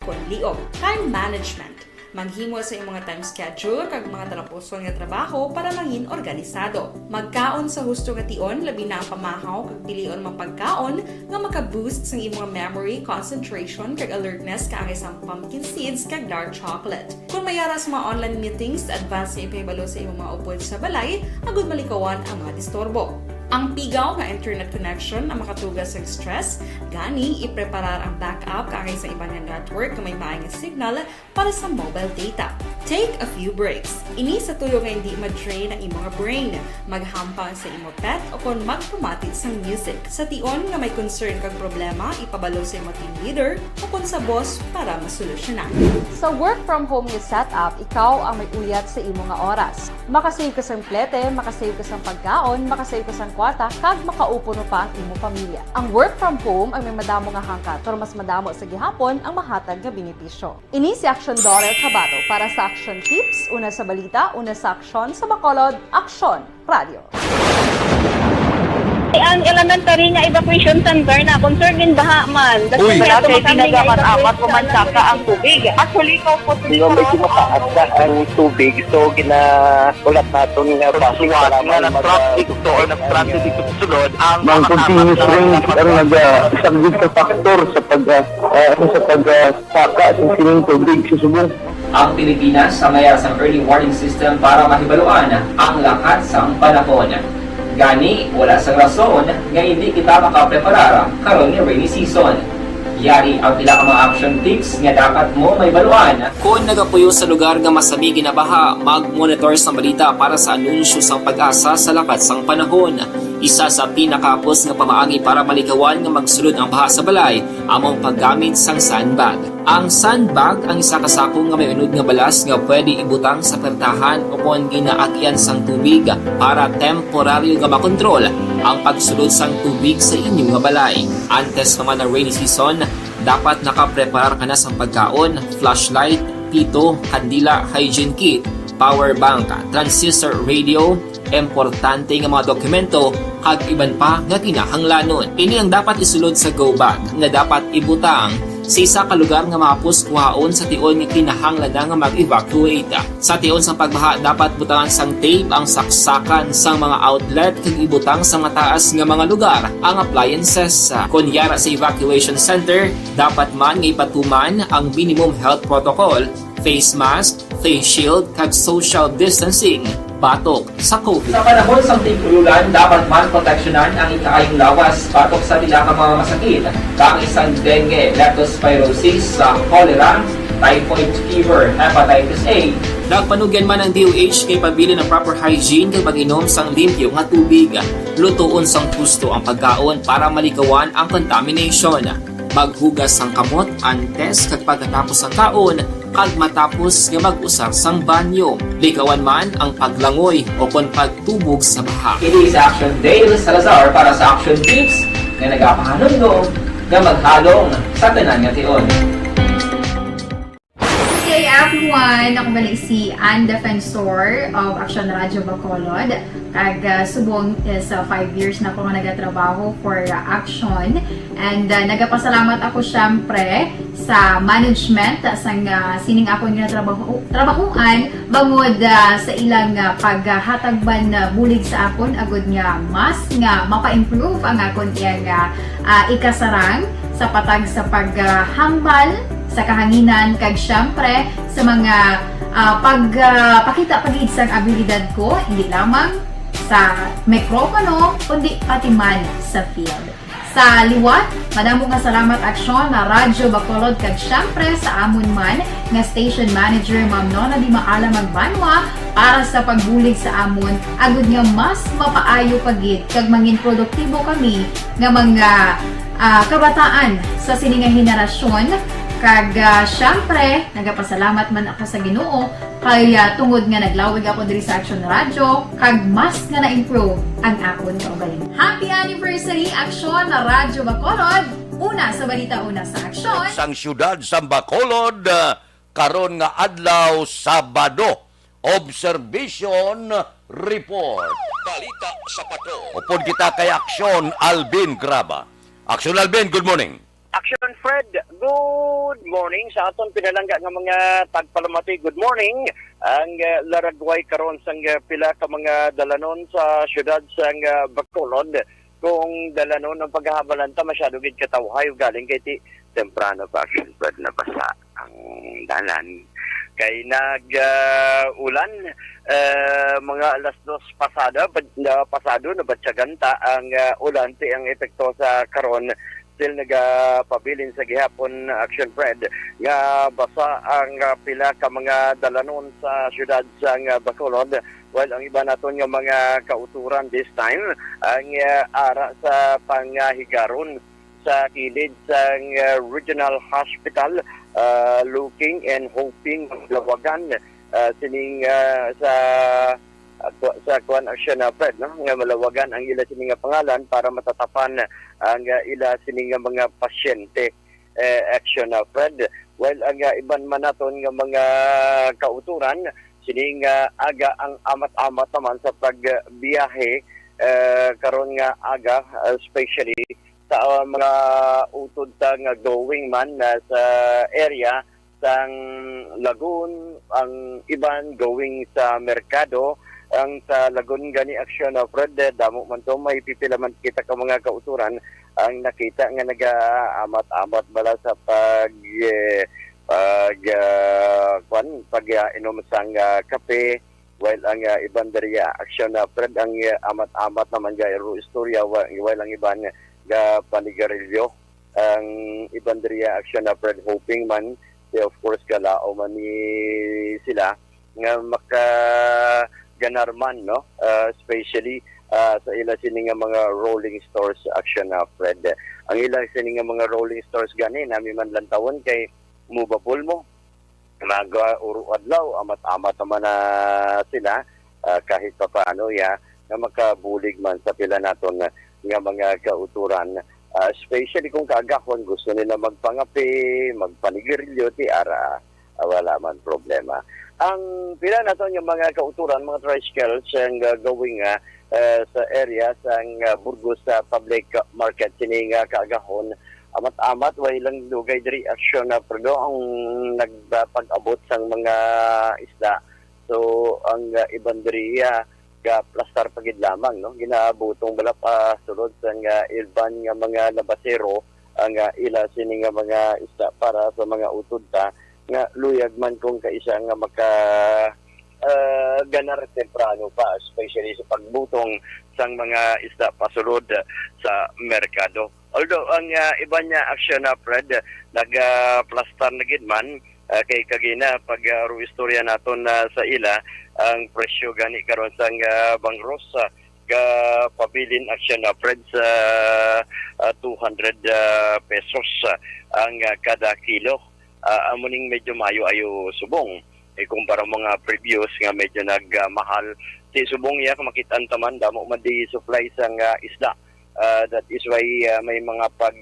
kon liog. Time management. Maghimo sa imong time schedule kag mga talapuson nga trabaho para mangin organisado. Magkaon sa husto nga tion, labi na ang pamahaw kag pilion mapagkaon nga maka-boost sa imong memory, concentration kag alertness kaangay sa pumpkin seeds kag dark chocolate. Kung mayara sa mga online meetings, advance sa ipahibalo sa imong mga upod sa balay, agud malikawan ang mga disturbo. Ang pigaw nga internet connection ang makatugas sa stress, gani ipreparar ang backup kaangay sa ibang network na may maayong signal para sa mobile data. Take a few breaks. Ini sa tuyo nga hindi ma-drain ang imong brain. Maghampang sa imong pet o kung magpumati sa music. Sa tion nga may concern kag problema, ipabalo sa imong team leader o kung sa boss para masolusyonan. Sa work from home nga setup, ikaw ang may uyat sa imong nga oras. Makasave ka sa plete, makasave ka sa pagkaon, makasave ka sa kwarta, kag makaupo no pa ang imong pamilya. Ang work from home ay may madamo nga hangkat, pero mas madamo sa gihapon ang mahatag nga benepisyo. Ini si Action Dorel Cabato para sa Action Tips, una sa balita, una sa aksyon sa Bacolod, Aksyon Radio. Ang elementary nga evacuation center na concern din baha man. Uy, kasi tinagaman apat pumansaka ang tubig. Actually, ko po Di ba medyo mataas na ang tubig, so ginaulat natin nga pasiwala nga ng traffic to or ng traffic dito sa sulod ang continuous rain ang nag-isagid sa factor sa pagsaka sa sining tubig sa subong. Ang Pilipinas sa mayar sa early warning system para mahibaluan ang lakat sa panahon. Gani, wala sa rason nga hindi kita makapreparara karon ni rainy season. Yari ang pila ka mga action tips nga dapat mo may baluan. Kung nagapuyo sa lugar nga masabi ginabaha, mag-monitor sa balita para sa anunsyo sa pag-asa sa lakat sang panahon. Isa sa pinakapos nga pamaagi para malikawan nga magsulod ang baha sa balay, among paggamit sang sandbag. Ang sandbag ang isa kasakong nga may unod nga balas nga pwede ibutang sa pertahan o kung ginaagyan sang tubig para temporaryo nga makontrol ang pagsulod sang tubig sa inyong nga balay. Antes naman ng rainy season, dapat nakapreparar ka na sa pagkaon, flashlight, pito, kandila, hygiene kit, power bank, transistor radio, importante nga mga dokumento kag iban pa nga kinahanglanon. Ini ang dapat isulod sa go bag nga dapat ibutang sa isa ka lugar nga mapus kuhaon sa tion nga kinahanglan nga mag-evacuate. Sa tion sa pagbaha dapat butangan sang tape ang saksakan sang mga outlet kag ibutang sa mataas nga mga lugar ang appliances. Kunyara sa evacuation center, dapat man nga ipatuman ang minimum health protocol, face mask, face shield kag social distancing batok sa COVID. Sa panahon sa tigululan, dapat man proteksyonan ang ikaayong lawas batok sa pila ka mga masakit, kang isang dengue, leptospirosis, cholera, typhoid fever, hepatitis A. Nagpanugyan man ang DOH kay pabili ng proper hygiene kay pag-inom sang limpyo nga tubig. Lutuon sang husto ang pagkaon para malikawan ang contamination. Maghugas sang kamot antes kag pagkatapos ang kaon kag matapos nga mag-usar sang banyo. Likawan man ang paglangoy o kon pagtubog sa baha. Ini sa Action Dale Salazar para sa Action Tips nga nagapahanong nga maghalong sa tanan nga tion. Hey everyone! Ako balik si Ann Defensor of Action Radio Bacolod. Kag subong is 5 years na ako nga nagatrabaho for Action. And nagapasalamat ako syempre sa management sa sining ako nga trabahuan bangod sa ilang paghatagban bulig sa akon agud nga mas nga mapa-improve ang akon iyang ikasarang sa patag sa paghambal sa kahanginan kag syempre sa mga pagpakita pagid sang abilidad ko hindi lamang sa mikropono kundi pati man sa field. Sa liwat, madamo nga salamat Aksyon na Radyo Bacolod kag syempre sa amon man nga station manager Ma'am Nona Di Maala Magbanwa para sa pagbulig sa amon agud nga mas mapaayo pagid kag mangin produktibo kami nga mga kabataan sa sininga henerasyon. Kag syempre, nagapasalamat man ako sa Ginoo kay tungod nga naglawig ako diri sa Action Radio kag mas nga na-improve ang akon kaugalingon. Happy anniversary Action na Radyo Bacolod! Una sa balita, una sa aksyon. Sang syudad sa Bacolod, karon nga adlaw Sabado. Observation Report. Balita sa Pato. Upod kita kay Aksyon Alvin Graba. Aksyon Alvin, good morning. Action Fred, good morning sa aton pinalangga nga mga tagpalamati. Good morning. Ang laragway karon sang pila ka mga dalanon sa syudad sang Bacolod kung dalanon ang paghahabalanta masyado gid katawhay galing kay ti temprano pa Action Fred na basa ang dalan kay ulan mga alas 2 pasado na batsaganta ang ulan ti ang epekto sa karon still nagapabilin sa gihapon Action Fred nga basa ang pila ka mga dalanon sa syudad sang Bacolod while ang iba naton nga mga kauturan this time ang ara sa panghigaron sa kilid sang regional hospital looking and hoping lawagan sining sa kuan Action Fred no nga malawagan ang ila sining nga pangalan para matatapan ang ila sining nga mga pasyente Action Fred while ang iban man naton nga mga kauturan sining aga ang amat-amat naman sa pagbiyahe karon nga aga especially sa mga utod sa nga going man sa area sang Lagun ang iban going sa merkado ang sa Lagun gani Action Fred damo man to may pipila man kita ka mga kauturan ang nakita nga naga-amat-amat bala sa inom sang kape while ang iban dariya Action Fred ang amat-amat naman gayro istorya while ang iban ga panigarilyo ang iban dariya Action Fred hoping man of course kalao man ni sila nga ganarman no especially sa ila sini nga mga rolling stores Action Fred ang ila sini nga mga rolling stores gani nami man lantawon kay mubabol mo mag-uro adlaw amat-amat naman na sila kahit pa paano nga makabulig man sa pila naton nga mga kauturan especially kung kaagahon gusto nila magpangapi magpanigirilyo ti ara wala man problema. Ang pila naton yung mga kauturan, mga tricycles ang going sa area sang Burgos sa public market sining kaagahon amat-amat way lang dugay diri Action Fred ang nagpag-abot sang mga isda. So ang iban diri ga plastar pagid lamang no ginaabutong bala pa sulod sang ilban nga mga labasero ang ila sining nga mga isda para sa mga utod ta nga luyag man kung kaisa nga maka ganar temprano pa especially sa pagbutong sang mga isda pasulod sa merkado. Although ang iba niya Action Fred nagplastar na gid man kay kagina pag istorya naton sa ila ang presyo gani karon sang bangros ga pabilin Action Fred sa 200 pesos ang kada kilo. Amuning medyo mayo ayo subong kumpara mga previous nga medyo nagmahal si subong ya makitaan taman damo man di supply sang isda that is why may mga pag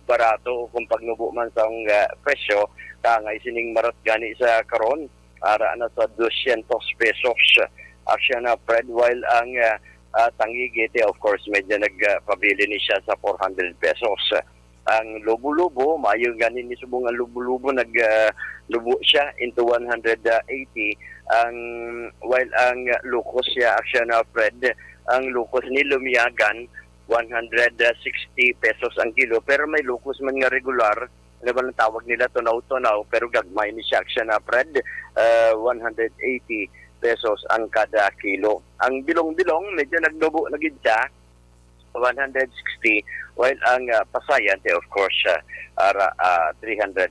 barato kung pagnubo man sa presyo tangay sining marat gani sa karon ara na sa 200 pesos Action Fred while ang tangigiti of course medyo nagpabili ni siya sa 400 pesos. Ang lubo-lubo, mayo ganin ni subong ang lubo-lubo naglubo siya into 180 ang while ang lukos siya Action Fred ang lukos ni lumiyagan 160 pesos ang kilo pero may lukos man nga regular ano ba ang tawag nila tunaw-tunaw pero gagmay ni siya Action Fred 180 pesos ang kada kilo. Ang bilong-bilong medyo nagdubo na gid siya 160 while ang pasayante of course 350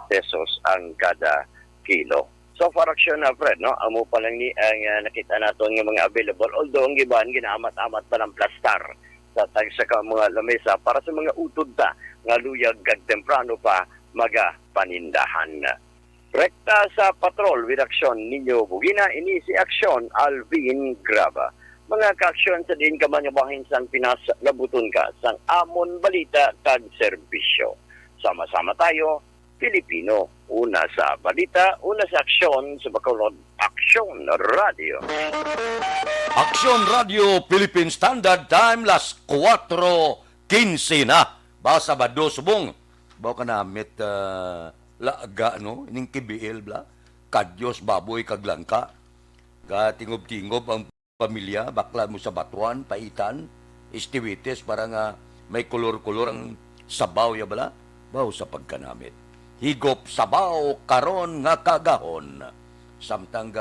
pesos ang kada kilo. So for Action Fred no amo pa lang ni ang nakita naton nga mga available although ang giban ginaamat-amat pa ng plastar sa tag sa mga lamesa para sa mga utod ta nga luyag kag temprano pa maga panindahan. Rekta sa patrol with Action ninyo bugina ini si Action Alvin Graba. Mga ka-aksyon sa din ka man yung bahin sang Pinas labuton ka sang amon balita kag serbisyo. Sama-sama tayo, Pilipino. Una sa balita, una sa aksyon sa Bacolod Action Radio. Action Radio Philippine Standard Time, las 4:15 na. Ba Sabado subong. Ba ka namit laaga no ning KBL bla. Kadyos baboy kag langka. Ka tingob-tingob ang pamilya, bakla mo sa batuan, paitan, istiwites para nga may kolor-kolor ang sabaw ya bala. Baw sa pagkanamit. Higop sabaw karon nga kagahon. Samtang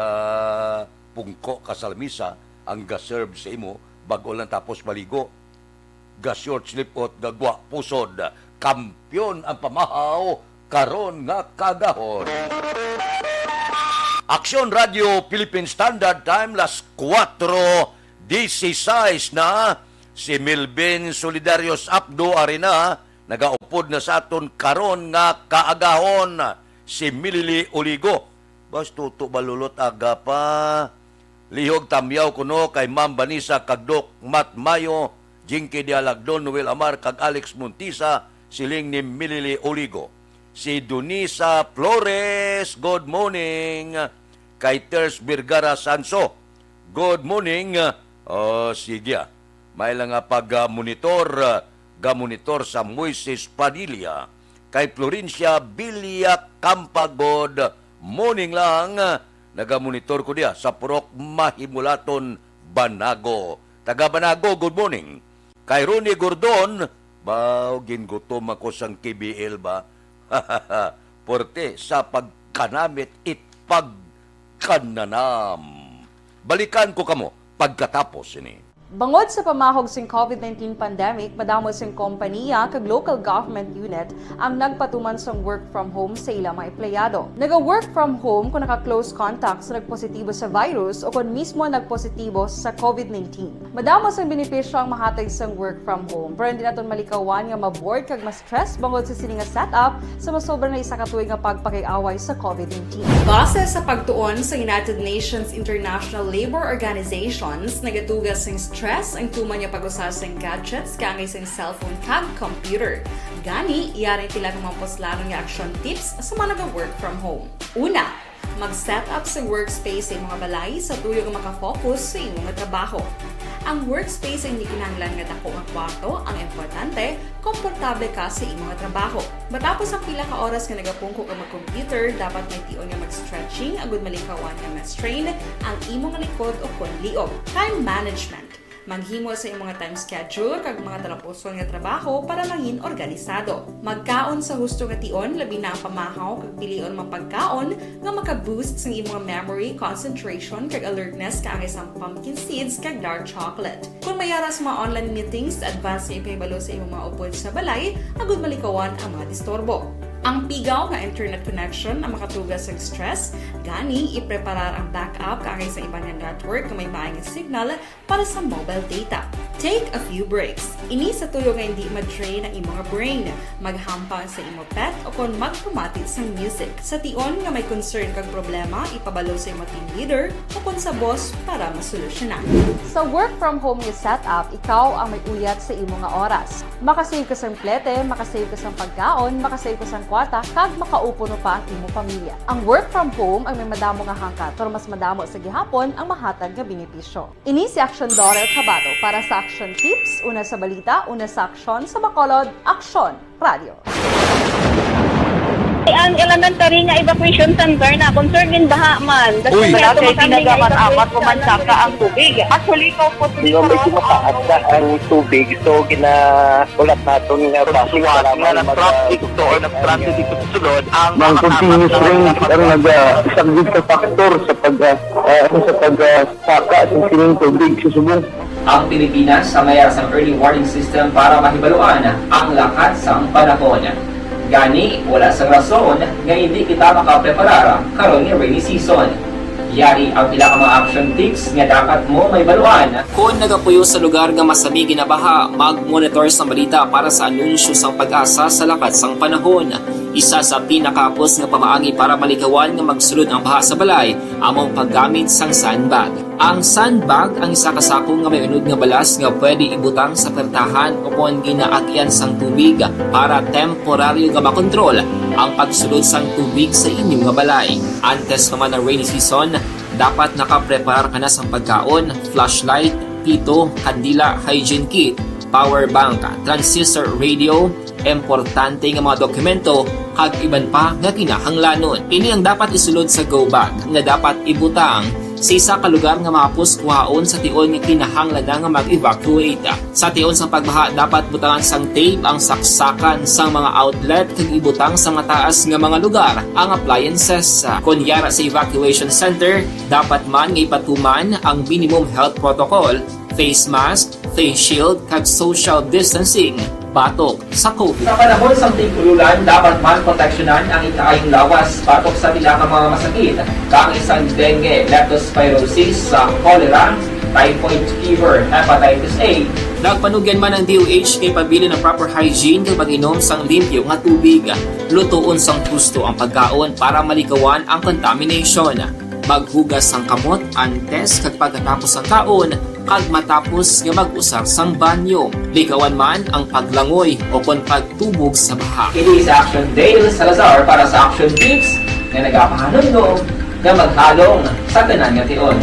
pungko ka sa lamisa ang ga-serve sa imo bago lang tapos maligo. Ga-short slipot, gagwa pusod. Kampyon ang pamahaw karon nga kagahon. Aksyon Radio Philippine Standard Time las 4:16 na si Milvin Solidarios Abdo Arena nagaupod na sa aton karon nga kaagahon si Milili Oligo. Bas tuto balulot aga pa. Lihog tamyaw kuno kay Ma'am Vanessa Kagdok Mat Mayo, Jinky Dialagdon, Noel Amar kag Alex Montisa, siling ni Milili Oligo. Si Dunisa Flores, good morning. Kay Ters Birgara Sanso, good morning. Sige. May lang nga pag-monitor sa Moises Padilla. Kay Florencia Bilya Campagod, morning lang. Naga-monitor ko diya sa Purok Mahimulaton, Banago. Taga Banago, good morning. Kay Ronnie Gordon, baw gingutom ako sang KBL ba? Porte sa pagkanamit kananam. Balikan ko kamo pagkatapos ini. Bangod sa pamahog sing COVID-19 pandemic, madamo sing kompanya kag local government unit ang nagpatuman sang work from home sa ilang mga empleyado. Naga-work from home kung naka-close contact sa nagpositibo sa virus o kung mismo nagpositibo sa COVID-19. Madamo sang benepisyo ang mahatag sang work from home, pero hindi naton malikawan nga maboard kag ma-stress bangod sa sini nga setup sa masobra na isa ka tuig nga pagpakiaway sa COVID-19. Base sa pagtuon sa United Nations International Labor Organizations, nagatugas ng stress ang tuman niya pag-usar sa gadgets kangay sa cellphone kag computer. Gani, iyaring tila ng mga poslano nga action tips sa mga nag-work from home. Una, mag-set up sa workspace sa mga balay sa tuyo nga makafocus sa imong trabaho. Ang workspace ay hindi kinahanglan nga dako nga kwarto, ang importante, komportable ka sa imong trabaho. Matapos ang pila ka oras nga nagapungko ka mag-computer, dapat may tion nga mag-stretching agud malikawan nga ma-strain ang imong likod o konliog. Time management. Maghimo sa imong time schedule kag mga talapuson nga trabaho para maging organisado. Magkaon sa husto nga tion, labi na ang pamahaw kag pilion mga pagkaon nga maka-boost sa imong memory, concentration kag alertness kaangay sa pumpkin seeds kag dark chocolate. Kung mayara sa mga online meetings, advance nga ipahibalo sa imong mga upod sa balay, agud malikawan ang mga disturbo. Ang pigaw nga internet connection ang makatugas sa stress, gani ipreparar ang backup kaangay sa ibang network na may maayong signal para sa mobile data. Take a few breaks. Ini sa tuyo nga hindi ma-drain ang imong brain, maghampang sa imong pet o kung magpumatit sa music. Sa tion nga may concern kag problema, ipabalo sa imong team leader o kung sa boss para masolusyonan. Sa work from home nga setup, ikaw ang may uyat sa imong nga oras. Makasave ka sa plete, makasave ka sa pagkaon, makasave ka sa kwarta, kag makaupo no pa ang imong pamilya. Ang work from home ay may madamo nga hangkat, pero mas madamo sa gihapon ang mahatag nga benepisyo. Ini si Action Dorel Cabato para sa Action Tips, una sa balita, una sa aksyon sa Bacolod, Aksyon Radio. Ang elementary nga evacuation center na concern din baha man. Uy, kaya kasi pinagamat-amat kumansaka ang tubig. Actually, ikaw po Hindi mo medyo makaadda ang tubig. So, ulat natin nga Pagsuwat nga ng traffic to or nag-transit dito sa sulod ang ng continuous rain ang nag-isang sa factor sa pagsaka sa sining tubig sa subong. Ang Pilipinas sa mayroon sa early warning system para mahibaluan ang lakas ng panahon. Gani, wala sa rason nga hindi kita makapreparara karon ni rainy season. Yari ang pila ka mga action tips nga dapat mo may baluan. Kung nagapuyo sa lugar nga masabi ginabaha, mag-monitor sa balita para sa anunsyo sang pag-asa sa lakat sang panahon. Isa sa pinakapos nga pamaagi para malikawan nga magsulod ang baha sa balay, among paggamit sang sandbag. Ang sandbag ang isa ka sako nga may unod nga balas nga pwede ibutang sa pertahan o kung ginaagyan sang tubig para temporaryo nga makontrol ang pagsulod sang tubig sa inyong nga balay. Antes naman ng rainy season, dapat nakaprepare ka na sa pagkaon, flashlight, pito, kandila, hygiene kit, power bank, transistor radio, importante nga mga dokumento kag iban pa nga kinahanglanon. Ini ang dapat isulod sa go bag nga dapat ibutang sa isa ka lugar nga mapus kuhaon sa tion nga kinahanglan nga mag-evacuate. Sa tion sa pagbaha dapat butangan sang tape ang saksakan sa mga outlet kag ibutang sa mataas nga mga lugar ang appliances. Kunyara sa evacuation center, dapat man nga ipatuman ang minimum health protocol, face mask, face shield kag social distancing batok sa COVID. Sa panahon sa tigululan, dapat man proteksyonan ang ikaayong lawas batok sa bilang mga masakit, kang isang dengue, leptospirosis, cholera, typhoid fever, hepatitis A. Nagpanugyan man ang DOH kay pabili ng proper hygiene kay pag-inom sang limpyo nga tubig. Lutuon sang gusto ang pagkaon para malikawan ang contamination. Maghugas sang kamot antes kag pagkatapos ang kaon kag matapos nga mag-usar sang banyo. Likawan man ang paglangoy o kon pagtubog sa baha. Kini sa Action Dale Salazar para sa Action Tips nga nagapahanundong nga maghalong sa tanan nga tion.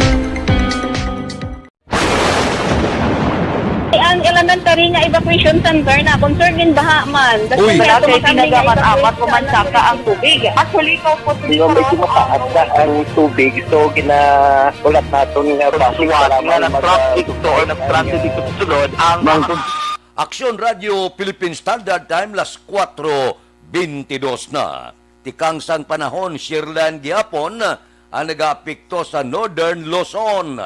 Ang elementary nga evacuation center na concern din baha man. Uy! Kasi tinagaman amat kumansaka ang tubig. Actually, ikaw po Di ba medyo mataas na ang tubig, so ginaulat natin nga pasiwala nga ng traffic to or ng transit dito sa sulod ang mga Action Radio Philippine Standard Time las 4:22 na. Tikang sang panahon Sherland gihapon ang nag-aapekto sa Northern Luzon.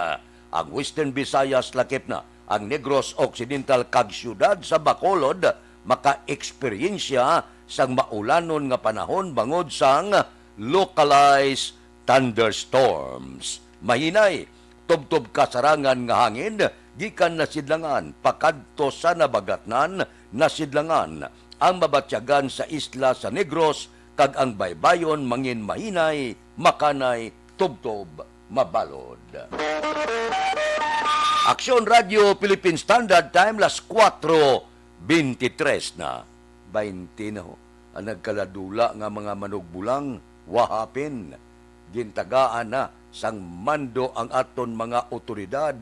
Ang Western Visayas lakip na ang Negros Occidental kag syudad sa Bacolod maka-eksperyensya sang maulanon nga panahon bangod sang localized thunderstorms. Mahinay, tubtob kasarangan nga hangin, gikan na sidlangan, pakadto sa nabagatnan na sidlangan. Ang mabatyagan sa isla sa Negros, kag ang baybayon mangin mahinay, makanay, tubtob, mabalod. Aksyon Radio Philippine Standard Time las 4:23 na. 20 na ho. Ang nagkaladula nga mga manugbulang wahapin. Gintagaan na sang mando ang aton mga otoridad.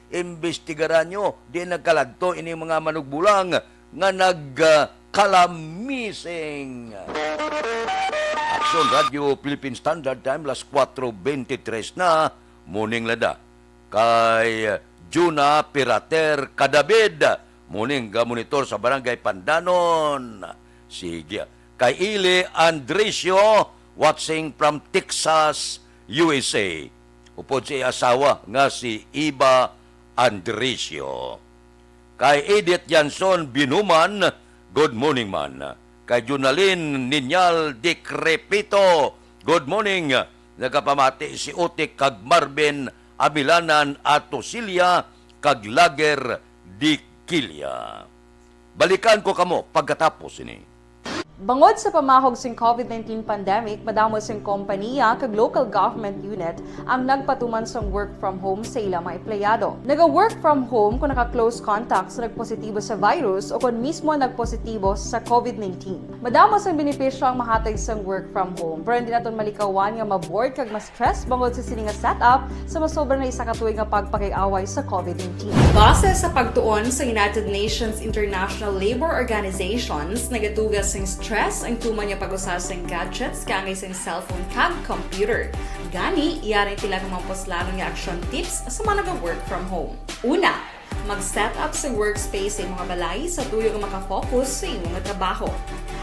Imbestigaran nyo. Di nagkaladto ini mga manugbulang nga nagkalamising. Aksyon Radio Philippine Standard Time las 4:23 na. Morning lada. Kay Juna Pirater Kadabid, muning ga-monitor sa Barangay Pandanon. Sige. Kay Ili Andresio, watching from Texas, USA. Upod si asawa nga si Iba Andresio. Kay Edith Janson Binuman, good morning man. Kay Junalyn Ninyal Decrepito, good morning. Nagapamati si Utik kag Marvin Amilanan at Tosilia kag Lager di Kilya. Balikan ko kamo pagkatapos ini. Bangod sa pamahog sing COVID-19 pandemic, madamo sing kompanya kag local government unit ang nagpatuman sang work from home sa ilang mga empleyado. Naga-work from home kung naka-close contact sa nagpositibo sa virus o kung mismo nagpositibo sa COVID-19. Madamo sang benepisyo ang mahatag sang work from home, pero hindi naton malikawan nga ma-bored kag ma-stress bangod sa sini nga setup sa masobra na isa ka tuig nga pagpakiaway sa COVID-19. Base sa pagtuon sa United Nations International Labour Organizations, nagatugas sing stress ang tuman niya pag-usar sa gadgets kangay sa cellphone kag computer. Gani, iyarin tila ng mga poslanong nga action tips sa mga nag-work from home. Una, mag-set up sa workspace sa mga balay sa tuyo nga makafocus sa imong trabaho.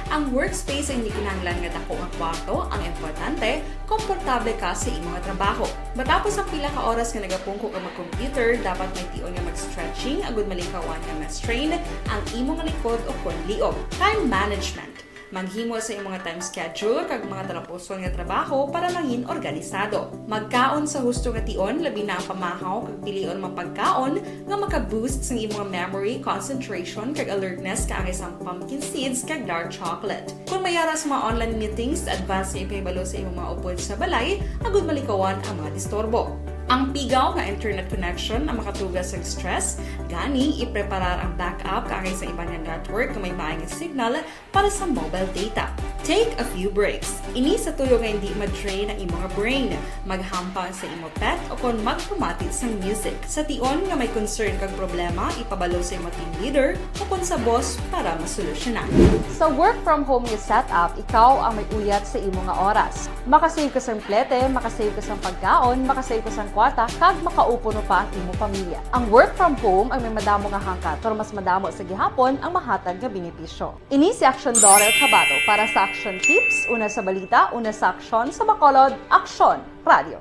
Ang workspace ay hindi kinahanglan nga dako ang kwarto, ang importante, komportable ka sa imong trabaho. Matapos ang pila ka oras nga nagapungko ka mag-computer, dapat may tion nga mag-stretching agud malikawan nga ma-strain ang imong likod o konliog. Time management. Maghimo sa imong time schedule kag mga talapuson nga trabaho para mangin organisado. Magkaon sa husto nga tion labi na ang pamahaw kag pilion mapagkaon nga maka-boost sa imong memory, concentration kag alertness kaangay sa pumpkin seeds kag dark chocolate. Kung mayara sa mga online meetings, advance sa ipahibalo sa imong mga upod sa balay agud malikawan ang mga disturbo. Ang pigaw nga internet connection ang makatugas sa stress, gani ipreparar ang backup kaagay sa iba nga network nga may maayong signal para sa mobile data. Take a few breaks. Ini sa tuyo nga hindi ma-drain ang imong brain, maghampang sa imo pet o kon magpumati sa music. Sa tion nga may concern kag problema, ipabalo sa imo team leader o kon sa boss para masolusyonan. Sa work from home nga setup, ikaw ang may uyat sa imo nga oras. Makasave ka sa plete, makasave ka sa pagkaon, makasave ka sa kwarta, kag makaupo no pa ang imo pamilya. Ang work from home ay may madamo nga hangkat, pero mas madamo sa gihapon ang mahatag nga benepisyo. Ini si Action Dorel Cabato para sa Action Tips, una sa balita, una sa aksyon sa Bacolod, Action Radio.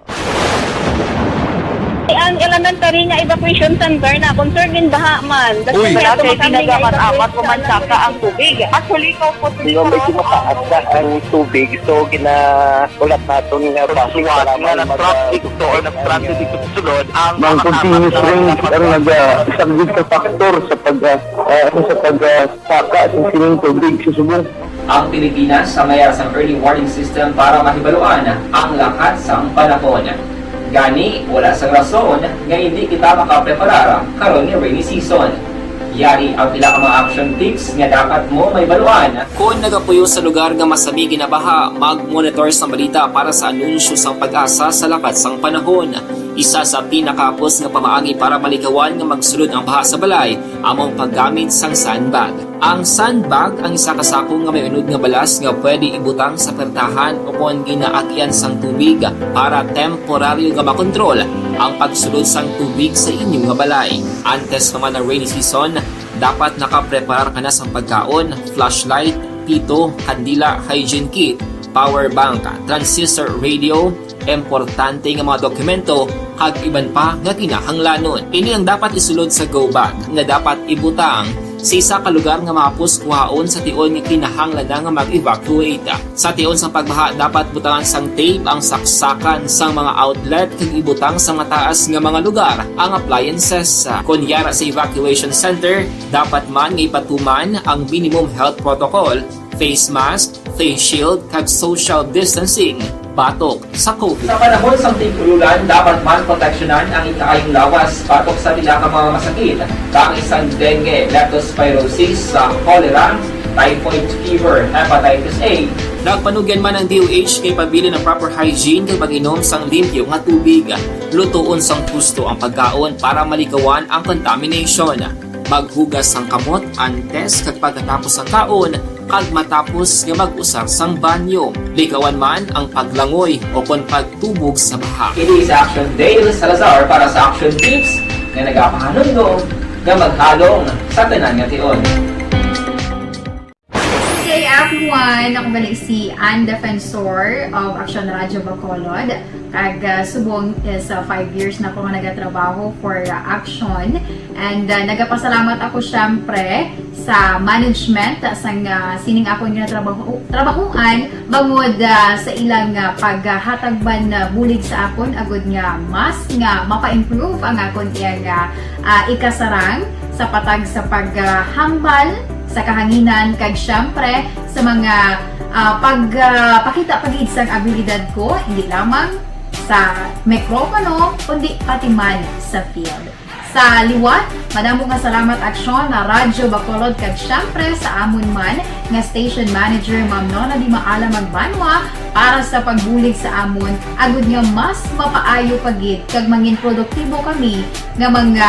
Ang elementary nga evacuation center na concern din baha man. Uy! Kaya ginagamat-amat kumansaka ang tubig. Actually, ikaw po Hindi mo medyo mataas na ang tubig. So, ginaulat natin nga Siwat nga ng traffic to or nag-traffic dito sa sulod ang Mang continuous rain ang nag-isang sa factor sa pagsaka at sining tubig sa subong. Ang Pilipinas sa mayroon sa early warning system para mahibaluan ang lakas ng panahon. Gani, wala sa rason nga hindi kita makapreparar karon ni rainy season. Yari ang pila ka mga action tips nga dapat mo may baluan. Kung nagapuyo sa lugar nga masabi ginabaha, mag-monitor sa balita para sa anunsyo sang pag-asa sa lakas sang panahon. Isa sa pinakapos nga pamaagi para malikawan nga magsulod ang baha sa balay, among paggamit sang sandbag. Ang sandbag ang isa kasakong nga may unod nga balas nga pwede ibutang sa pertahan o kung ginaagyan sang tubig para temporaryo nga makontrol ang pagsulod sang tubig sa inyong nga balay. Antes naman ng rainy season, dapat nakapreparar ka na sang pagkaon, flashlight, pito, kandila, hygiene kit, power bank, transistor radio, importante nga mga dokumento kag iban pa nga kinahanglanon. Ini ang dapat isulod sa go bag nga dapat ibutang sa isa ka lugar nga mapus kuhaon sa tion nga kinahanglan nga mag-evacuate. Sa tion sa pagbaha dapat butangan sang tape ang saksakan sang mga outlet kag ibutang sa mataas nga mga lugar ang appliances. Kunyara sa evacuation center, dapat man nga ipatuman ang minimum health protocol, face mask, face shield kag social distancing. Batok sa COVID. Sa panahon sa tig-ululan, dapat man proteksyonan ang ikaayong lawas batok sa pila ka mga masakit. Kang isang dengue, leptospirosis, cholera, typhoid fever, hepatitis A. Nagpanugyan man ang DOH kay pabili ng proper hygiene kay pag-inom sang limpyo nga tubig. Lutuon sang husto ang pagkaon para malikawan ang contamination. Maghugas sang kamot antes kag pagkatapos ang kaon kag matapos nga mag-usar sang banyo. Likawan man ang paglangoy o kon pagtubog sa baha. It is Action Dale Salazar para sa Action Tips nga nagapahanundo nga maghalong sa tanan nga tion. Hey everyone! Ako balik si Ann Defensor of Action Radio Bacolod. Kag subong is 5 years na ako nga nagatrabaho for Action. And nagapasalamat ako syempre sa management sang sining ako nga trabahuan bangod sa ilang paghatagban bulig sa akon agud nga mas nga mapa-improve ang akon iyang ikasarang sa patag sa paghambal sa kahanginan kag syempre sa mga pakita pagid sang abilidad ko hindi lamang sa mikropono kundi pati man sa field. Sa liwat, madamo nga salamat Aksyon na Radyo Bacolod kag syempre sa amon man nga station manager Ma'am Nona Di Maala Magbanwa para sa pagbulig sa amon agud nga mas mapaayo pagid kag mangin produktibo kami nga mga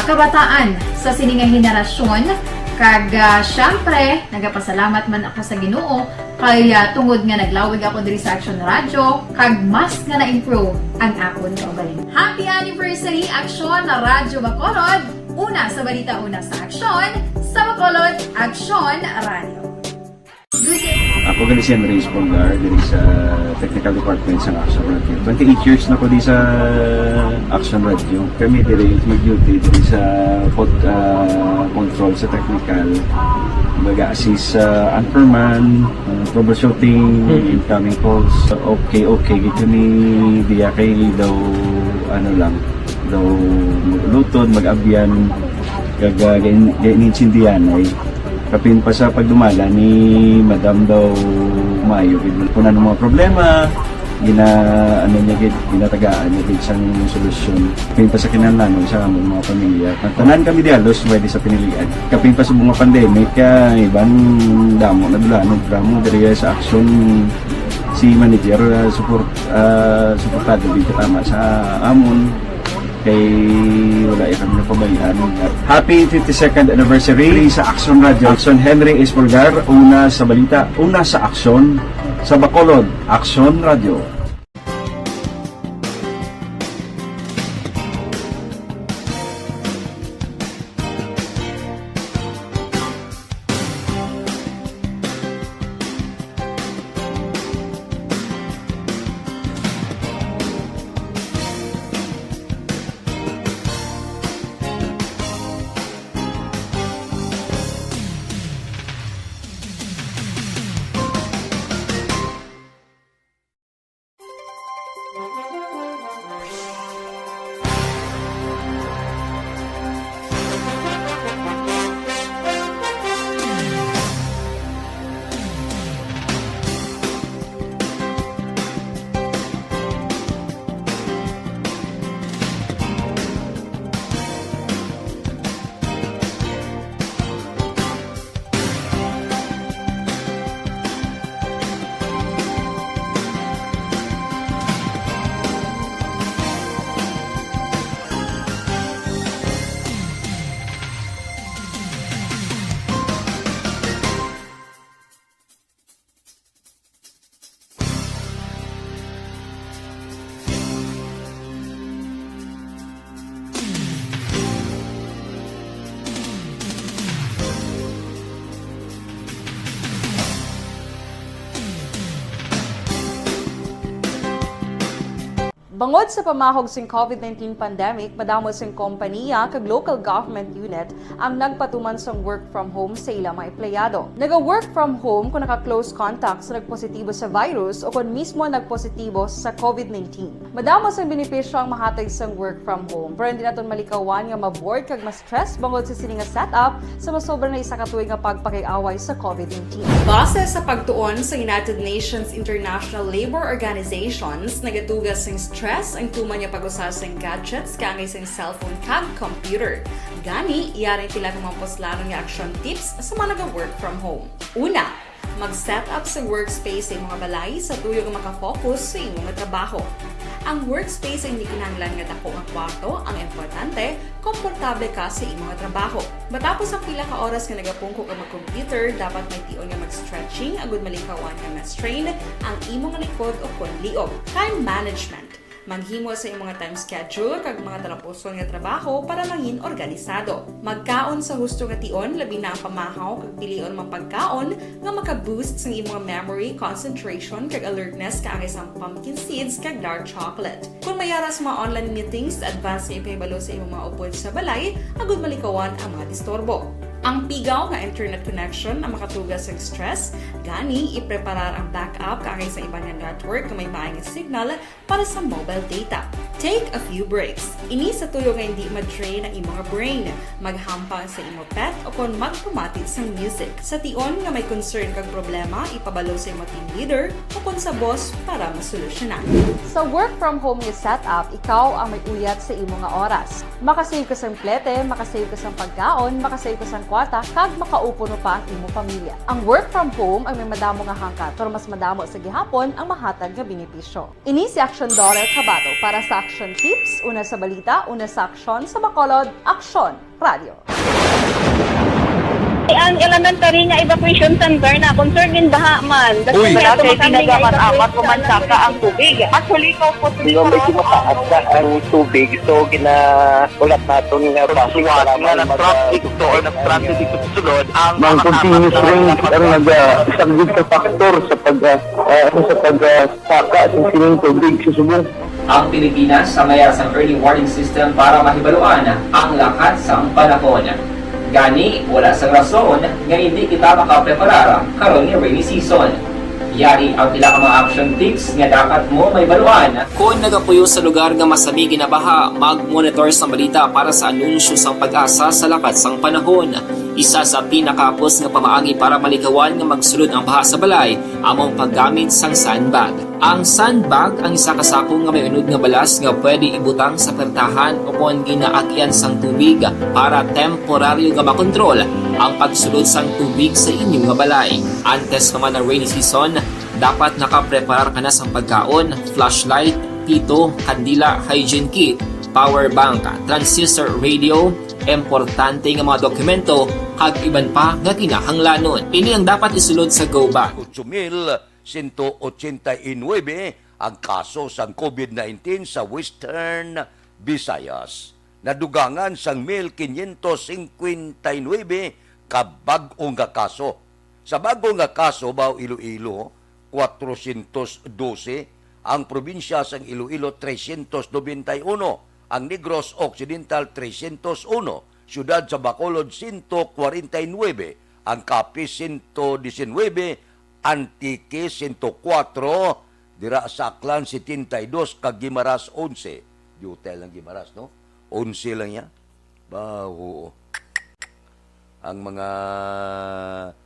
kabataan sa sininga henerasyon. Kag syempre, nagapasalamat man ako sa Ginoo kay tungod nga naglawig ako diri sa Action Radio kag mas nga na-improve ang akon kaugalingon. Happy anniversary Action na Radyo Bacolod! Una sa balita, una sa aksyon, sa Bacolod, Action Radio. Good day! Ako gali si Andres Polgar dari sa Technical Department sa Action Radio. 28 years na ko di sa Action Radio. Kami diri mag-duty diri sa control sa technical. Mag-assist sa anchorman, troubleshooting, incoming calls. Okay, gito ni diya kay daw daw lutod, mag-abyan, ganinsindihan ay kapin pa sa pagdumala ni Madam daw Mayo. Punan ng mga problema, ano niya gid, ginatagaan niya gid sang solusyon. Kapin pa sa kinahanglan sa among mga pamilya. Tanan kami dialos pwede sa pinilian. Kapin pa sa mga pandemic ibang damo na dulanog dramo diri sa action si manager suportado dito tama sa amon kay wala kami napabayaan. Happy 52nd anniversary sa Action Radio. Action Henry Espolgar, una sa balita, una sa aksyon, sa Bacolod, Action Radio. Bangod sa pamahog sing COVID-19 pandemic, madamo sing kompanya kag local government unit ang nagpatuman sang work from home sa ilang mga empleyado. Naga-work from home kung naka-close contact sa nagpositibo sa virus o kung mismo nagpositibo sa COVID-19. Madamo sang benepisyo ang mahatag sang work from home, pero hindi naton malikawan nga ma-bored kag ma-stress bangod sa sini nga setup sa masobra na isa ka tuig nga pagpakiaway sa COVID-19. Base sa pagtuon sa United Nations International Labour Organizations, nagatugas ng stress ang tuman niya pag-usas ng gadgets kangay sa cellphone kag computer. Gani, iyaring pila ng mga poslanong nga action tips sa mga nag-work from home. Una, mag-set up sa workspace sa mga balay sa tuyo nga makafocus sa imong trabaho. Ang workspace ay hindi kinahanglan nga dako ang kwarto, ang importante, komportable ka sa imong trabaho. Matapos ang pila ka oras nga nagapungko ka mag-computer, dapat may tion nga mag-stretching agud malikawan nga ma-strain ang imong likod o konliog. Time management. Maghimo sa imong time schedule kag mga talapuson nga trabaho para mangin organisado. Magkaon sa husto nga tion, labi na ang pamahaw kag pilion mang pagkaon nga maka-boost sa imong memory, concentration kag alertness kaangay sa pumpkin seeds kag dark chocolate. Kung mayaras mga online meetings, advance nga ipahibalo sa imong mga upod sa balay, agud malikawan ang mga disturbo. Ang pigaw nga internet connection ang makatugas sa stress, gani ipreparar ang backup kaangay sa ibang network nga may maayong signal para sa mobile data. Take a few breaks. Ini sa tuyo nga hindi ma-drain ang imong brain, maghampang sa imong pet o kon magpumatid sa music. Sa tion nga may concern kag problema, ipabalo sa imong team leader o kon sa boss para masolusyonan. Sa work from home nga setup, ikaw ang may uyat sa imong nga oras. Makasave ka sa plete, makasave ka sa pagkaon, makasave ka sa kwarta, kag makaupo no pa ang imong pamilya. Ang work from home ay may madamo nga hangkat, pero mas madamo sa gihapon ang mahatag nga benepisyo. Ini si Action Dollar Kabato para sa Action Tips, una sa balita, una sa aksyon, sa Bacolod, Action Radio. Ang elementary nga evacuation center na concern din baha man. Uy, kasi pinagamat-amat kumansaka ang tubig. Actually, po Hindi may tumataas na ang tubig. So, ulat natin nga Pagsiwat nga ng traffic to or ng-transit dito sa sulod ang mang continuous rain ang nag-isagid sa factor sa pagsaka at sining tubig sa subong. Ang Pilipinas sa mayas ang early warning system para mahibaluan ang lakat sang panahon. Gani, wala sang rason nga hindi kita makapreparara karon ni rainy season. Yari ang pila ka mga action tips nga dapat mo may baluan. Kung nagapuyo sa lugar nga masami ginabaha, mag-monitor sa balita para sa anunsyo sang pag-asa sa lakat sang panahon. Isa sa pinakapos nga pamaagi para malikawan nga magsulod ang baha sa balay, among paggamit sang sandbag. Ang sandbag ang isa kasakong nga may unod nga balas nga pwede ibutang sa pertahan upon ginaagyan sang tubig para temporaryo nga makontrol ang pagsulod sang tubig sa inyong nga balay. Antes naman ng rainy season, dapat nakapreparar ka na sang pagkaon, flashlight, pito, kandila, hygiene kit, power bank, transistor radio, importante nga mga dokumento, kag iban pa nga kinahanglanon. Ini ang dapat isulod sa go bag. 8,189 ang kaso sang COVID-19 sa Western Visayas. Nadugangan sang 1,559 ka bag-ong nga kaso. Sa bagong nga kaso, Bao Iloilo, 412, ang probinsya sang Iloilo 391, ang Negros Occidental 301, siyudad sa Bacolod 149, ang Capiz 119, Antique 104, dira sa Aklan 72, kag Guimaras 11. Yutel ng Guimaras, no? 11 lang yan. Bawo. Ang mga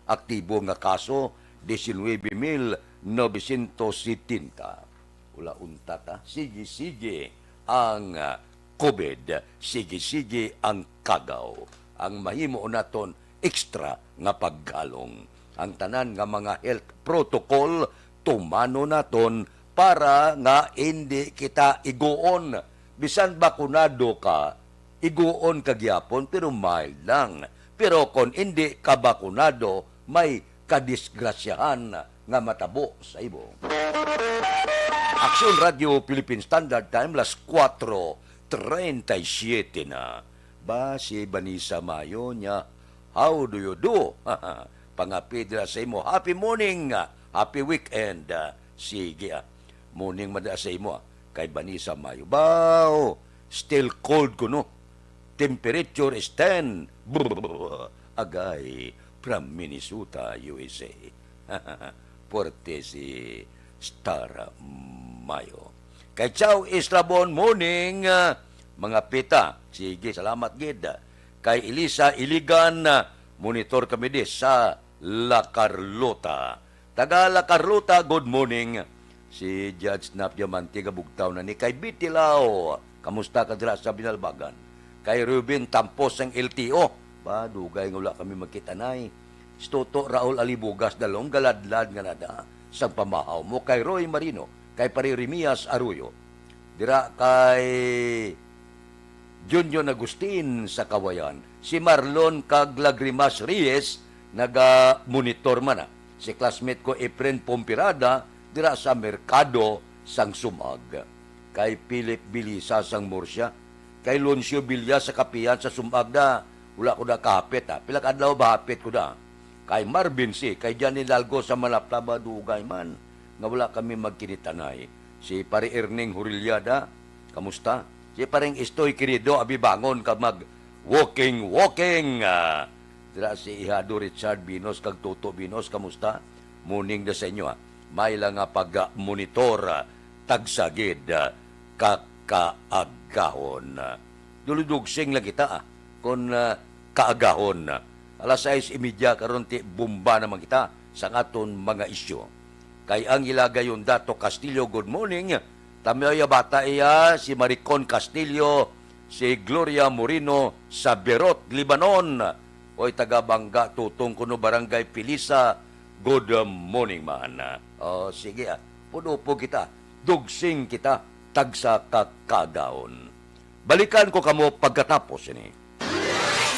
aktibo nga kaso, 19,970. Wala untata. Sige-sige ang COVID. Sige-sige ang kagaw. Ang mahimo naton extra nga paggalong. Ang tanan nga mga health protocol tumano naton para nga hindi kita iguon. Bisan bakunado ka, iguon kagyapon pero mild lang. Pero kung hindi ka bakunado, may kadisgrasyahan nga matabo sa ibo. Aksyon Radio Philippine Standard Time, las 4:37 na. Ba si Vanessa Mayo niya, how do you do? Pangapit nila sa imo, happy morning, happy weekend. Sige, morning mada sa imo, kay Vanessa Mayo. Bao, still cold ko no. Temperature is 10. Agay, from Minnesota, USA. Porte si Star Mayo. Kay Chow Eslabon, morning, mga pita. Sige, salamat gid. Kay Elisa Iligan, monitor kami di sa La Carlota. Taga La Carlota, good morning. Si Judge Napia Mantiga Bugtaw na ni kay Bitilao. Kamusta ka dira sa Binalbagan? Kay Ruben Tampos ng LTO. Ba, dugay nga wala kami magkitanay. Stoto Raul Alibugas dalong galadlad nga nada sa pamahaw mo. Kay Roy Marino, kay Paririmias Arroyo. Dira kay Junior Agustin sa Kawayan. Si Marlon kag Lagrimas Reyes naga-monitor man na. Si classmate ko Efren Pompirada dira sa Merkado sang Sumag. Kay Philip Bilisa sang Murcia. Kay Loncio Villa sa Kapiyan sa Sumag da. Wala ko da kahapit ha. Pila kadlaw ba hapit ko da. Kay Marvin C. Kay Johnny Dalgo sa Malaplaba dugay man. Nga wala kami magkinitanay. Si Pari Erning Hurilyada. Kamusta? Si Paring Istoy Querido Abibangon kag mag walking. Dira si Ihado Richard Binos kag Toto Binos. Kamusta? Morning na sa inyo ha. May lang nga pag-monitor tagsagid kakaagahon. Duludugsing lang kita kung kaagahon. Alas 6:30 karon ti bomba naman kita sa aton mga isyu. Kay ang ilagay yung Dato Castillo, good morning. Tamaya bata iya si Maricon Castillo, si Gloria Moreno sa Berot, Libanon. Oy taga-Bangga tutong kuno barangay Pilisa. Good morning man. Sige puno po kita. Dugsing kita tagsa kakagaon. Balikan ko kamo pagkatapos ini.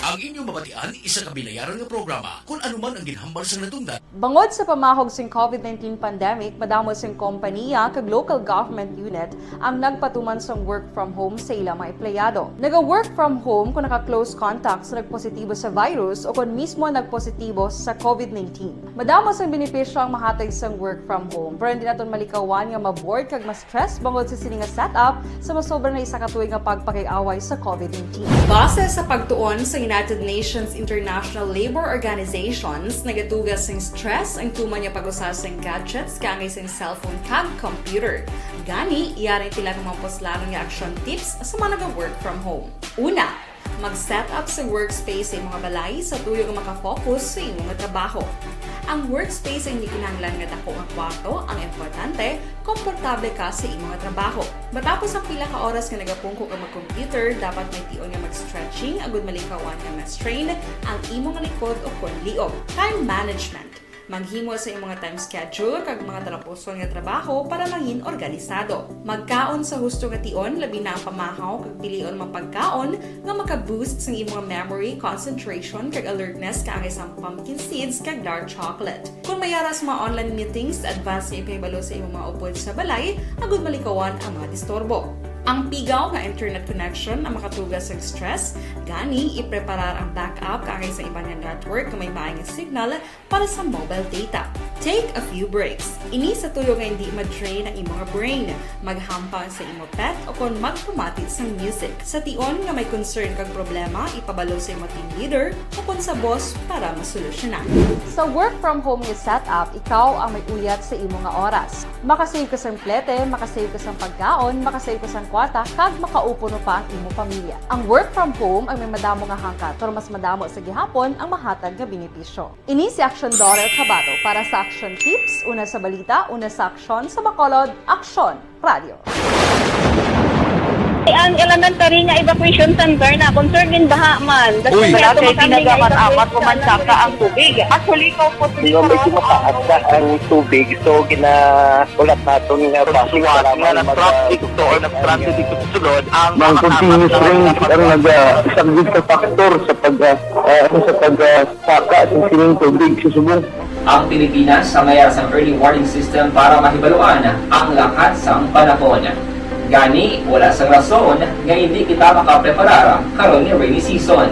Ang inyong mabatian, isa kabilayaran ng programa kung anuman ang ginhambal sa natungdan. Bangod sa pamahog sing COVID-19 pandemic, madamo sing kompanya kag local government unit ang nagpatuman sang work from home sa ilang mga empleyado. Naga-work from home kung naka-close contact sa nagpositibo sa virus o kung mismo nagpositibo sa COVID-19. Madamo sang benepisyo ang mahatag sang work from home, pero hindi naton malikawan nga ma-bored kag ma-stress bangod sa sini nga setup sa masobra na isa ka tuig nga pagpakiaway sa COVID-19. Base sa pagtuon sa United Nations International Labor Organizations nagatugas ng stress ang tuman niya pag-usas ng gadgets kangay sa cellphone kag computer. Gani, iyarin tila ng mga poslarong nga action tips sa mga nag-work from home. Una, mag-set up sa workspace sa imong balay sa tuyo nga makafocus sa imong trabaho. Ang workspace ay hindi kinahanglan nga dako nga kwarto, ang importante, komportable ka sa imong trabaho. Matapos ang pila ka oras nga nagapungko ka mag-computer, dapat may tion nga mag-stretching agud malikawan nga ma-strain ang imong likod o konliog. Time management. Maghimo sa imong time schedule kag mga talapuson nga trabaho para mangin organisado. Magkaon sa husto nga tion labi na ang pamahaw kag pilion mapagkaon nga maka-boost sa imong memory, concentration kag alertness kaangay sa pumpkin seeds kag dark chocolate. Kung mayara sa mga online meetings, advance nga ipahibalo sa imong mga upod sa balay agud malikawan ang mga disturbo. Ang pigaw nga internet connection ang makatugas sa stress, gani ipreparar ang backup kaangay sa ibang nga network nga may maayong signal para sa mobile data. Take a few breaks. Ini sa tuyo nga hindi ma-drain ang imong brain, maghampang sa imong pet o kung magpumati sa music. Sa tion nga may concern kag problema, ipabalo sa imong team leader o kung sa boss para masolusyonan. Sa work from home nga setup, ikaw ang may uyat sa imong nga oras. Makasave ka sa plete, makasave ka sa pagkaon, makasave ka sa kwarta, kag makaupo no pa ang imong pamilya. Ang work from home ay may madamo nga hangkat, pero mas madamo sa gihapon ang mahatag nga benepisyo. Ini si Action Dorel Cabato para sa Action Tips, una sa balita, una sa aksyon sa Bacolod, Aksyon Radio. Ang elementary nga evacuation center na concern din baha man. Uy! Wala kay pinagamat-amat pumansaka ang tubig. Actually, ko po Di ba medyo mataas na ang tubig, so ginaulat natin nga Pagsuwat nga ng traffic to or nag-transit dito sa sulod ang mga continuous rains ang nag-subject sa factor sa pagsaka sa sining tubig sa subong. Ang Pilipinas sa mayar sa early warning system para mahibaluan ang lakat sang panahon. Gani, wala sang rason nga hindi kita makapreparar karon ni rainy season.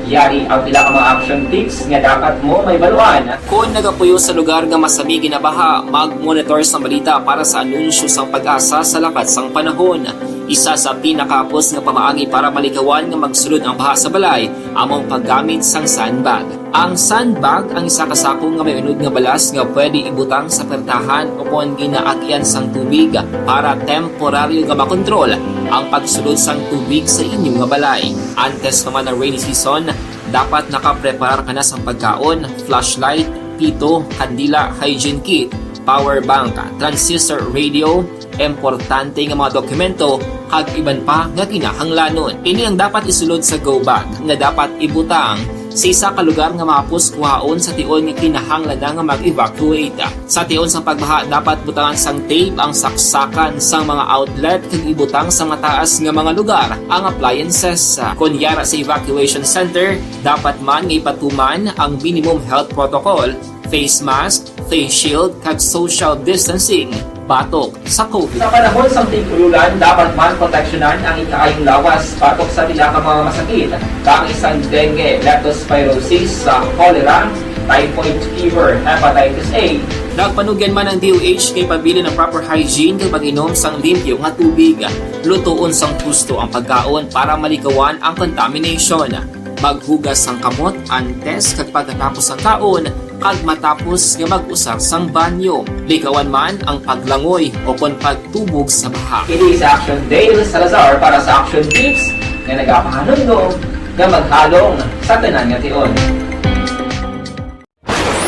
Yari ang pila ka mga action tips nga dapat mo may baluan. Kung nagapuyo sa lugar nga masabi ginabaha, mag-monitor sa balita para sa anunsyo sang pag-asa sa lakat sang panahon. Isa sa pinakapos nga pamaagi para malikawan nga magsulod ang baha sa balay, among paggamit sang sandbag. Ang sandbag ang isa kasakong nga may unod nga balas nga pwede ibutang sa pertahan upon ginaagyan sang tubig para temporaryo nga makontrol ang pagsulod sang tubig sa inyong nga balay. Antes naman ng rainy season, dapat nakapreparar ka na sang pagkaon, flashlight, pito, kandila, hygiene kit, power bank, transistor radio, importante nga mga dokumento kag iban pa nga kinahanglanon. Ini ang dapat isulod sa go bag nga dapat ibutang sa isa ka lugar nga mapus kuhaon sa tion nga kinahanglan nga mag-evacuate. Sa tion sa pagbaha dapat butangan sang tape ang saksakan sang mga outlet kag ibutang sa mataas nga mga lugar ang appliances. Kunyara sa evacuation center, dapat man nga ipatuman ang minimum health protocol, face mask, face shield kag social distancing. Batok sa COVID. Sa panahon sa tigululan, dapat man proteksyonan ang ikaayong lawas batok sa pila ka mga masakit. Kang isang dengue, leptospirosis, cholera, typhoid fever, hepatitis A. Nagpanugyan man ang DOH kay pabili ng proper hygiene kay pag-inom sang limpyo nga tubig. Lutuon sang gusto ang pagkaon para malikawan ang contamination. Maghugas sang kamot antes kag pagkatapos ang kaon kag matapos nga mag-usar sang banyo. Likawan man ang paglangoy o kon pagtubog sa baha. It is Action Dale Salazar para sa Action Tips nga nagapahanungnog nga maghalong sa tanan nga tion.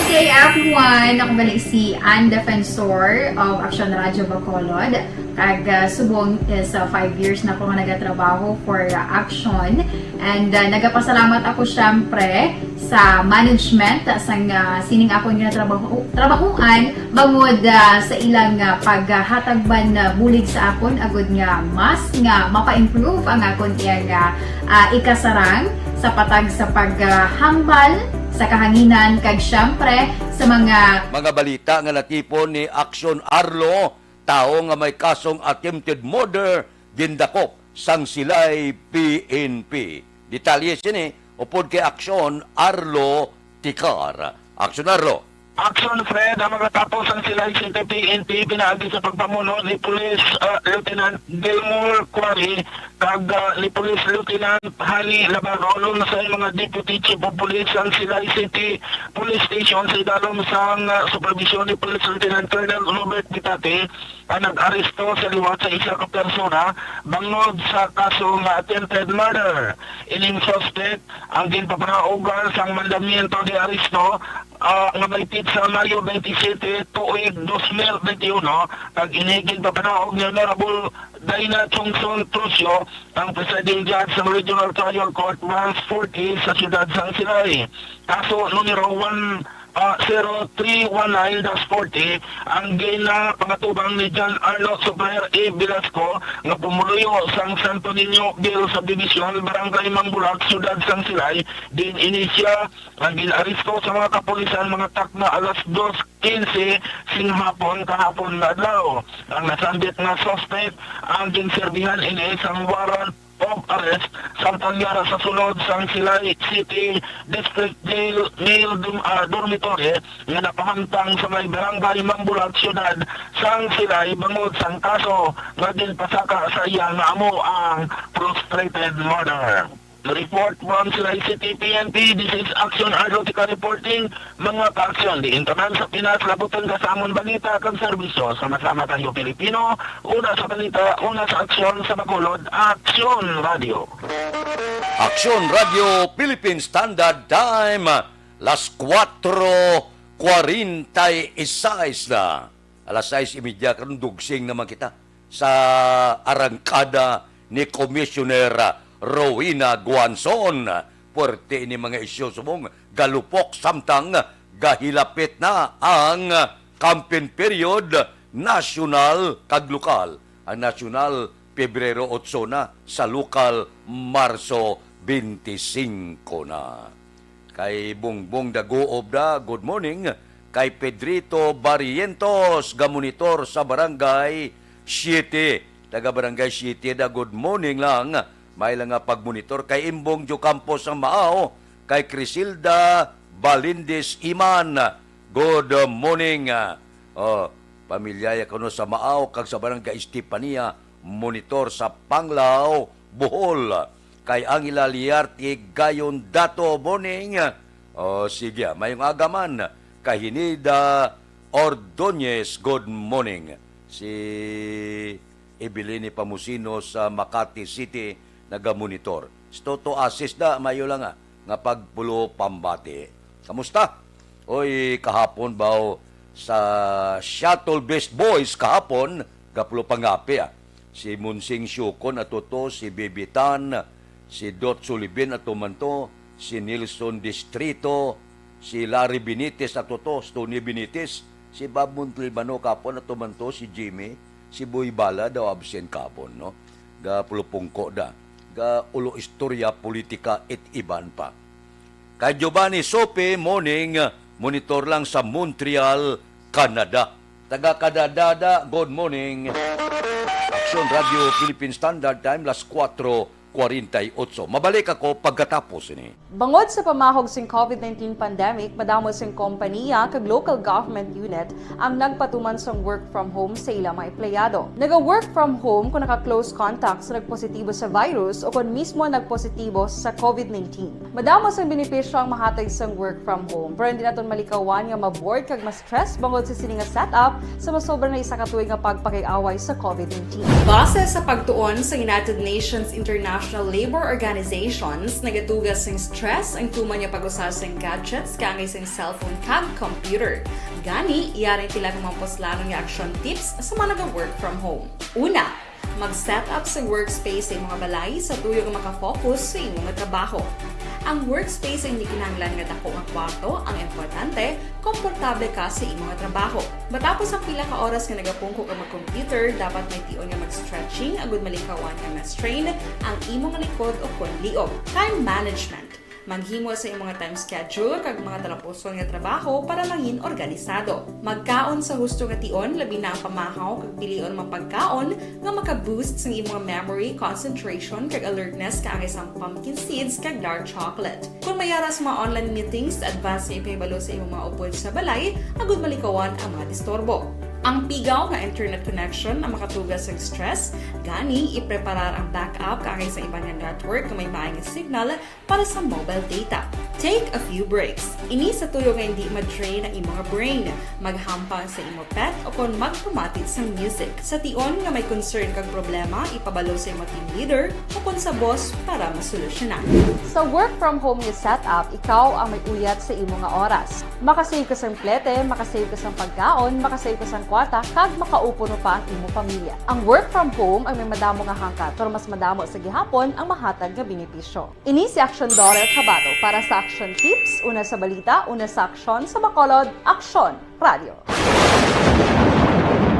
Okay, everyone, ako balik si Ann Defensor of Action Radio Bacolod. Kag subong sa 5 years na ako nga nagatrabaho for Action. And nagapasalamat ako syempre sa management sang sining ako nga trabahuan bangod sa ilang paghatagban bulig sa akon agud nga mas nga mapa-improve ang akon nga ikasarang sa patag sa paghambal sa kahanginan kag syempre sa mga balita nga natipon ni Action Arlo, tao nga may kasong attempted murder gindakop sang silay PNP. Detalye sini upod kay Action Arlo Tikar. Action Arlo. Action Fred, ang makatapos ang sila sa PNP pinaagi sa pagpamuno ni Police Lieutenant Gilmore Quarry kag ni Police Lieutenant Hani Labarolo sa mga Deputy Chief of Police ang sila City Police Station sa idalom sa supervision ni Police Lieutenant Colonel Robert Pitate ang nag-aresto sa liwat sa isa ka persona bangod sa kaso nga attempted murder. Ining suspect ang ginpapanaugan sa mandamiento de aresto nga maitit sa Mayo 27, tuig 2021, kag inigil pa panaog ni Honorable Dina Chongson Trucio, ang presiding judge sa Regional Trial Court 140 sa siyudad San Silay. Kaso numero 0319-40 ang gina pangatubang ni John Arlo Super A. Velasco nga pumuluyo sang Santo Niño Bill Subdivision, Barangay Mangbulag, Siyudad San Silay. Din inisya ang ginaaristo sa mga kapulisan mga takna alas 2:15 singhapon kahapon na adlaw. Ang nasambit nga suspect ang ginserbihan ini isang warrant of arrest samtang yara sa sulod sang Silay City District Jail Dormitory nga napahamtang sa may Barangay Mangbulag, Siyudad sang Silay bangod sang kaso nga ginpasaka sa iya nga amo ang frustrated murder. Report from Silay City PNP, this is Action Aerotica reporting. Mga ka-aksyon, di internet sa Pinas, labutan ka sa amon balita kang serbisyo. Sama-sama tayo Pilipino, una sa balita, una sa aksyon sa Bacolod, Action Radio. Aksyon Radio Philippine Standard Time, las 4:46 na. Alas 6:30 karon dugsing naman kita sa arangkada ni Commissioner Rowena Guanzon. Puwerte ni mga isyo subong galupok samtang gahilapit na ang campaign period national kag lokal. Ang national Pebrero 8 na, sa lokal Marso 25 na. Kay Bongbong Daguob da, good morning. Kay Pedrito Barrientos, gamonitor sa Barangay 7. Taga Barangay 7 da, good morning lang. May lang nga pagmonitor kay Imbong Jo Campos ng Maao, kay Crisilda Balindis Iman. Good morning. Pamilya kuno sa Maao kag sa Barangay Estepania, monitor sa Panglao, Bohol. Kay Angela Liarte Gayon Dato, morning. Sige, mayong agaman. Kay Hinida Ordonez, good morning. Si Evelyn Pamusino sa Makati City, nagamonitor. Toto assist da, mayo lang nga pagpulo pambati. Kamusta? Oy, kahapon baw sa Shuttle Best Boys kahapon, gapulo pangapi Si Munsing Syukon at toto, si Bibitan, si Dot Sulibin at tumanto, si Nilson Distrito, si Larry Benitez at toto, Tony Benitez, si Bob Montalbano kapon at tumanto, si Jimmy, si Boy Bala daw absent kapon, no? Gapulo pungko da. Ulo istorya, politika, at iban pa. Kay Giovanni Sope, morning, monitor lang sa Montreal, Canada. Taga Canada, good morning. Action Radio Philippine Standard Time, las 4:48. Mabalik ako pagkatapos ini. Bangod sa pamahog sing COVID-19 pandemic, madamo sing kompanya kag local government unit ang nagpatuman sang work from home sa ilang mga empleyado. Naga-work from home kung naka-close contact sa nagpositibo sa virus o kung mismo nagpositibo sa COVID-19. Madamo sang benepisyo ang mahatag sang work from home, pero hindi naton malikawan nga ma-bored kag ma-stress bangod sa sininga setup sa masobra na isa ka tuig nga pagpakiaway sa COVID-19. Base sa pagtuon sa United Nations International Labor Organizations, nagatugas ng stress ang tuman niya pag-usar sa gadgets kangay sa cellphone kag computer. Gani, iyaring tila kumampos lalong yung action tips sa mga nag-work from home. Una, mag-set up sa workspace sa mga balay sa tuyo nga makafocus sa imong trabaho. Ang workspace ay hindi kinahanglan nga dako nga kwarto, ang importante, komportable ka sa imong trabaho. Matapos ang pila ka oras nga nagapungko ka mag-computer, dapat may tion nga mag-stretching agud malikawan nga na-strain ang imong likod o konliog. Time management. Maghimo sa imong mga time schedule kag mga talapuson nga trabaho para mangin organisado. Magkaon sa husto nga tion, labi na ang pamahaw kag pilion mga pagkaon nga maka-boost sa imong memory, concentration kag alertness kaangay sang pumpkin seeds kag dark chocolate. Kung mayara sa mga online meetings, advance nga ipahibalo sa imong mga upod sa balay, agud malikawan ang mga disturbo. Ang pigaw nga internet connection ang makatugas sa stress, gani ipreparar ang backup kaangay sa ibang nga network nga may maayong signal para sa mobile data. Take a few breaks. Ini sa tuyo nga hindi ma-drain ang imong brain, maghampang sa imong pet o kung magpumatit sa music. Sa tion nga may concern kag problema, ipabalo sa imong team leader o kung sa boss para masolusyonan. Sa work from home nga setup, ikaw ang may uyat sa imong nga oras. Makasave ka sa plete, makasave ka sa pagkaon, makasave ka sa kwarta, kag makaupo no pa ang imong pamilya. Ang work from home ay may madamo nga hangkat, pero mas madamo sa gihapon ang mahatag nga benepisyo. Ini si Action Dorel Cabato para sa Action Tips, una sa balita, una sa aksyon, sa Bacolod, Action Radio.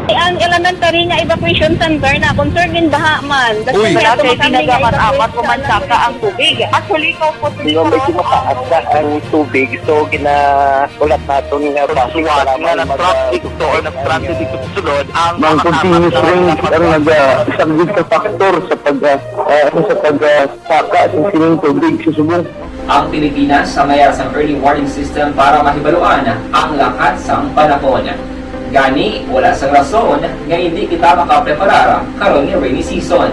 Ang elementary nga evacuation center na concern din baha man. Uy, Dati ginagamat-amat kumansaka ang tubig. Actually, ikaw po Hindi mo medyo mataas na ang tubig. So, ulat natin nga Pasiwala nga ng traffic to or ng traffic to sunod ang Mang continuous rain ang nag-isang sa factor sa pagsaka sa sining tubig sa subong. Ang Pilipinas sa mayas ang early warning system para mahibaluan ang lakat sang panahon. Gani, wala sang rason nga hindi kita makapreparar karon ni rainy season.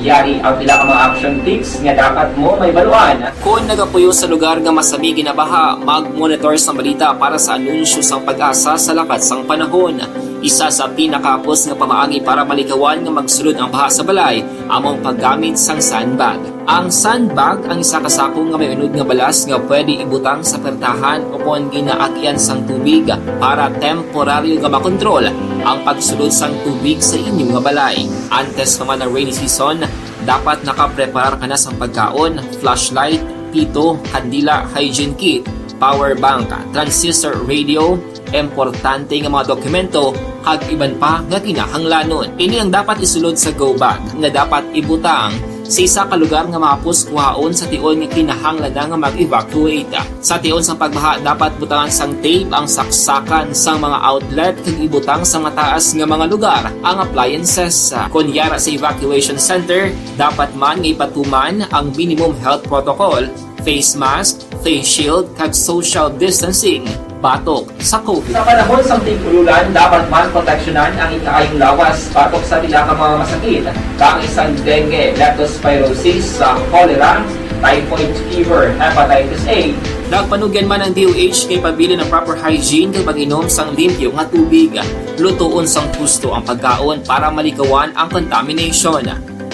Yari ang pila ka mga action tips nga dapat mo may baluan. Kung nagapuyo sa lugar nga masabi ginabaha, mag-monitor sa balita para sa anunsyo sang pag-asa sa lakat sang panahon. Isa sa pinakapos nga pamaagi para malikawan nga magsulod ang baha sa balay, among paggamit sang sandbag. Ang sandbag ang isa kasakong nga may unod nga balas nga pwede ibutang sa pertahan o kung ginaagyan sang tubig para temporaryo nga makontrol ang pagsulod sang tubig sa inyong nga balay. Antes naman ng rainy season, dapat nakapreparar ka na sang pagkaon, flashlight, pito, kandila, hygiene kit, power bank, transistor radio, importante nga mga dokumento kag iban pa nga kinahanglanon. Ini ang dapat isulod sa go bag nga dapat ibutang sa isa ka lugar nga mapus kuhaon sa tion nga kinahanglan nga mag-evacuate. Sa tion sang pagbaha dapat butangan sang tape ang saksakan sang mga outlet kag ibutang sa mataas nga mga lugar ang appliances. Kunyara sa evacuation center, dapat man nga ipatuman ang minimum health protocol, face mask, face shield kag social distancing batok sa COVID. Sa panahon sa tig-ululan, dapat man proteksyonan ang ikaayong lawas batok sa pila ka mga masakit, kang isang dengue, leptospirosis, cholera, typhoid fever, hepatitis A. Nagpanugyan man ang DOH kay pabili ng proper hygiene kay pag-inom sang limpyo nga tubig. Lutuon sang gusto ang pagkaon para malikawan ang contamination.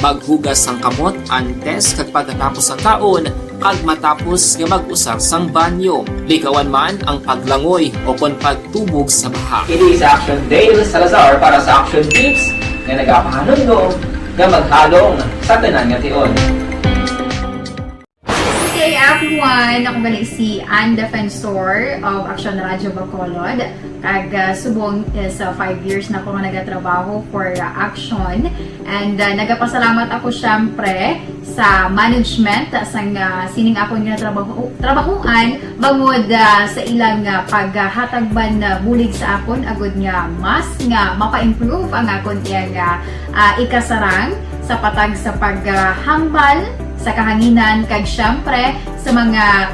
Maghugas sang kamot antes kag pagkatapos ang kaon kag matapos nga mag-usar sang banyo. Likawan man ang paglangoy o kon pagtubog sa baha. It is Action Dale Salazar para sa Action Tips nga nagapahanundo nga maghalong sa tanan nga tion. Hey everyone! Ako gali si Ann Defensor of Action Radio Bacolod. Kag subong sa 5 years na ako nga nagatrabaho for Action. And nagapasalamat ako syempre sa management sang sining ako nga trabahuan bangod sa ilang paghatagban na bulig sa akon agud nga mas nga mapa-improve ang akon nga ikasarang sa patag sa paghambal sa kahanginan kag syempre sa mga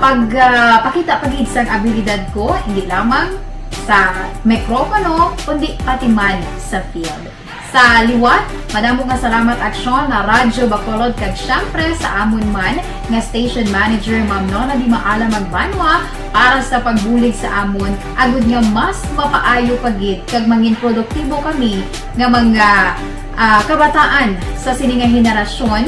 pagpakita pagid sang abilidad ko hindi lamang sa mikropono kundi pati man sa field. Sa liwat, madamo nga salamat Aksyon na Radyo Bacolod kag syempre sa amon man nga station manager Ma'am Nona Di Maala Magbanwa para sa pagbulig sa amon agud nga mas mapaayo pagid kag mangin produktibo kami nga mga kabataan sa sining nga henerasyon.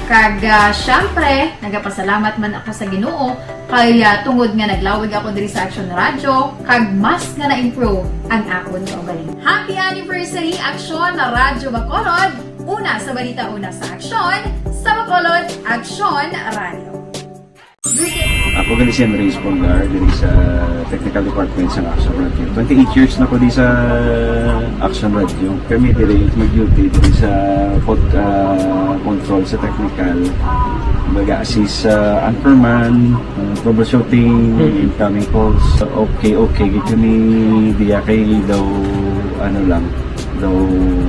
Kag syempre, nagapasalamat man ako sa Ginoo kay tungod nga naglawig ako diri sa Action Radio kag mas nga na-improve ang akon nga ugaling. Happy anniversary Action na Radyo Bacolod! Una sa balita, una sa aksyon, sa Bacolod, Action Radio. Ako gali si Andres Polgar diri sa Technical Department sa Action Radio. 28 years na ko di sa Action Radio. Kami diri mag-duty diri sa control sa technical. Mag-assist sa anchorman, troubleshooting, incoming calls. Okay, kami diya kay daw daw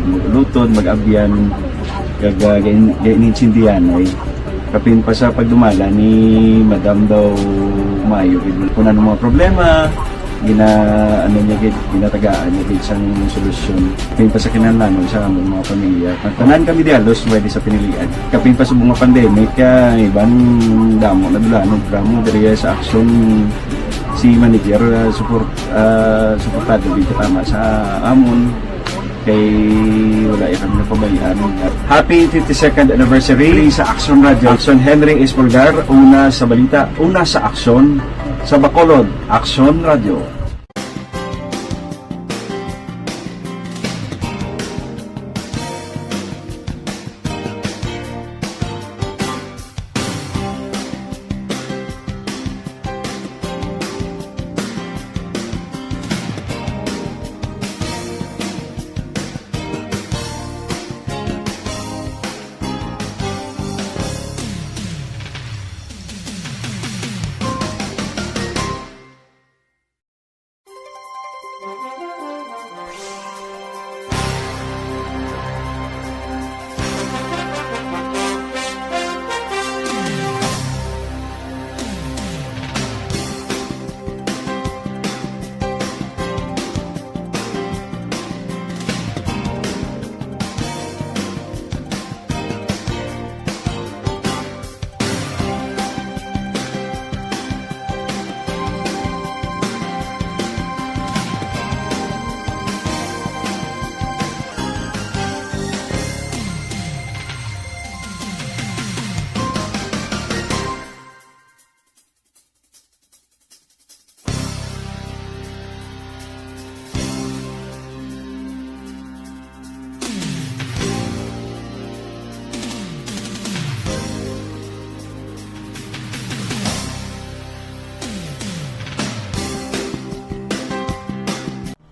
maglutod, mag-abyan, ganinsindihan ay kapin pa sa pagdumala ni Madam daw Mayo. Kung ano mga problema, ginatagaan niya isang solusyon. Kapin pa sa kinahanglan sa among mga pamilya. Tanan kami dialos pwede sa pinilian. Kapin pa sa mga pandemic, ibang damo na dulanog dramo diri sa action si manager suportado dito tama sa amon kay wala kami napabayaan. Happy 52nd anniversary sa Action Radio. Action Henry Espolgar, una sa balita, una sa aksyon sa Bacolod, Action Radio.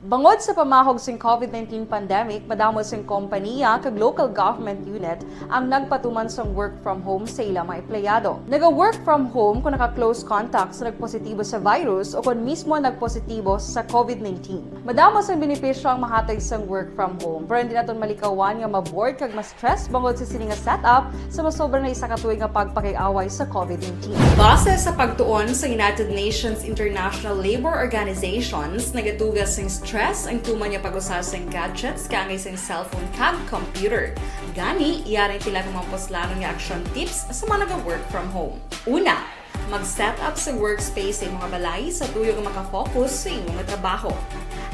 Bangod sa pamahog sing COVID-19 pandemic, madamo sing kompanya kag local government unit ang nagpatuman sang work from home sa ilang mga empleyado. Naga-work from home kung naka-close contact sa nagpositibo sa virus o kung mismo nagpositibo sa COVID-19. Madamo sang benepisyo ang mahatag sang work from home, pero hindi naton malikawan nga ma-bored kag ma-stress bangod sa sini nga setup sa masobra na isa ka tuig nga pagpakiaway sa COVID-19. Base sa pagtuon sa United Nations International Labour Organizations, nagatugas ng stress ang tuman niya pag-usas ng gadgets kangay sa cellphone kag computer. Gani, iyaring pila ng mga poslano nga action tips sa mga nag-work from home. Una, mag-set up sa workspace sa mga balay sa tuyo nga makafocus sa inyong trabaho.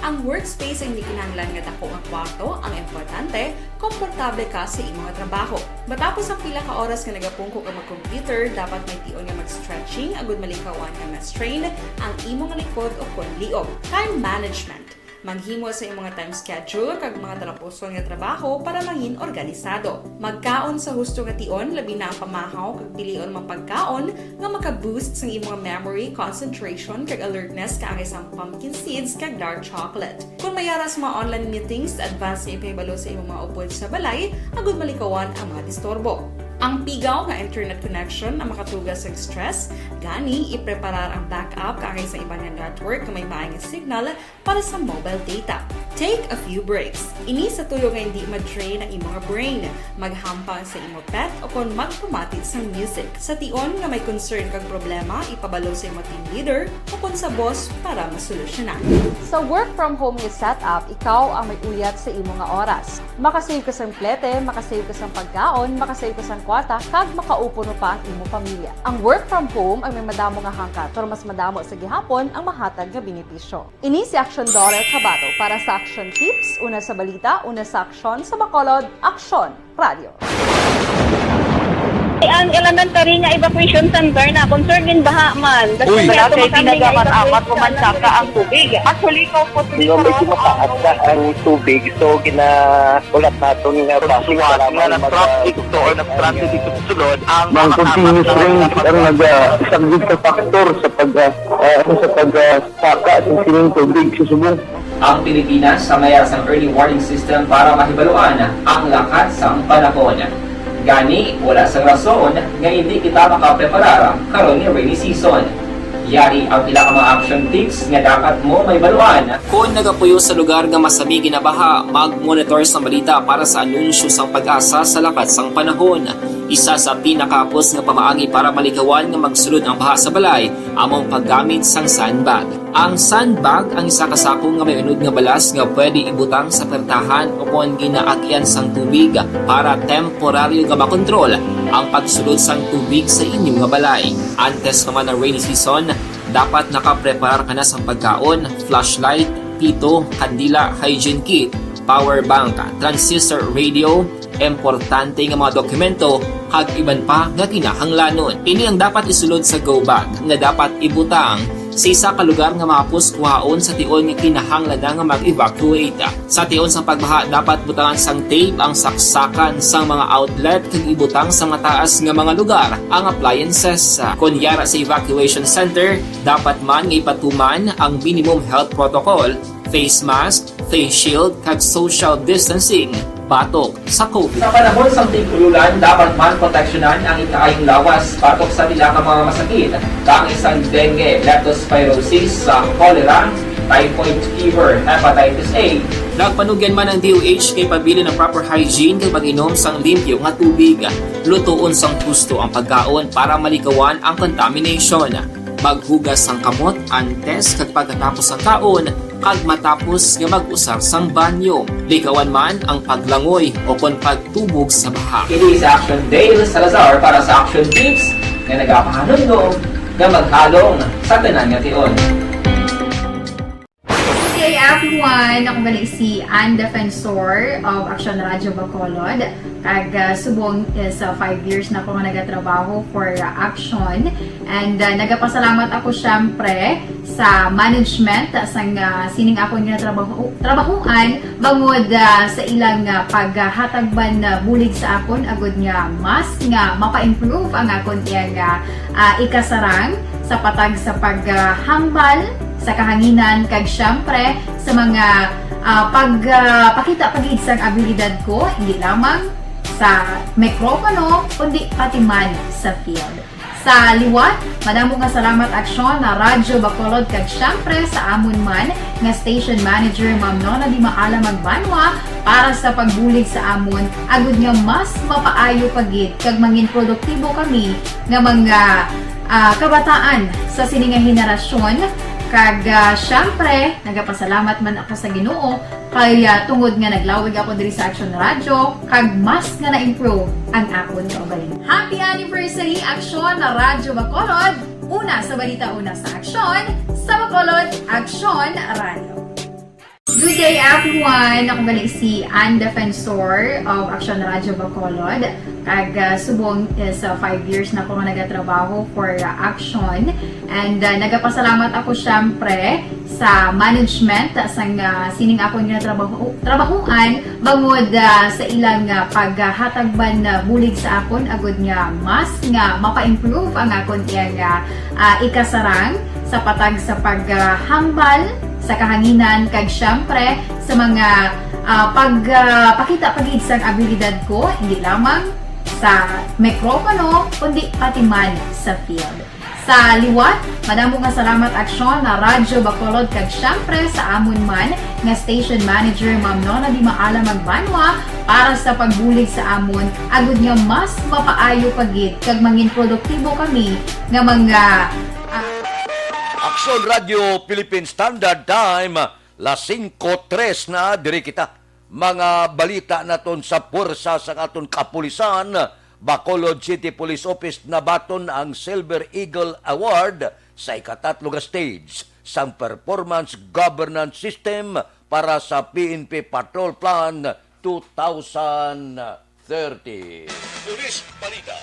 Ang workspace ay hindi kinahanglan nga dako ang kwarto, ang importante, komportable ka sa imong trabaho. Matapos ang pila ka oras nga nagapungko ka mag-computer, dapat may tion nga mag-stretching agud malikawan nga ma-strain ang imong likod o konliog. Time management. Maghimo sa imong time schedule kag mga talapuson nga trabaho para maging organisado. Magkaon sa husto nga tion, labi na ang pamahaw kag pilion mang pagkaon nga maka-boost sa imong memory, concentration kag alertness kaangay sang pumpkin seeds kag dark chocolate. Kung mayaras mga online meetings, advance na ipahibalo sa imong mga upod sa balay, agud malikawan ang mga disturbo. Ang pigaw nga internet connection ang makatugas sa stress, gani ipreparar ang backup kaangay sa ibang network na may maayong signal para sa mobile data. Take a few breaks. Ini sa tuyo nga hindi ma-drain ang imong brain, maghampang sa imong pet o kung magpumatid sa music. Sa tion nga may concern kag problema, ipabalo sa imong team leader o kung sa boss para masolusyonan. Sa work from home nga setup, ikaw ang may uyat sa imong nga oras. Makasave ka sang plete, makasave ka sang pagkaon, makasave ka sang kwarta, kag makaupo no pa ang imong pamilya. Ang work from home ay may madamo nga hangkat, pero mas madamo sa gihapon ang mahatag nga benepisyo. Ini si Action Daughter Cabato para sa Action Tips, una sa balita, una sa aksyon sa Bacolod, Action Radio. Ang elementary nga evacuation center na concerned din baha man. Uy. Kaya pinagaman-amat pumansaka ang tubig. Actually, ko po Medyo mataas na ang tubig, so ulat natin nga Pagsuwat nga ng traffic or ng traffic dito sa sulod ang Mang continuous rain ang nagsagid sa factor sa pagsaka ng sining tubig sa subong. Ang Pilipinas sa mayas ang early warning system para mahibaluan ang lakas sang panahon. Gani, wala sang rason nga hindi kita makapreparara karon ni rainy season. Yari ang pila ka mga action tips nga dapat mo may baluan. Kung nagapuyo sa lugar nga masabi ginabaha, mag-monitor sa balita para sa anunsyo sang pag-asa sa lakat sang panahon. Isa sa pinakapos nga pamaagi para malikawan nga magsulod ang baha sa balay, among paggamit sang sandbag. Ang sandbag ang isa ka sako nga may unod nga balas nga pwede ibutang sa pertahan o kung ginaagyan sang tubig para temporaryo nga makontrol ang pagsulod sang tubig sa inyong nga balay. Antes naman ng rainy season, dapat nakapreparar ka na sa pagkaon, flashlight, pito, kandila, hygiene kit, power bank, transistor radio, importante nga mga dokumento, kag iban pa nga kinahanglanon. Ini ang dapat isulod sa go bag nga dapat ibutang sa isa ka lugar nga mapus kuhaon sa tion nga kinahanglan nga mag-evacuate. Sa tion sa pagbaha dapat butangan sang tape ang saksakan sang mga outlet kag ibutang sa mataas nga mga lugar ang appliances. Kunyara sa evacuation center, dapat man nga ipatuman ang minimum health protocol, face mask, face shield kag social distancing batok sa COVID. Sa panahon sa tig-ululan, dapat man proteksyonan ang ikaayong lawas batok sa bilang mga masakit. Kang isang dengue, leptospirosis, cholera, typhoid fever, hepatitis A. Nagpanugyan man ang DOH kay pabili ng proper hygiene kay pag-inom sang limpyo nga tubig. Lutuon sang gusto ang pagkaon para malikawan ang contamination. Maghugas sang kamot antes kag pagkatapos ang kaon kag matapos nga mag-usar sang banyo. Likawan man ang paglangoy o kon pagtubog sa baha. Kini sa Action Dale Salazar para sa Action Tips nga nagapahanundong nga maghalong sa tanan nga tion. Hey everyone! Ako gali si Ann Defensor of Action Radio Bacolod. Kag subong is 5 years na ako nga nagatrabaho for Action. And nagapasalamat ako syempre sa management sang sining ako nga trabahuan bangod sa ilang paghatagban na bulig sa akon agud nga mas nga mapa-improve ang akon nga ikasarang sa patag sa paghambal sa kahanginan kag syempre sa mga pakita pagid sang abilidad ko hindi lamang sa mikropono kundi pati man sa field. Sa liwat, madamo nga salamat Aksyon na Radyo Bacolod kag syempre sa amon man nga station manager Ma'am Nona Di Maala Magbanwa para sa pagbulig sa amon agud nga mas mapaayo pagid kag mangin produktibo kami nga mga kabataan sa sining nga henerasyon. Kag syempre, nagapasalamat man ako sa Ginoo kay tungod nga naglawig ako diri sa Action Radio kag mas nga na-improve ang akon kaugalingon. Happy anniversary Action na Radyo Bacolod! Una sa balita, una sa Action, sa Bacolod, Action Radio. Good day everyone! Ako gali si Ann Defensor of Action Radio Bacolod. Kag subong is 5 years na ako nga nagatrabaho for Action. And nagapasalamat ako syempre sa management sang sining ako nga trabahuan bangod sa ilang paghatagban na bulig sa akon agud nga mas nga mapa-improve ang akon nga ikasarang sa patag sa paghambal sa kahanginan kag syempre sa mga pakita pagid sang abilidad ko hindi lamang sa mikropono kundi pati man sa field. Sa liwat, madamo nga salamat Aksyon na Radyo Bacolod kag syempre sa amon man nga station manager Ma'am Nona Di Maala Magbanwa para sa pagbulig sa amon agud nga mas mapaayo pagid kag mangin produktibo kami nga mga Action Radio Philippine Standard Time, las 5:03 na diri kita. Mga balita naton sa puwersa sa aton kapulisan, Bacolod City Police Office nabaton ang Silver Eagle Award sa ikatatlo nga stage sang Performance Governance System para sa PNP Patrol Plan 2030. Police Balita.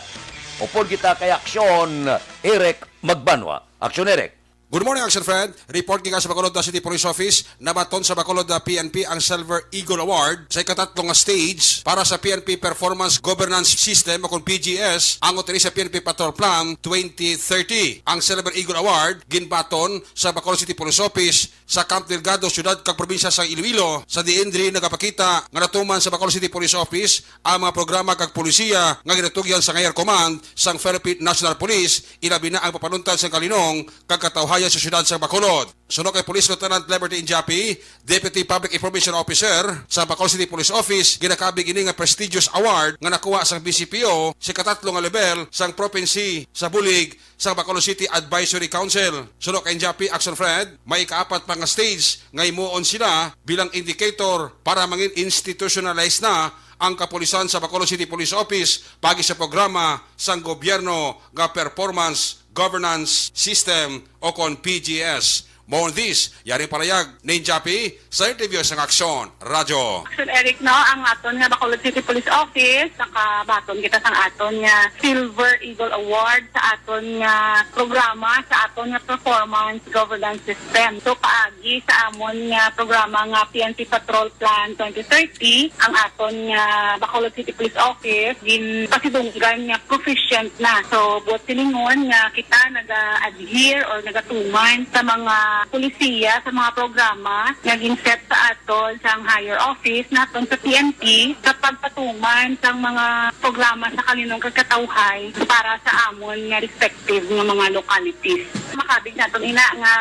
Upod kita kay Aksyon, Eric Magbanwa. Aksyon, Eric. Good morning, Action Friend. Report gikan sa Bacolod City Police Office. Nabaton sa Bacolod PNP ang Silver Eagle Award sa ikatatlong stage para sa PNP Performance Governance System o kung PGS ang utili sa PNP Patrol Plan 2030. Ang Silver Eagle Award ginbaton sa Bacolod City Police Office sa Camp Delgado, Syudad kag probinsya sa Iloilo. Sa diindri nagapakita nga natuman sa Bacolod City Police Office ang mga programa kag polisiya nga ginatugyan sa Ngayer Command sang Philippine National Police, ilabi na ang papanuntan sa kalinong kag katawhayan sa syudad sa Bacolod. Sunod kay Police Lieutenant Liberty Injapi, Deputy Public Information Officer sa Bacolod City Police Office, ginakabig ini nga prestigious award nga nakuha sa BCPO sa katatlo nga level sang province sa bulig sa Bacolod City Advisory Council. Sunod kay Injapi, Action Fred, may ikaapat pa nga stage nga imuon sila bilang indicator para mangin institutionalize na ang kapulisan sa Bacolod City Police Office pagi sa programa sang gobyerno nga Performance Governance System o kon PGS. More on this, yari palayag ni Japi sa interview sa Aksyon Radyo. Action Eric, no, ang aton nga Bacolod City Police Office, nakabaton kita sang aton nga Silver Eagle Award sa aton nga programa, sa aton nga Performance Governance System. So paagi sa amon nga programa nga PNP Patrol Plan 2030, ang aton nga Bacolod City Police Office gin pasidunggan nga proficient na. So buot silingon nga kita naga-adhere or nagatuman sa mga pulisiya sa mga programa nga ginset sa aton sa higher office naton sa PNP sa pagpatuman sa mga programa sa kalinong kagkatawhay para sa amon nga respective nga mga localities. Makabig naton ina nga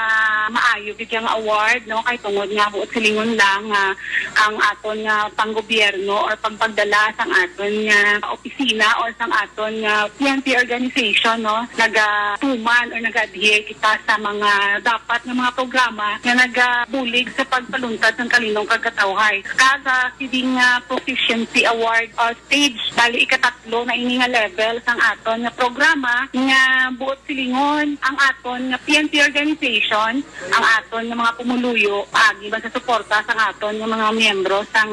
maayo gid nga award, no, kay tungod nga buot silingon lang ang aton nga panggobyerno or pagpagdala sang aton nga opisina or sang aton nga PNP organization, no, nagatuman or nag-adhere kita sa mga dapat nga mga programa nga nagabulig sa pagpaluntad ng kalinong kagkatawhay. Kada siding proficiency award stage, bali ikatatlo na ini nga level sang aton nga programa nga buot silingon ang aton nga PNP organization, ang aton nga mga pumuluyo paagi ba sa suporta sang aton nga mga miyembro sang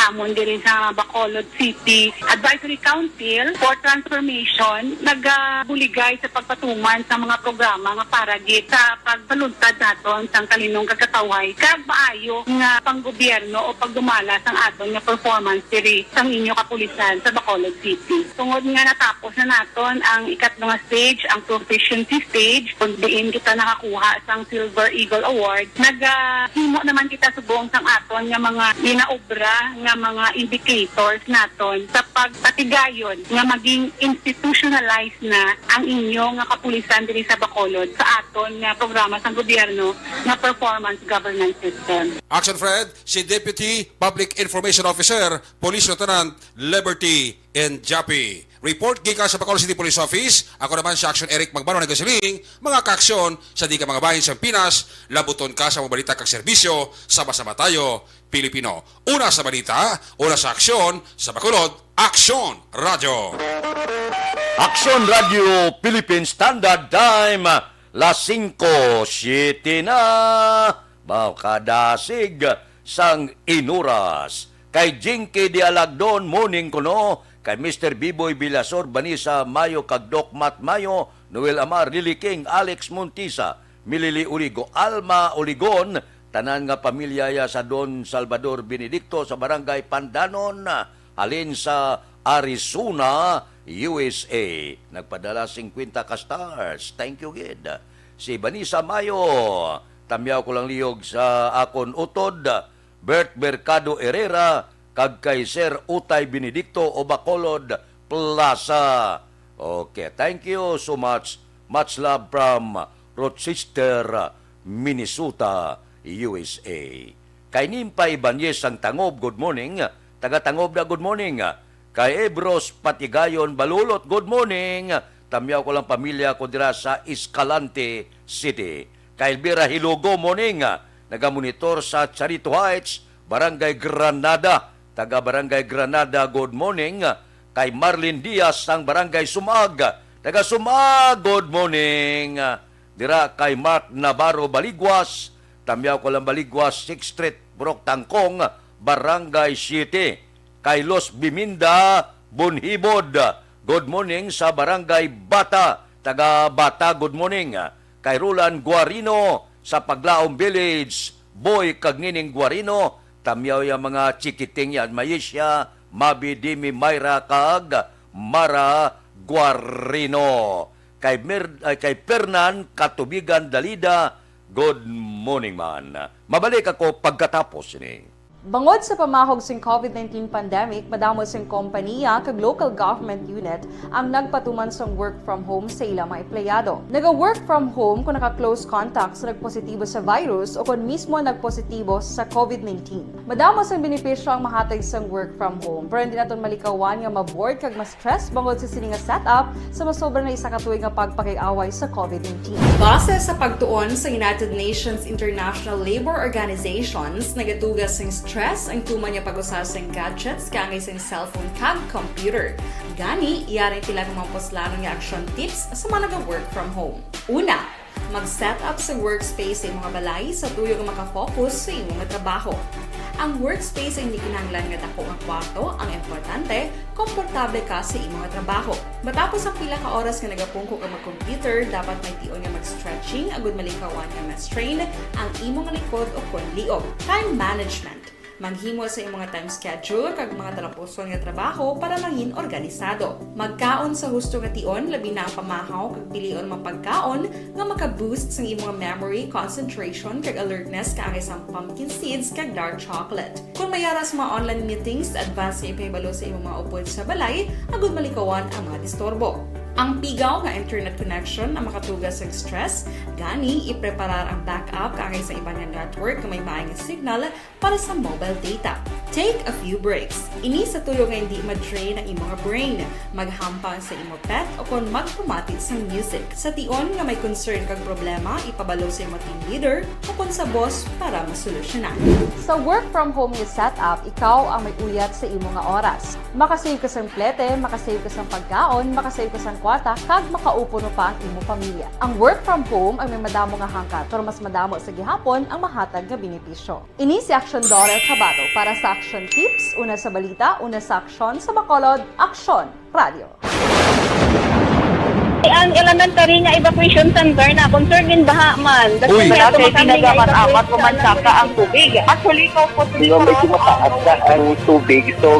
amon diri sa Bacolod City Advisory Council for Transformation, nagabuligay sa pagpatuman sa mga programa nga para gid sa pagpaluntad naton sang kalinong kagkatawhay kag maayo nga panggobyerno o pagdumala sang aton nga performance diri sang inyo kapulisan sa Bacolod City. Tungod nga natapos na naton ang ikatlong stage, ang proficiency stage, kung diin kita nakakuha sang Silver Eagle Award, naghimo naman kita subong sang aton nga mga ginaobra nga mga indicators naton sa pagpatigayon nga maging institutionalized na ang inyo nga kapulisan diri sa Bacolod sa aton nga programa sang gobyerno na Performance Governance System. Action Fred, si Deputy Public Information Officer, Police Lieutenant Liberty Injapi. Report gikan sa Bacolod City Police Office. Ako naman si Action Eric Magbanwa nagasiling, mga kaaksyon sa di ka mga bahin sa Pinas, labuton ka sa mabalita kag serbisyo, sama-sama tayo, Pilipino. Una sa balita, una sa aksyon, sa Bacolod, Aksyon Radyo. Aksyon Radio Philippine Standard Time, las 5:07 na. Bao kadasig sang inuras. Kay Jinky Dialagdon, morning kuno. Kay Mr. Biboy Bilasor, Banisa Mayo, kag Doc Mat Mayo, Noel Amar, Lily King, Alex Montisa, Milili Uligo, Alma Uligon, tanan nga pamilya ya sa Don Salvador Benedicto sa Barangay Pandanon, halin sa Arizona, USA. Nagpadala 50 ka stars. Thank you, Gid. Si Banisa Mayo, tamyaw ko lang liyog sa akon utod, Bert Mercado Herrera, kag kay Sir Utay Benedicto o Bacolod Plaza. Okay, thank you so much. Much love from Rochester, Minnesota, USA. Kay Nimpay Banyes ang Tangob, good morning. Taga Tangob na good morning. Kay Ebros Patigayon Balulot, good morning. Tamyaw ko lang pamilya ko dira sa Escalante City. Kay Elvira Hilugo, morning. Nagamonitor sa Charito Heights, Barangay Granada. Taga Barangay Granada, good morning. Kay Marlene Diaz ang Barangay Sumag. Taga Sumag, good morning. Dira kay Mark Navarro Baligwas. Tamyaw ko lang Baligwas, 6th Street, Burok Tangkong, Barangay City. Kay Los Biminda Bunhibod, good morning sa Barangay Bata. Taga Bata, good morning. Kay Roland Guarino sa Paglaom Village. Boy Kagnining Guarino. Tamyaw yung mga chikiting yan. Mayisya, Mabi Dimi Mayra Kag, Mara Guarino. Kay Fernan Katubigan Dalida, good morning man. Mabalik ako pagkatapos ni. Bangod sa pamahog sing COVID-19 pandemic, madamo sing kompanya kag local government unit ang nagpatuman sang work from home sa ilang mga empleyado. Naga-work from home kung naka-close contact sa nagpositibo sa virus o kung mismo nagpositibo sa COVID-19. Madamo sang benepisyo ang mahatag sang work from home, pero hindi naton malikawan nga ma-bored kag ma-stress bangod sa sini nga setup sa masobra na isa ka tuig nga pagpakiaway sa COVID-19. Base sa pagtuon sa United Nations International Labour Organizations, nagatugas ng stress ang tuman niya pag-usas ng gadgets kangay sa cellphone kag computer. Gani, iyaring pila ng mga poslano nga action tips sa mga nag-work from home. Una, mag-set up sa workspace sa mga balay sa tuyo nga makafocus sa imong trabaho. Ang workspace ay hindi kinahanglan nga dako ang kwarto, ang importante, komportable ka sa imong trabaho. Matapos ang pila ka oras nga nagapungko ka mag-computer, dapat may tion nga mag-stretching agud malikawan nga ma-strain ang imong likod o konliog. Time management. Maghimo sa imong time schedule kag mga talapuson nga trabaho para mangin organisado. Magkaon sa husto nga tion, labi na ang pamahaw kag pilion mapagkaon nga maka-boost sa imong memory, concentration kag alertness kaangay sa pumpkin seeds kag dark chocolate. Kung mayaras mga online meetings, advance nga ipahibalo sa imong mga upod sa balay, agud malikawan ang mga disturbo. Ang pigaw nga internet connection ang makatugas sa stress, gani ipreparar ang backup kaangay sa ibang nga network nga may maayong signal para sa mobile data. Take a few breaks. Ini sa tuyo nga hindi ma-drain ang imong brain, maghampang sa imong pet o kung magpumatid sa music. Sa tion nga may concern kag problema, ipabalo sa imong team leader o kung sa boss para masolusyonan. Sa work from home nga setup, ikaw ang may uyat sa imong nga oras. Makasave ka sa plete, makasave ka sa pagkaon, makasave ka sa kwarta, kag makaupo no pa ang imong pamilya. Ang work from home ay may madamo nga hangkat, pero mas madamo sa gihapon ang mahatag nga benepisyo. Ini si Action Dorel Cabato para sa Action Tips, una sa balita, una sa aksyon sa Bacolod, Aksyon Radio. Ang elementary nga evacuation center na concern din baha man. Uy, kasi pinagamat-amat pumansaka ang tubig. Actually, po Di ba medyo mataas na ang tubig, so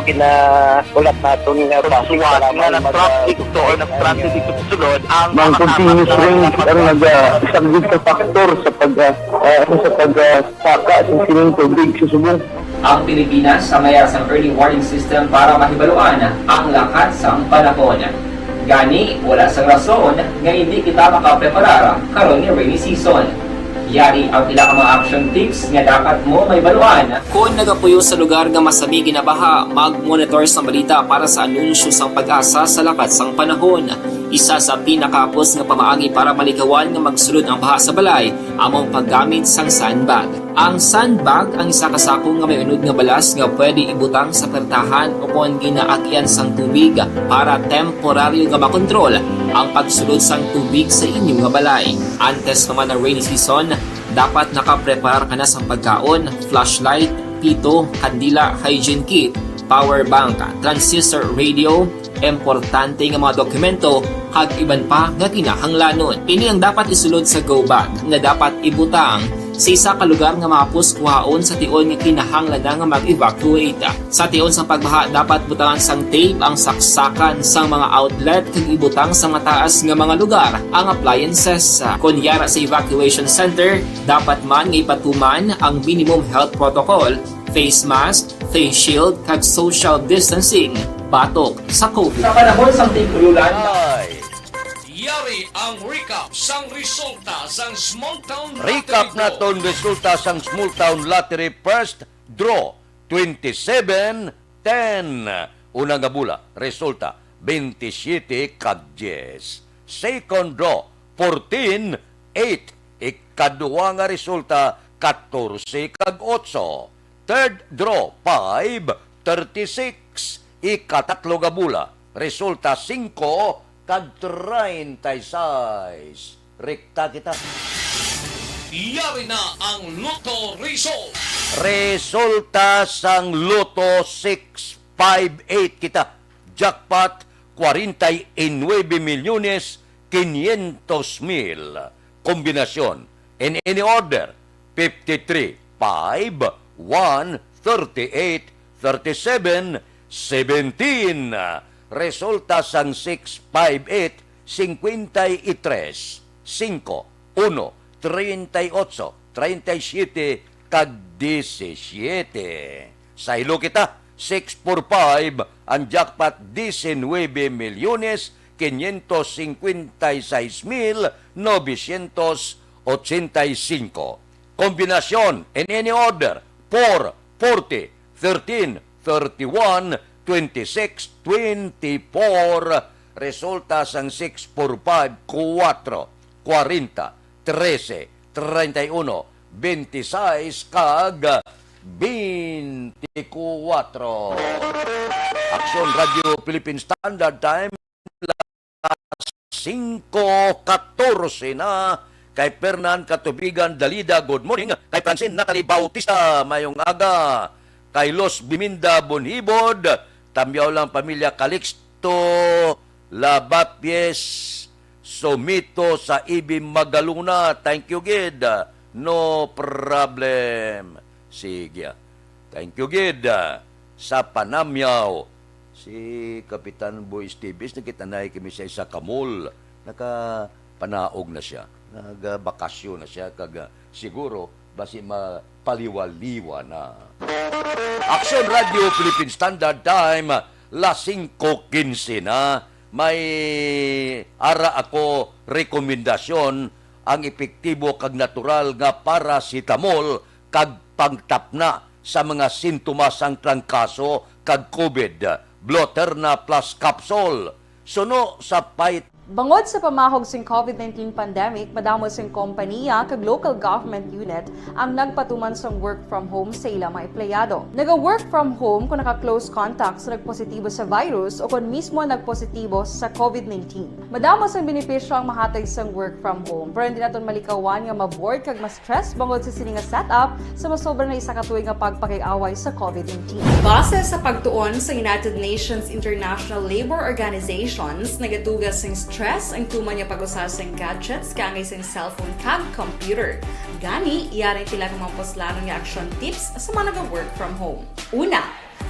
ulat natin nga pasiwala nga nag-traffic to or nag-transit sa sunod ang mga continuous rains ang nag-sagbit sa factor sa pagsaka sa sining tubig sa subong. Ang Pilipinas sa mayas ang early warning system para mahibaluan ang lakat sang panahon. Gani, wala sang rason nga hindi kita makapreparar karon ni rainy season. Yari ang pila ka mga action tips nga dapat mo may baluan. Kung nagapuyo sa lugar nga masabi ginabaha, mag-monitor sa balita para sa anunsyo sang pag-asa sa lakat sang panahon. Isa sa pinakapos nga pamaagi para malikawan nga magsulod ang baha sa balay, among paggamit sang sandbag. Ang sandbag ang isa kasakong nga may unod nga balas nga pwede ibutang sa pertahan o kung ginaagyan sang tubig para temporaryo nga makontrol ang pagsulod sang tubig sa inyong nga balay. Antes naman ng rainy season, dapat nakapreparar ka na sa pagkaon, flashlight, pito, kandila, hygiene kit, power bank, transistor radio, importante nga mga dokumento, kag iban pa nga kinahanglanon. Ini ang dapat isulod sa go bag nga dapat ibutang sa isa ka lugar nga mapus kuhaon sa tion nga kinahanglan nga mag-evacuate. Sa tion sa pagbaha dapat butangan sang tape ang saksakan sang mga outlet kag ibutang sa mataas nga mga lugar ang appliances. Kunyara sa evacuation center, dapat man nga ipatuman ang minimum health protocol, face mask, face shield kag social distancing batok sa COVID. Sa panahon sang tigululan, Yari ang recap sang resulta sang Small Town Recap Lottery naton resulta sang Small Town Lottery First Draw 27-10. Unang nga bula, resulta 27 kag 10. Second draw 14-8. Ikaduha nga resulta 14 kag 8. Third draw 5-36. Ikatatlo nga bula, resulta 5 kag 36. Rekta kita. Yari na ang Lotto Result. Resulta sang Lotto 658 kita. Jackpot 49,500,000. Kombinasyon. In any order, 53, 5, 1, 38, 37, 17. Resulta sang 6, 5, 8, 53, 5, 1, 38, 37, kag 17. Sa ilo kita, 645, ang jackpot 19,556,985. Kombinasyon in any order, 4, 40, 13, 31, 26, 24. Resulta sang 645, 4, 40, 13, 31, 26, kag 24. Action Radio Philippine Standard Time, 5:14 na. Kay Fernan Katubigan Dalida, good morning. Kay Francine Natalie Bautista, mayong aga. Kay Los Biminda Bonhibod, tamyaw lang pamilya Calixto Labapies Somito sa Ibi Magaluna. Thank you, Gid. No problem. Sige. Thank you, Gid. Sa Panamyaw, si Kapitan Boy Stevens, nakitanay kami siya sa Kamul. Nakapanaog na siya. Nagbakasyon na siya. Siguro, basi mapaliwaliwa na. Action Radio Philippine Standard Time, las 5:15 na. May ara ako rekomendasyon ang epektibo kag natural nga paracetamol kag pangtapna sa mga sintomas ang trangkaso kag COVID. Bloterna plus capsule. Suno sa pait. Bangod sa pamahog sing COVID-19 pandemic, madamo sing kompanya kag local government unit ang nagpatuman sang work from home sa ilang mga empleyado. Naga-work from home kung naka-close contact sa nagpositibo sa virus o kung mismo nagpositibo sa COVID-19. Madamo sang benepisyo ang mahatag sang work from home, pero hindi naton malikawan nga ma-bored kag ma-stress bangod sa sini nga setup sa masobra na isa ka tuig nga pagpakiaway sa COVID-19. Base sa pagtuon sa United Nations International Labor Organizations, nagatugas sing stress ang tuman niya pag-usar sa gadgets kangay sa cellphone kag computer. Gani, iyaring tila ng mga poslano nga action tips sa mga nag-work from home. Una,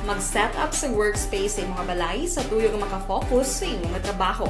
mag-set up sa workspace sa mga balay sa tuyo nga makafocus sa imong trabaho.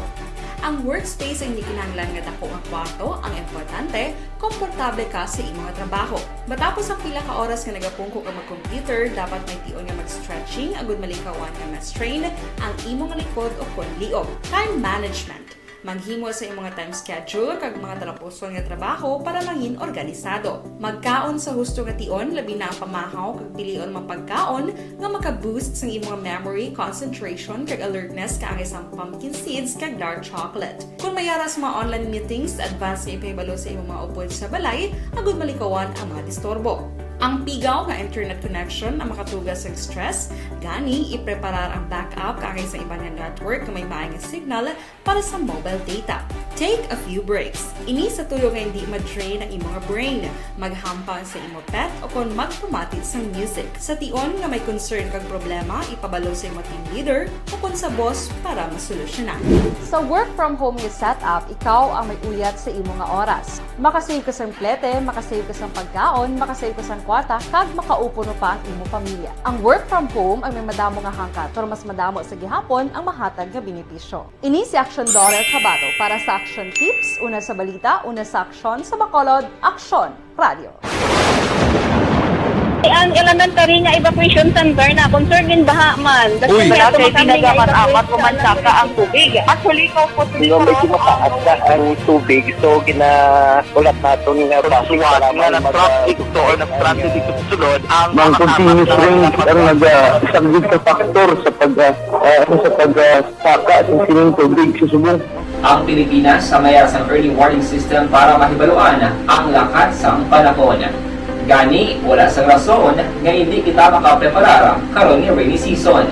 Ang workspace ay hindi kinahanglan nga dako nga kwarto, ang importante, komportable ka sa imong trabaho. Matapos ang pila ka oras nga nagapungko ka mag-computer, dapat may tion nga mag-stretching agud malikawan nga ma-strain ang imong likod o konliog. Time management. Maghimo sa imong mga time schedule kag mga talapuson nga trabaho para mangin organisado. Magkaon sa husto nga tion, labi na ang pamahaw kag pilion mapagkaon nga maka-boost sa imong memory, concentration kag alertness kaangay sa pumpkin seeds kag dark chocolate. Kung mayara sa mga online meetings, advance nga ipahibalo sa imong mga upod sa balay, agud malikawan ang mga disturbo. Ang pigaw nga internet connection ang makatugas sa stress, gani ipreparar ang backup kaangay sa ibang nga network na may maayong signal para sa mobile data. Take a few breaks. Ini sa tuyo nga hindi ma-drain ang imong brain, maghampang sa imong pet o kung magpumati sa music. Sa tion nga may concern kag problema, ipabalo sa imong team leader o kung sa boss para masolusyonan. Sa work from home nga setup, ikaw ang may uyat sa imong nga oras. Makasave ka sang plete, makasave ka sang pagkaon, makasave ka sang kwarta, kag makaupo no pa ang imong pamilya. Ang work from home ay may madamo nga hangkat, pero mas madamo sa gihapon ang mahatag nga benepisyo. Ini si Action Dorel Cabato para sa Action Tips, una sa balita, una sa aksyon sa Bacolod, Action Radio. Ang elementary nga evacuation center na concern din baha man. Uy, kasi pinagamat-amat kumansaka ang tubig. Actually, ko po Hindi mo medyo mataas na ang tubig. So, ulat natin nga pasiwala nga nag-traffic to or nag-traffic to sunod ang continuous rain ang nag-sagbit sa factor sa pagsaka sa sining tubig sa subong. Ang Pilipinas sa mayar sa early warning system para mahibaluan ang lakat sang panahon. Gani, wala sa rason nga hindi kita makapreparara karon ni rainy season.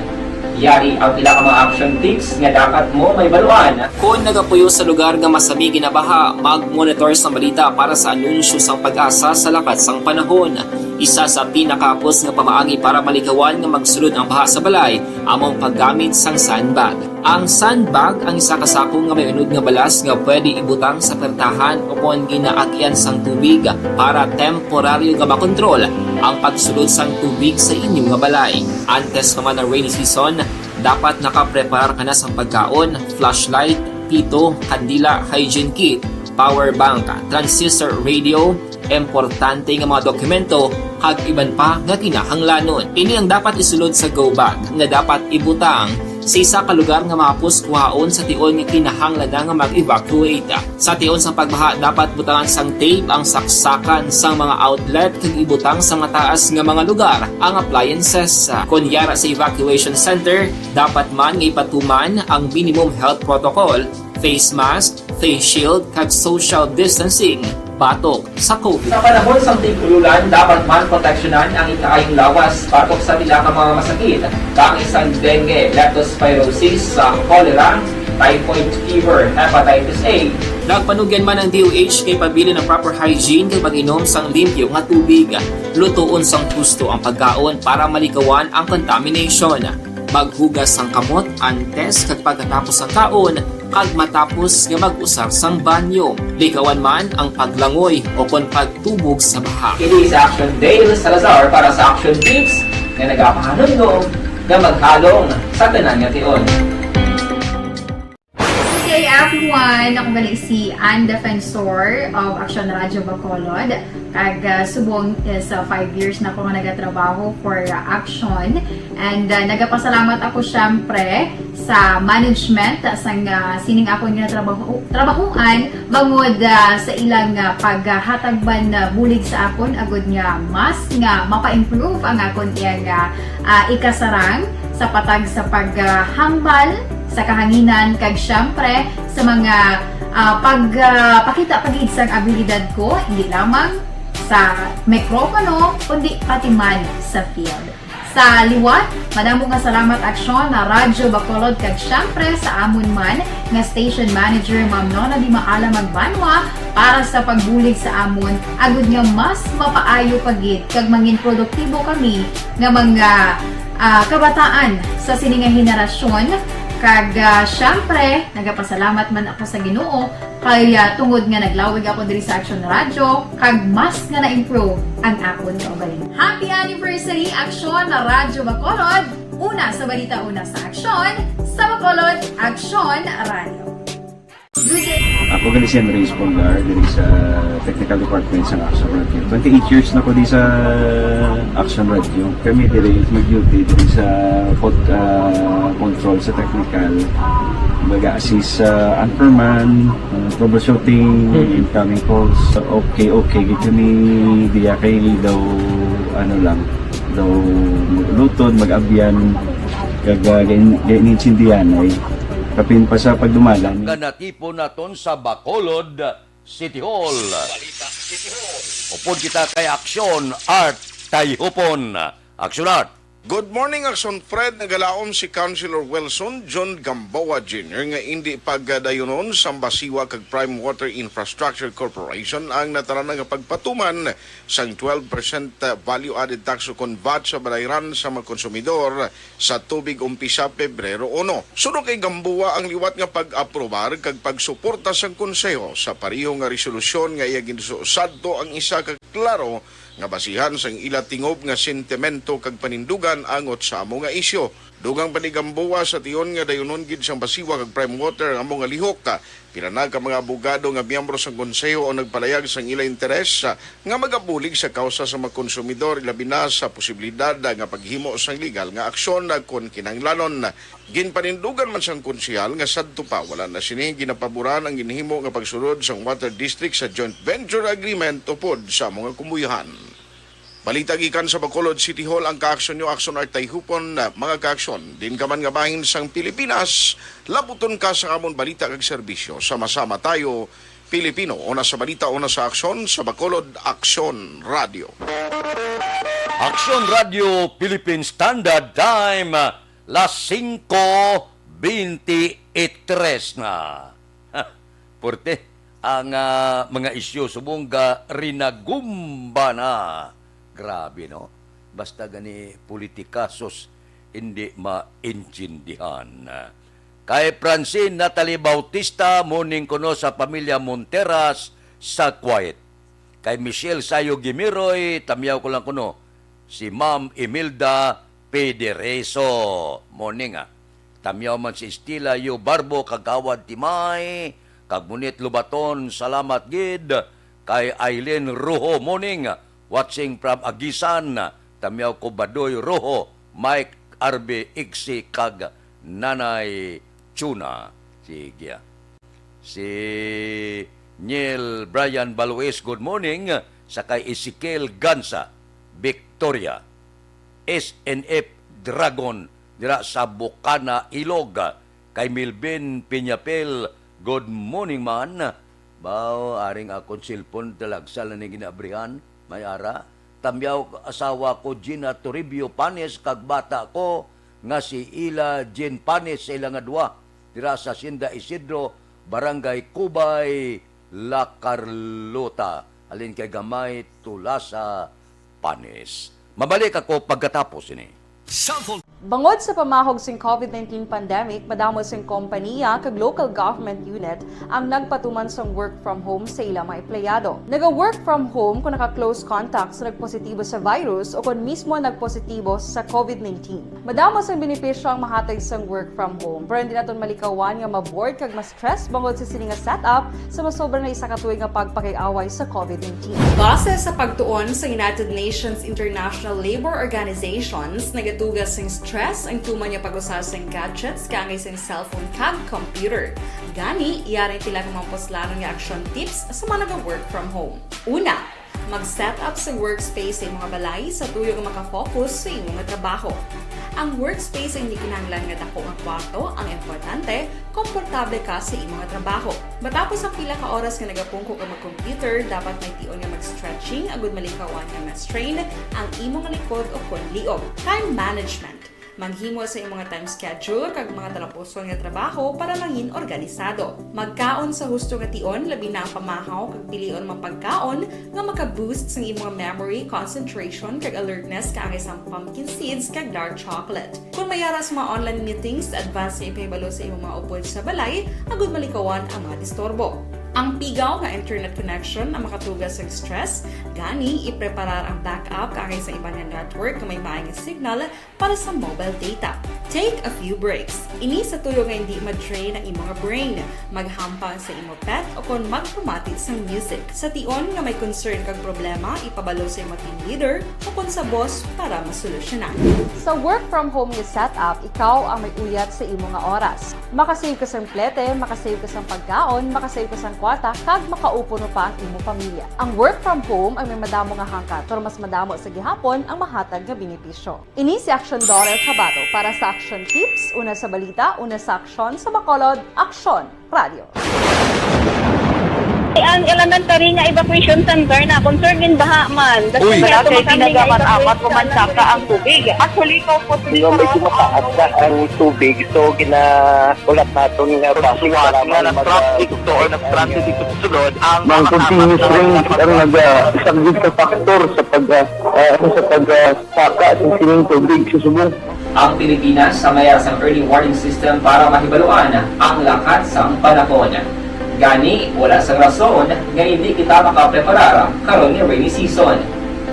Yari ang pila ka mga action tips nga dapat mo may baluan. Kung nagapuyo sa lugar nga masabi ginabaha, mag-monitor sa balita para sa anunsyo sang pag-asa sa lakat sang panahon. Isa sa pinakapos nga pamaagi para malikawan nga magsulod ang baha sa balay among paggamit sang sandbag. Ang sandbag ang isa kasakong nga may unod nga balas nga pwede ibutang sa pertahan upon ginaagyan sang tubig para temporaryo nga makontrol ang pagsulod sang tubig sa inyong nga balay. Antes naman ng rainy season, dapat nakapreparar ka na sa pagkaon, flashlight, pito, kandila, hygiene kit, power bank, transistor radio, importante nga mga dokumento kag iban pa nga kinahanglanon. Ini ang dapat isulod sa go bag nga dapat ibutang sa isa ka lugar nga mapus kuhaon sa tion nga kinahanglan nga mag-evacuate. Sa tion sa pagbaha dapat butangan sang tape ang saksakan sang mga outlet kag ibutang sa mga taas nga mga lugar ang appliances. Kunyara sa evacuation center, dapat man nga ipatuman ang minimum health protocol, face mask, face shield kag social distancing batok sa COVID. Sa panahon sa tigululan, dapat man proteksyonan ang ikaayong lawas batok sa pila ka mga masakit. Kang isang dengue, leptospirosis, cholera, typhoid fever, hepatitis A. Nagpanugyan man ang DOH kay pabili ng proper hygiene kay pag-inom sang limpyo nga tubig. Lutuon sang gusto ang pagkaon para malikawan ang contamination. Maghugas sang kamot antes kag pagkatapos ang kaon kag matapos nga mag-usar sang banyo. Likawan man ang paglangoy o kon pagtubog sa baha. Kini sa Action Dale Salazar para sa Action Tips nga nagapahanong nga maghalong sa tanan nga tion. Hey everyone! Ako gali si Ann Defensor of Action Radio Bacolod. Kag subong sa 5 years na ako nga nagatrabaho for Action. And nagapasalamat ako syempre sa management sang sining ako nga trabahuan bangod sa ilang paghatagban bulig sa akon agud nga mas nga mapa-improve ang akon iyang ikasarang sa patag sa paghambal sa kahanginan kag syempre sa mga pagpakita pagid sang abilidad ko hindi lamang sa mikropono kundi pati man sa field. Sa liwat, madamo nga salamat Aksyon na Radyo Bacolod kag syempre sa amon man nga station manager Ma'am Nona Di Maala Magbanwa para sa pagbulig sa amon agud nga mas mapaayo pagid kag mangin produktibo kami nga mga kabataan sa sininga henerasyon. Kag syempre, nagapasalamat man ako sa Ginoo kay tungod nga naglawig ako diri sa Action Radio kag mas nga na-improve ang akon kaugalingon. Happy anniversary Action na Radyo Bacolod! Una sa balita, una sa Action, sa Bacolod, Action Radio. Ako gali si Enrique Espongar diri sa Technical Department sa Action Radio. 28 years na ko di sa Action Radio. Kami diri mag-duty diri sa control sa technical. Mag-assist sa anchorman, troubleshooting, incoming calls. Okay. Gito ni diya kay daw daw lutod, mag-abyan, ganinsindihan ay kapin pa sa pagdumalan. Ganatipon naton sa Bacolod City Hall. Upod kita kay Aksyon Art Tayhupon. Aksyon Art. Good morning, Action Fred. Nagalaom si Councilor Wilson John Gamboa Jr. nga hindi pagdayonon sa Basiwa kag Prime Water Infrastructure Corporation ang nataranang nga pagpatuman sang 12% value-added tax o VAT sa balayran sa mga konsumidor sa tubig umpisa Pebrero 1. Sunod kay Gamboa ang liwat nga pag-aprobar kag pagsuporta sang konseho sa pareho nga resolusyon nga iya ginsusadto ang isa ka klaro nga basihan sang ila tingob nga sentimento kag panindugan angot sa amo nga isyo. Dugang panigambuwa sa tiyon nga dayonon gid sang Basiwa kag Prime Water ang amo nga lihok piranag ka mga abogado nga miyembro sang konseho o nagpalayag sang ila interes nga magabulig sa kausa sa mga konsumidor ilabi na sa posibilidad nga paghimo sang legal nga aksyon kon kinahanglanon. Ginpanindugan man sang konsyal nga sadto pa wala na sini ginapaboran ang ginhimo nga pagsulod sang water district sa joint venture agreement upod sa mga kumuyahan. Balita gikan sa Bacolod City Hall ang kaaksyon nyo Action Art Tayhupon mga kaaksyon. Din ka man nga bahin sang Pilipinas, labuton ka sa amon balita kag serbisyo. Sama-sama tayo, Pilipino. Una sa balita, una sa aksyon, sa Bacolod Action Radio. Action Radio Philippine Standard Time, las 5:23 na. Porte, ang mga isyu subong rinagumba na. Grabe, no? Basta gani politikasos hindi maintindihan. Kay Francine Natalie Bautista, muning kuno sa pamilya Monteras sa Kuwait. Kay Michelle Sayo Gimiroy, tamyaw ko lang kuno, si Ma'am Imelda Pedereso. Morning, tamyaw man si Estila Yu Barbo, Kagawad Timay, Kagmunit Lubaton, salamat gid. Kay Aileen Rojo, morning, watching from Agisan, tamyaw ko Badoy Rojo, Mike Arbe Iksi, kag Nanay Chuna. Sige. Si Neil Brian Balues, good morning. Sakay Ezekiel Gansa, Victoria. SNF Dragon, dira sa Bukana, Ilog. Kay Milben Piñapel, good morning man. Bao, aring akong silpon talagsal na ginabrihan, may ara. Tamyaw asawa ko Gina Toribio Panes, kag bata ko nga si Ila Jean Panes sa ilang adwa. Dira sa Sinda Isidro, Barangay Kubay, La Carlota. Alin kay gamay Tulasa Panes. Mabalik ako pagkatapos ini. Bangod sa pamahog sing COVID-19 pandemic, madamo sing kompanya kag local government unit ang nagpatuman sang work from home sa ilang mga empleyado. Naga-work from home kung naka-close contact sa nagpositibo sa virus o kung mismo nagpositibo sa COVID-19. Madamo sang benepisyo ang mahatag sang work from home, pero hindi naton malikawan nga maboard kag ma-stress bangod sa sini nga setup sa masobra na isa ka tuig nga pagpakiaway sa COVID-19. Base sa pagtuon sa United Nations International Labour Organizations, nagatugas ng stress ang tuman niya pag-usas ng gadgets kangay sa cellphone kag computer. Gani, iyaring tila ng mga poslanong nga action tips sa mga nag-work from home. Una, mag-set up sa workspace sa mga balay sa tuyo nga makafocus sa iyong trabaho. Ang workspace ay hindi kinahanglan nga dako ang kwarto, ang importante, komportable ka sa iyong trabaho. Matapos ang pila ka oras nga nagapungko ka mag-computer, dapat may tion nga mag-stretching agud malikawan nga ma-strain ang imong likod o kunliog. Time management. Maghimo sa imong time schedule kag mga talapuson nga trabaho para mangin organisado. Magkaon sa husto nga tion, labi na ang pamahaw kag pilion mang pagkaon nga maka-boost sa imong memory, concentration kag alertness kaangay sa pumpkin seeds kag dark chocolate. Kung mayaras mga online meetings, advance na ipahibalo sa imong mga upod sa balay, agud malikawan ang mga disturbo. Ang pigaw nga internet connection ang makatugas sa stress, gani ipreparar ang backup kaangay sa ibang network na may maayong signal para sa mobile data. Take a few breaks. Ini sa tuyo nga hindi ma-drain ang imong brain, maghampang sa imong pet o kung magpumati sa music. Sa tion nga may concern kag problema, ipabalo sa imong team leader o kung sa boss para masolusyonan. Sa work from home nga setup, ikaw ang may uyat sa imong nga oras. Makasave ka sa plete, makasave ka sa pagkaon, makasave ka sa kwarta, kag makaupo no pa ang imong pamilya. Ang work from home ay may madamo nga hangkat, pero mas madamo sa gihapon ang mahatag nga benepisyo. Ini si Action Daughter Cabato para sa Action Tips, una sa balita, una sa aksyon sa Bacolod, Aksyon Radio. Ang elementary nga evacuation center na concern din baha man. Uy, kasi pinagamat-amat kumansaka ang tubig. Actually, ikaw po Yung medyo mataas na ang tubig, so ginaulat natin nga pasiwala nga ng traffic to or nag-transit dito sa sulod ang mga continuous rain ang nag-isagid sa factor sa pagsaka ng sining tubig sa subong. Ang Pilipinas sa mayas ang early warning system para mahibaluan ang lakat sa panahon. Gani, wala sa rason nga hindi kita makapreparar karon ni rainy season.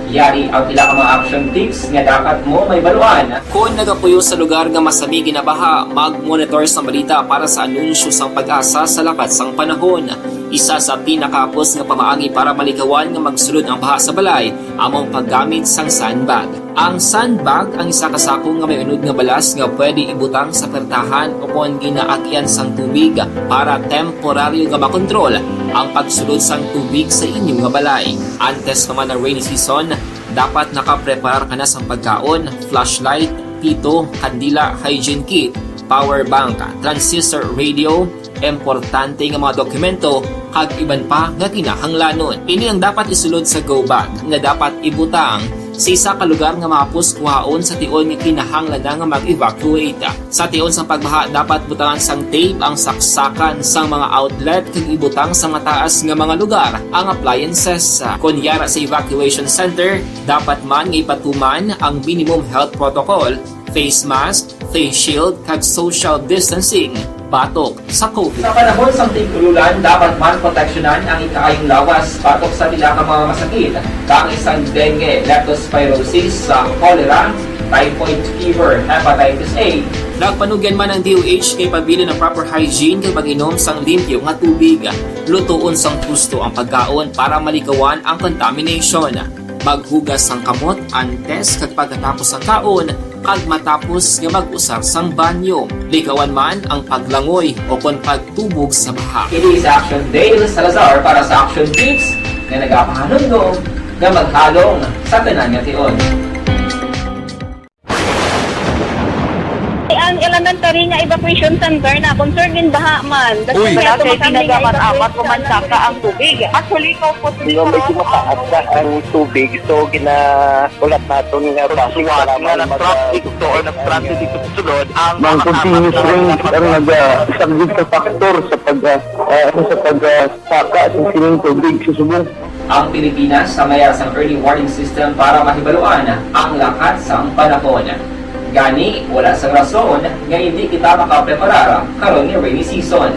Yari ang pila ka mga action tips nga dapat mo may baluan. Kung nagapuyo sa lugar nga masabi ginabaha, mag-monitor sa balita para sa anunsyo sang pag-asa sa lakat sang panahon. Isa sa pinakapos nga pamaagi para malikawan nga magsulod ang baha sa balay, among paggamit sang sandbag. Ang sandbag ang isa ka sako nga may unod nga balas nga pwede ibutang sa pertahan o kung ginaagyan sang tubig para temporaryo nga makontrol ang pagsulod sang tubig sa inyong nga balay. Antes naman ng rainy season, dapat nakapreparar ka na sang pagkaon, flashlight, pito, kandila, hygiene kit, power bank, transistor radio, importante nga mga dokumento, kag iban pa nga kinahanglanon. Ini ang dapat isulod sa go bag nga dapat ibutang sa isa ka lugar nga mapus kuhaon sa tion nga kinahanglan nga mag-evacuate. Sa tion sa pagbaha dapat butangan sang tape ang saksakan sang mga outlet kag ibutang sa mataas nga mga lugar ang appliances. Kunyara sa evacuation center, dapat man nga ipatuman ang minimum health protocol, face mask, face shield kag social distancing batok sa COVID. Sa panahon sa tigululan, dapat man proteksyonan ang ikaayong lawas batok sa tila ka mga masakit, kang isang dengue, leptospirosis, cholera, typhoid fever, hepatitis A. Nagpanugyan man ang DOH kay pabili ng proper hygiene kay pag-inom sang limpyo nga tubig. Lutuon sang gusto ang pagkaon para malikawan ang contamination. Maghugas sang kamot antes kag pagkatapos ang kaon kag matapos nga mag-usar sang banyo. Likawan man ang paglangoy o kon pagtubog sa baha. Kini sa Action Dale Salazar para sa Action Tips nga nagapahanundong nga maghalong sa tanan nga tion. Ang elementary nga evacuation center na concern din baha man. Uy, kasi pinagaman-amat kumansaka ang tubig. Actually, po Di ba medyo mataas na ang tubig, so ginaulat natin nga pasiwala nga ng traffic to or nag-transit dito sa sulod ang mga continuous rains ang nag-subject sa factor sa pagsaka at sining tubig sa subong. Ang Pilipinas sa mayar sang early warning system para mahibaluan ang lakat sang panahon. Gani, wala sang rason nga hindi kita makapreparar karon ni rainy season.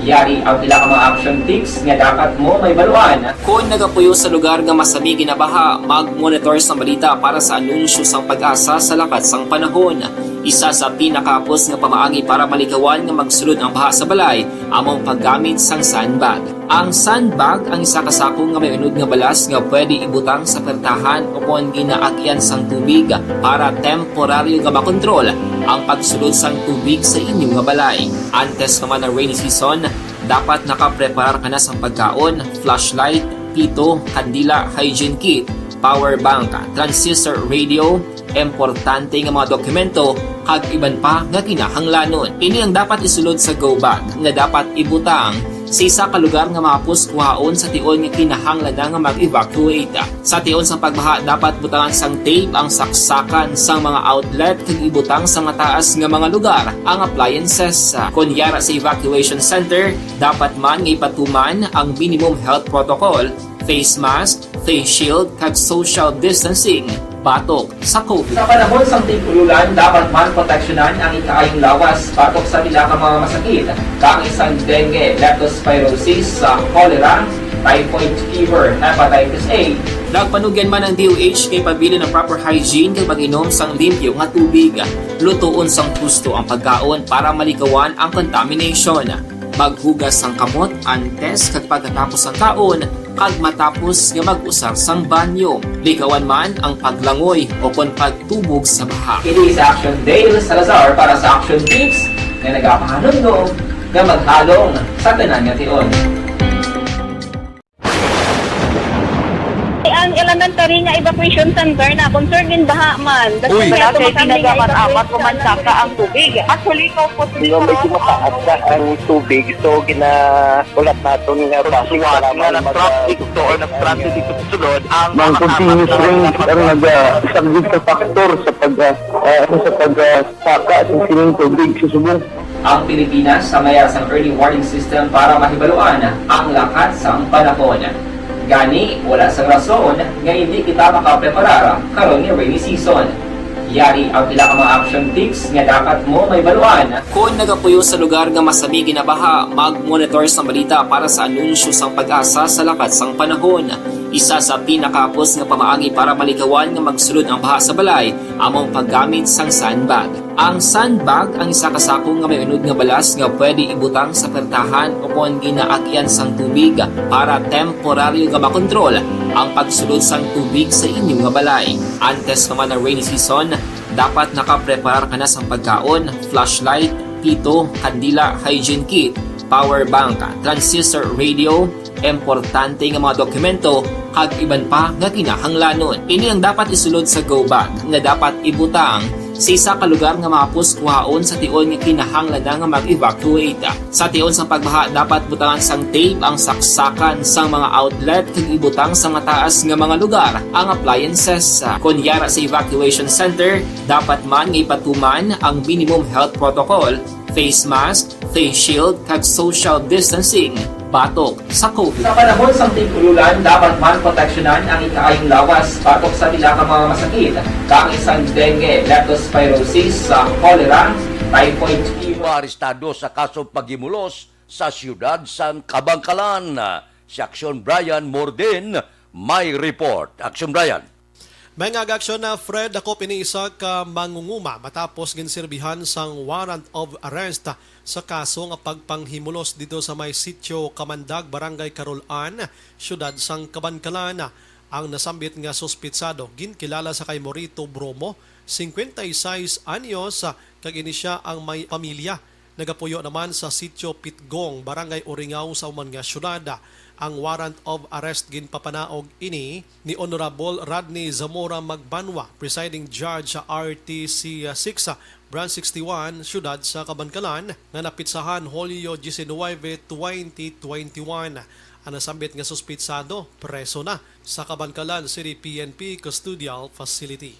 Yari ang pila ka mga action tips nga dapat mo may baluan. Kung nagapuyo sa lugar nga masabi ginabaha, mag-monitor sa balita para sa anunsyo sang pag-asa sa lakat sang panahon. Isa sa pinakapos nga pamaagi para malikawan nga magsulod ang baha sa balay, among paggamit sang sandbag. Ang sandbag ang isa kasakong nga may unod nga balas nga pwede ibutang sa pertahan o kung ginaagyan sang tubig para temporaryo nga makontrol ang pagsulod sang tubig sa inyong nga balay. Antes naman ng rainy season, dapat nakapreparar ka na sang pagkaon, flashlight, pito, kandila, hygiene kit, power bank, transistor radio, importante nga mga dokumento kag iban pa nga kinahanglanon. Ini ang dapat isulod sa go bag nga dapat ibutang sa isa ka lugar nga mapus kuhaon sa tion nga kinahanglan nga mag-evacuate. Sa tion sa pagbaha dapat butangan sang tape ang saksakan sang mga outlet kag ibutang sa mataas nga mga lugar ang appliances. Kunyara sa evacuation center, dapat man nga ipatuman ang minimum health protocol, face mask, face shield kag social distancing batok sa COVID. Sa panahon sa tigululan, dapat man proteksyonan ang ikaayong lawas batok sa tila ka mga masakit, kang isang dengue, leptospirosis, cholera, typhoid fever, hepatitis A. Nagpanugyan man ang DOH kay pabili ng proper hygiene kay pag-inom sang limpyo nga tubig. Lutuon sang gusto ang pagkaon para malikawan ang contamination. Maghugas sang kamot antes kag pagkatapos ang kaon kag matapos nga mag-usar sang banyo. Likawan man ang paglangoy o kon pagtubog sa baha. Kini sa Action Dale Salazar para sa Action Tips nga nagapahanundong nga maghalong sa tanan nga tion. ang elementary nga evacuation center na concern din baha man. Uy, kasi pinagaman-amat kumansaka ang tubig. Actually, po Di ba medyo mataas na ang tubig, so ginaulat natin nga pasiwala nga ng traffic to or nag-transit dito sa sulod ang mga continuous rains ang nag-subject sa factor sa pagsaka at sining tubig sa subong. Ang Pilipinas sa mayar sang early warning system para mahibaluan ang lakat sang panahon. Gani, wala sang rason nga hindi kita makapreparar karon ni rainy season. Yari ang pila ka mga action tips nga dapat mo may baluan. Kung nagapuyo sa lugar nga masabi ginabaha, mag-monitor sa balita para sa anunsyo sang pag-asa sa lakat sang panahon. Isa sa pinakapos nga pamaagi para malikawan nga magsulod ang baha sa balay, among paggamit sang sandbag. Ang sandbag ang isa kasakong nga may unod nga balas nga pwede ibutang sa pertahan o kung ginaagyan sang tubig para temporaryo nga makontrol ang pagsulod sang tubig sa inyong nga balay. Antes naman ng rainy season, dapat nakapreparar ka na sang pagkaon, flashlight, pito, kandila, hygiene kit, power bank, transistor radio, importante nga mga dokumento kag iban pa nga kinahanglanon. Ini ang dapat isulod sa go bag nga dapat ibutang sa isa ka lugar nga mapus kuhaon sa tion nga kinahanglan nga mag-evacuate. Sa tion sa pagbaha dapat butangan sang tape ang saksakan sang mga outlet kag ibutang sa mataas nga mga lugar ang appliances. Kunyara sa evacuation center, dapat man nga ipatuman ang minimum health protocol, face mask, face shield kag social distancing batok sa COVID. Sa panahon sa tig-ululan, dapat man proteksyonan ang ikaayong lawas batok sa pila ka mga masakit, kang isang dengue, leptospirosis, cholera, typhoid fever. Arestado sa kaso paghimulos sa siyudad sang Kabangkalan. Si Action Brian Morden may report. Action Brian. May nga-aksyon na Fred ako piniisa ka mangunguma matapos ginsirbihan sang warrant of arrest sa kaso nga pagpanghimulos dito sa may sitio Kamandag, Barangay Carolan, siyudad sang Kabangkalan. Ang nasambit nga suspitsado ginkilala sa kay Morito Bromo, 56 anyos, kag ini siya ang may pamilya. Nagapuyo naman sa sitio Pitgong, Barangay Oringaw sa uman nga siyudad. Ang warrant of arrest ginpapanaog ini ni Honorable Rodney Zamora Magbanwa, presiding judge sa RTC 6, Branch 61, siyudad sa Kabangkalan, nga napitsahan Hulyo 19, 2021. Ang nasambit nga suspitsado, preso na sa Kabangkalan City PNP Custodial Facility.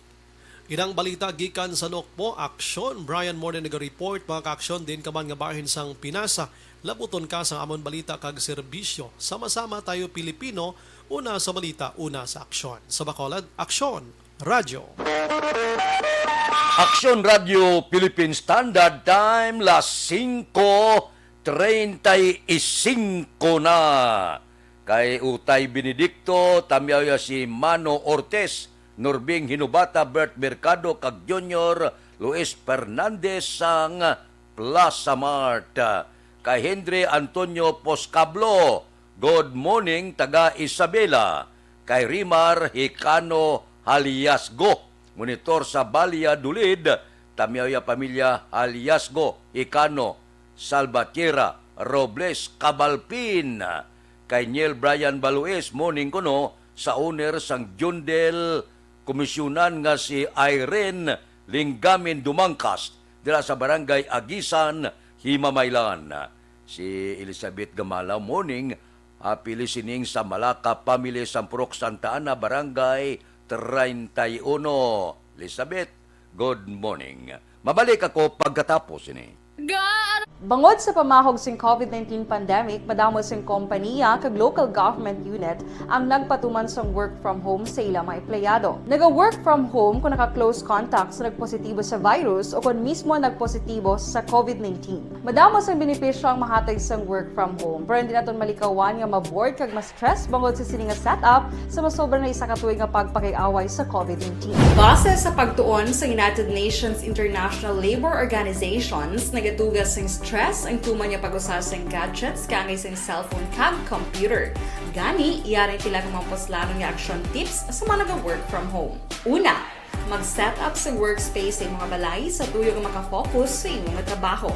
Inang balita gikan sa Lokpo, Aksyon. Brian Morden nag-report, mga ka-aksyon din kaman nga bahin sang Pinasa. Labuton ka sa amon balita kag serbisyo. Sama-sama tayo Pilipino, una sa balita, una sa aksyon. Sa Bacolod, Aksyon Radio. Action Radio Philippine Standard Time, las 5:35 na. Kay Utay Benedicto, tamyaw si Mano Ortez, Norbing Hinubata, Bert Mercado, kag Junior Luis Fernandez sang Plaza Mart. Kay Henry Antonio Poscablo, good morning, taga Isabela. Kay Rimar Hicano Haliasgo, monitor sa Balia Dulid, tamyaw pamilya Haliasgo, Hicano, Salvatierra, Robles, Cabalpin. Kay Niel Brian Balues, morning kuno, sa owner sang Jundel komisyonan nga si Irene Linggamin Dumangkas dila sa barangay Agisan, Himamaylan. Si Elizabeth Gamala, morning, happy listening sa Malaka Family Sampurok Santa Ana, barangay 31. Elizabeth, good morning. Mabalik ako pagkatapos ini. Bangod sa pamahog sing COVID-19 pandemic, madamo sing kompanya kag local government unit ang nagpatuman sang work from home sa ilang mga empleyado. Naga-work from home kung naka-close contact sa nagpositibo sa virus o kung mismo nagpositibo sa COVID-19. Madamo sang benepisyo ang mahatag sang work from home, pero hindi naton malikawan nga ma-bored kag ma-stress bangod sa sini nga setup sa masobra na isa ka tuig nga pagpakiaway sa COVID-19. Base sa pagtuon sa United Nations International Labor Organizations, nagatugas sing stress ang tuman niya pag-usar sing gadgets kangay sing cellphone kag computer. Gani, iyarin tila ng mga poslano nga action tips sa mga nag-work from home. Una, mag-set up sa workspace sa mga balay sa tuyo nga makafocus sa imong trabaho.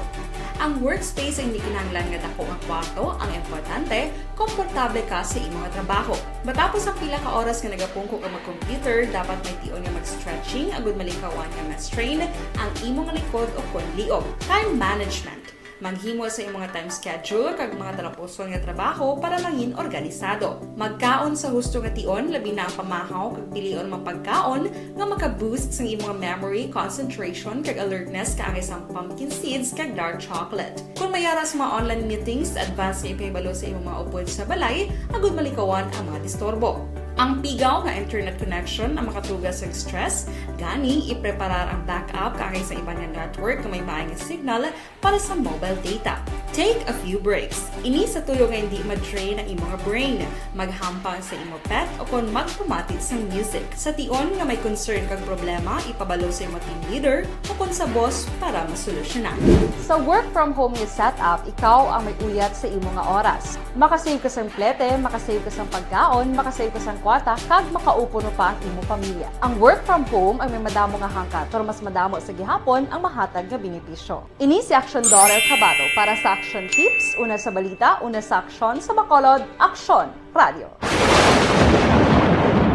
Ang workspace ay hindi kinahanglan nga dako nga kwarto, ang importante, komportable ka sa imong trabaho. Matapos ang pila ka oras nga nagapungko ka mag-computer, dapat may tion nga mag-stretching agud malikawan nga ma-strain ang imong likod o konliog. Time management. Manghimo sa imong time schedule kag mga talapuson nga trabaho para mangin organisado. Magkaon sa husto nga tion, labi na ang pamahaw kag pilion mapagkaon nga maka-boost sa imong memory, concentration kag alertness kaangay sang pumpkin seeds kag dark chocolate. Kung mayara sa mga online meetings, advance nga ipahibalo sa imong mga upod sa balay, agud malikawan ang mga disturbo. Ang pigaw nga internet connection ang makatugas sa stress, gani ipreparar ang backup kaangay sa iba nga network na may maayong signal para sa mobile data. Take a few breaks. Ini sa tuyo nga hindi ma-drain ang imong brain, maghampang sa imong pet o kung magpumatit sa music. Sa tion nga may concern kag problema, ipabalo sa imong team leader o kung sa boss para masolusyonan. Sa work from home nga setup, ikaw ang may uyat sa imong nga oras. Makasave ka sang plete, makasave ka sang pagkaon, makasave ka sang kwata, kag makaupo no pa ang imong pamilya. Ang work from home ay may madamo nga hangkat, pero mas madamo sa gihapon ang mahatag nga benepisyo. Ini si Action Dorel Cabato para sa Action Tips, una sa balita, una sa aksyon sa Bacolod, Aksyon Radio.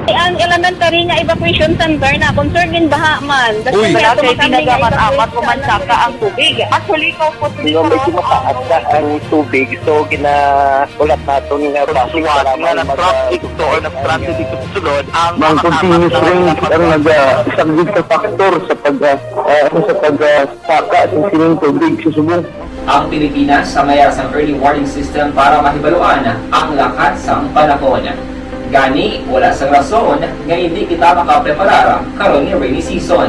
Ang elementary nga evacuation center na concern din baha man. Uy, kaya tinagaman apat pumansaka ang tubig. Actually, ko po Di ba medyo mataas na ang tubig, so ulat natin nga pasiwala nga ng traffic to or ng traffic to sunod ang continuous rain ang nagsaglit sa factor sa pagsaka sa sining tubig sa subong. Ang Pilipinas sa mayas ang early warning system para mahibaluan ang lakat sang panahon. Gani, wala sa rason nga hindi kita makapreparara karon ni rainy season.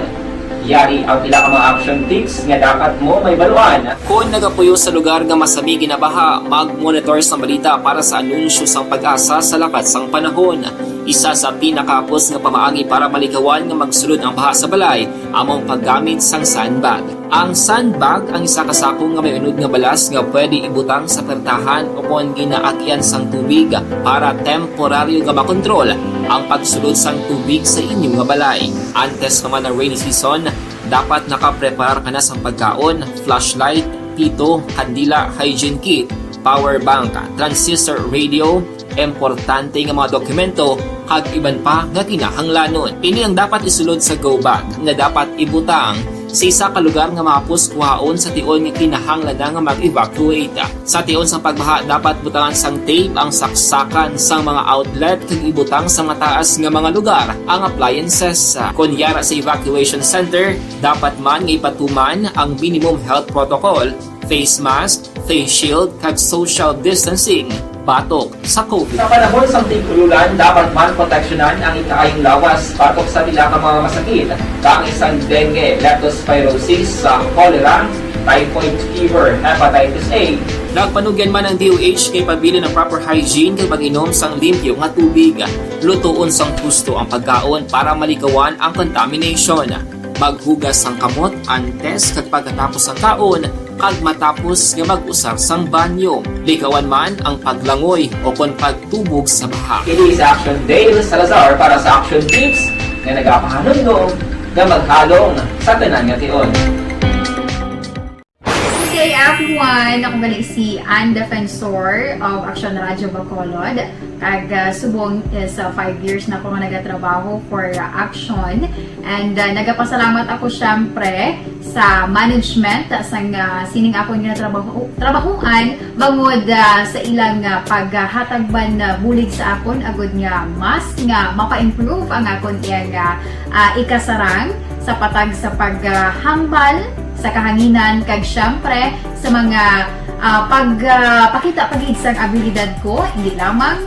Yari ang pila ka mga action tips nga dapat mo may baluan. Kung nagapuyo sa lugar nga masabi ginabaha, mag-monitor sa balita para sa anunsyo sang pag-asa sa lakat sang panahon. Isa sa pinakapos nga pamaagi para malikawan nga magsulod ang baha sa balay, among paggamit sang sandbag. Ang sandbag ang isa kasakong nga may unod nga balas nga pwede ibutang sa pertahan upon ginaagyan sang tubig para temporaryo nga makontrol ang pagsulod sang tubig sa inyong nga balay. Antes naman ng rainy season, dapat nakapreparar ka na sa pagkaon, flashlight, pito, kandila, hygiene kit, power bank, transistor radio, importante nga mga dokumento, kag iban pa nga kinahanglanon. Ini ang dapat isulod sa go bag na dapat ibutang sa isa ka lugar nga mapus kuhaon sa tion nga kinahanglan nga mag-evacuate. Sa tion sa pagbaha, dapat butangan sang tape ang saksakan sang mga outlet kag ibutang sa mataas nga mga lugar ang appliances. Kunyara sa evacuation center, dapat man nga ipatuman ang minimum health protocol, face mask, face shield kag social distancing batok sa COVID. Sa panahon sa tigululan, dapat man proteksyonan ang ikaayong lawas batok sa pila ka mga masakit. Kang isang dengue, leptospirosis, cholera, typhoid fever, hepatitis A. Nagpanugyan man ang DOH kay pabili ng proper hygiene kay pag-inom sang limpyo nga tubig. Lutuon sang husto ang pagkaon para malikawan ang contamination. Maghugas sang kamot antes kag pagkatapos ang kaon kag matapos nga mag-usar sang banyo. Likawan man ang paglangoy o kon pagtubog sa baha. Kini sa Action Dale Salazar para sa Action Tips nga nagapahanong nga maghalong sa tanan nga tion. Good day everyone! Ako balik si Ann Defensor of Action Radio Bacolod. Kag subong sa 5 years na ako nga nagatrabaho for Action. And nagapasalamat ako syempre sa management sang sining ako nga trabahuan bangod sa ilang paghatagban bulig sa akon agud nga mas nga mapa-improve ang akon iyang ikasarang sa patag sa paghambal sa kahanginan kag syempre sa mga pagpakita pagid sang abilidad ko hindi lamang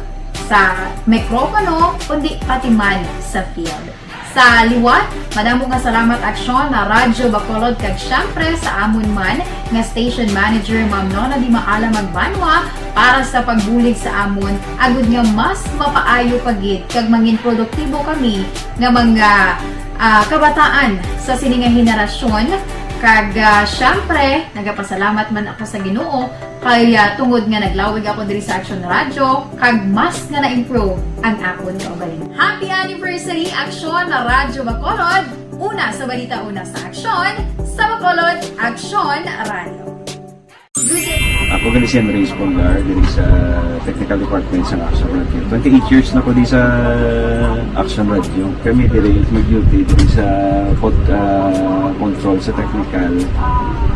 sa mikropono kundi pati man sa field. Sa liwat, madamo nga salamat Aksyon na Radyo Bacolod kag syempre sa amon man nga station manager Ma'am Nona Di Maala Magbanwa para sa pagbulig sa amon agud nga mas mapaayo pagid kag mangin produktibo kami nga mga kabataan sa sininga henerasyon. Kag syempre, nagapasalamat man ako sa Ginoo kay tungod nga naglawig ako diri sa Action Radio kag mas nga na-improve ang akon kaugalingon. Happy anniversary Action na Radyo Bacolod! Una sa balita, una sa Action, sa Bacolod, Action Radio. Ako gali si Andres Polgar diri sa Technical Department sa Action Radio. 28 years na ko di sa Action Radio. Kami diri mag-duty diri sa control sa technical.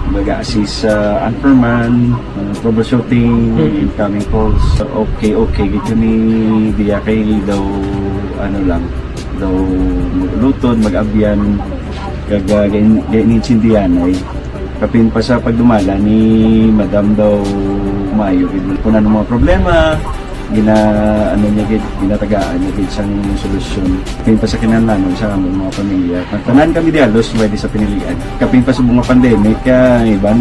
Mag-assist sa anchorman, troubleshooting, incoming calls. Okay, gito ni diya kay daw daw lutod, mag-abyan, ganinsindihan ay kapin pa sa pagdumala ni Madam daw Mayo kung ano mga problema ginatagaan niya isang solusyon kapin pa sa kinahanglan sa among mga pamilya tanan kami dialos pwede sa pinilian kapin pa sa mga pandemic ibang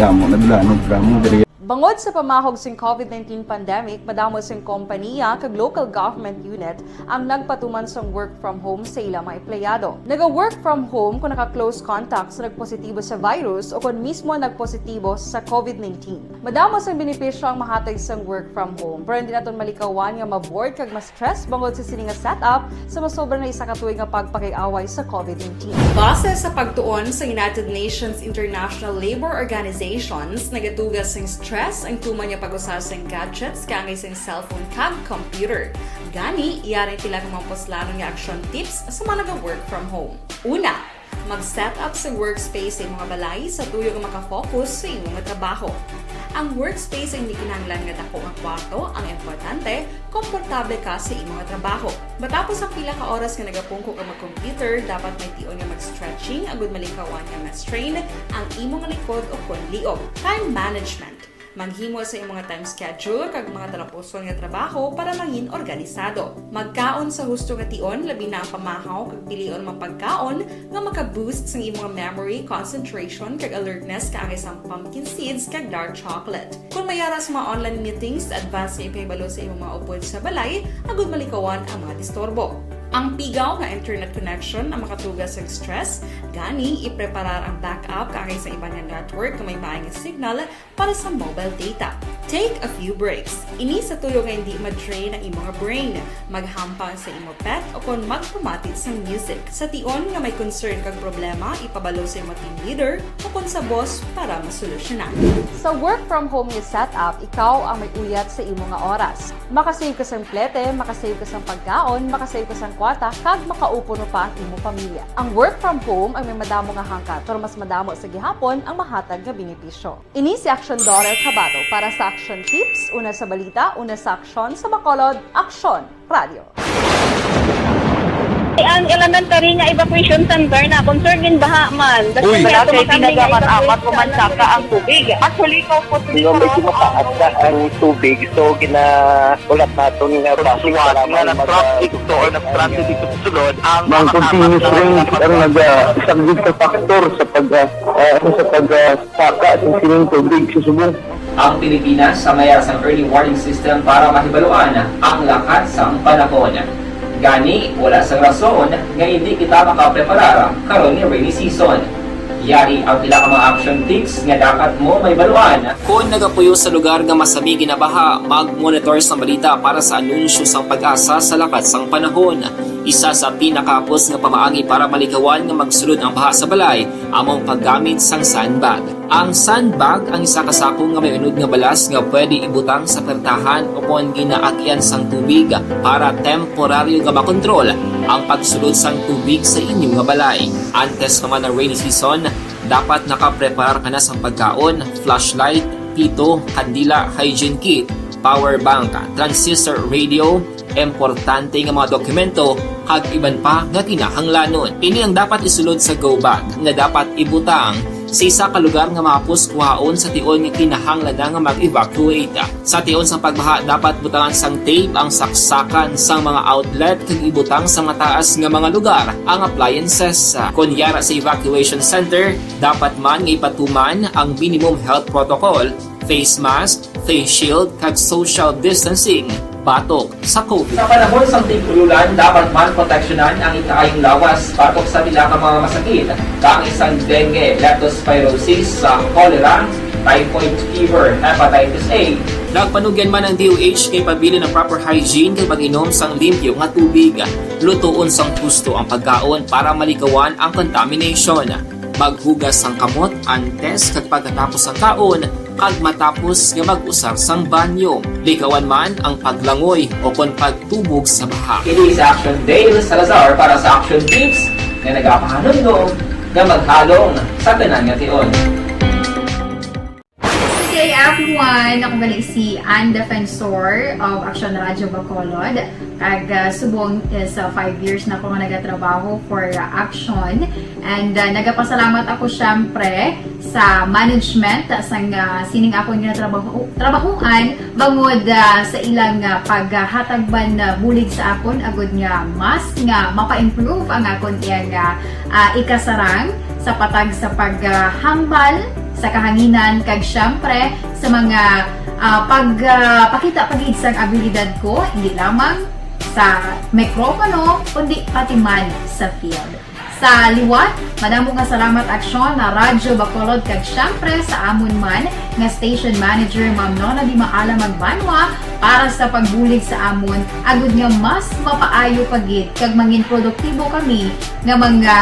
damo na dulaan drama diri. Bangod sa pamahog sing COVID-19 pandemic, madamo sing kompanya kag local government unit ang nagpatuman sang work from home sa ilang mga empleyado. Naga-work from home kung naka-close contacts na nagpositibo sa virus o kung mismo nagpositibo sa COVID-19. Madamo sang benepisyo ang mahatag sang work from home, pero hindi naton malikawan nga ma-bored kag ma-stress bangod sa sining nga setup sa masobra na isa ka tuig nga pagpakiaway sa COVID-19. Base sa pagtuon sa United Nations International Labor Organizations, nagatugas sang stress stress ang tuman niya pag-usar sa gadgets kaya sa cellphone kag computer. Gani, iyarin tila kung mapuslano nga action tips sa mga nag-work from home. Una, mag-set up sa workspace sa imong balay sa tuyo nga makafocus sa imong trabaho. Ang workspace ay hindi kinahanglan nga dako nga kwarto, ang importante, komportable ka sa imong trabaho. Matapos ang pila ka oras nga nagapungko ka mag-computer, dapat may tion nga mag-stretching agud malikawan nga ma-strain ang imong likod o konliog. Time management. Maghimo sa imong time schedule kag mga talapuson nga trabaho para mangin organisado. Magkaon sa husto nga tion labi na ang pamahaw kag pilion mang pagkaon nga maka-boost sa imong memory, concentration kag alertness kaangay sa pumpkin seeds kag dark chocolate. Kung mayara sa mga online meetings, advance nga ipahibalo sa imong mga upod sa balay agud malikawan ang mga disturbo. Ang pigaw nga internet connection ang makatugas sa stress, gani ipreparar ang backup kaangay sa ibang nga network nga may maayong signal para sa mobile data. Take a few breaks. Ini sa tuyo nga hindi ma-drain ang imong brain, maghampang sa imong pet o kung magpumatit sa music. Sa tion nga may concern kag problema, ipabalo sa imong team leader o kung sa boss para masolusyonan. Sa work from home nga setup, ikaw ang may uyat sa imong nga oras. Makasave ka sa plete, makasave ka sa pagkaon, makasave ka sa kwarta, kag makaupo no pa ang imong pamilya. Ang work from home ay may madamo nga hangkat, pero mas madamo sa gihapon ang mahatag nga benepisyo. Ini si Action Dorel Cabato para sa Action Tips, una sa balita, una sa aksyon sa Bacolod, Aksyon Radio. Ang elementary nga evacuation center na concern din baha man. Uy, wala kayo ginagamat-amat kumansaka ang tubig. Actually, ikaw po dito. Medyo mataas na ang tubig. So, ulat natin nga pasiwala nga ng traffic to or nag-traffic dito sulod. Ang continuous rain ang nag-isagid sa factor sa pagsaka at sining tubig sa subong. Ang Pilipinas sa mayas ang early warning system para mahibaluan ang lakas sang panahon. Gani, wala sa rason nga hindi kita makapreparar karon ni rainy season. Yari ang pila ka mga action tips nga dapat mo may baluan. Kung nagapuyo sa lugar nga masabi ginabaha, mag-monitor sa balita para sa anunsyo sang pag-asa sa lakat sang panahon. Isa sa pinakapos nga pamaagi para malikawan nga magsulod ang baha sa balay, among paggamit sang sandbag. Ang sandbag ang isa ka sako nga may unod nga balas nga pwede ibutang sa pertahan o kung ginaagyan sang tubig para temporaryo nga makontrol ang pagsulod sang tubig sa inyong nga balay. Antes naman ng rainy season, dapat nakapreparar ka na sa pagkaon, flashlight, pito, kandila, hygiene kit, power bank, transistor radio, importante nga mga dokumento, kag iban pa nga kinahanglanon. Ini ang dapat isulod sa go bag nga dapat ibutang sa isa ka lugar nga mapus kuhaon sa tion nga kinahanglan nga mag-evacuate. Sa tion sa pagbaha, dapat butangan sang tape ang saksakan sang mga outlet kag ibutang sa mataas nga mga lugar ang appliances. Kunyara sa evacuation center, dapat man nga ipatuman ang minimum health protocol, face mask, face shield kag social distancing batok sa COVID. Sa panahon sa tigululan, dapat man proteksyonan ang ikaayong lawas batok sa pila ka mga masakit, kang isang dengue, leptospirosis, cholera, typhoid fever, hepatitis A. Nagpanugyan man ang DOH kay pabili ng proper hygiene kay pag-inom sang limpyo nga tubig. Lutuon sang gusto ang pagkaon para malikawan ang contamination. Maghugas sang kamot antes kag pagkatapos ang kaon kag matapos nga mag-usar sang banyo. Likawan man ang paglangoy o kon pagtubog sa baha. Kini sa Action Dale Salazar para sa Action Tips nga nagapahanundong nga maghalong sa tanan nga tion. Hey everyone! Ako gali si Ann Defensor of Action Radio Bacolod. Subong sa 5 years na ako nga nagatrabaho for Action. And nagapasalamat ako syempre sa management sang sining ako nga trabahuan bangod sa ilang paghatagban na bulig sa akon agud nga mas nga mapa-improve ang akon nga ikasarang sa patag sa paghambal sa kahanginan kag syempre sa mga pakita pagid sang abilidad ko hindi lamang sa mikropono kundi pati man sa field. Sa liwat, madamo nga salamat Aksyon na Radyo Bacolod kag syempre sa amon man nga station manager Ma'am Nona Di Maala Magbanwa para sa pagbulig sa amon agud nga mas mapaayo pagid kag mangin produktibo kami nga mga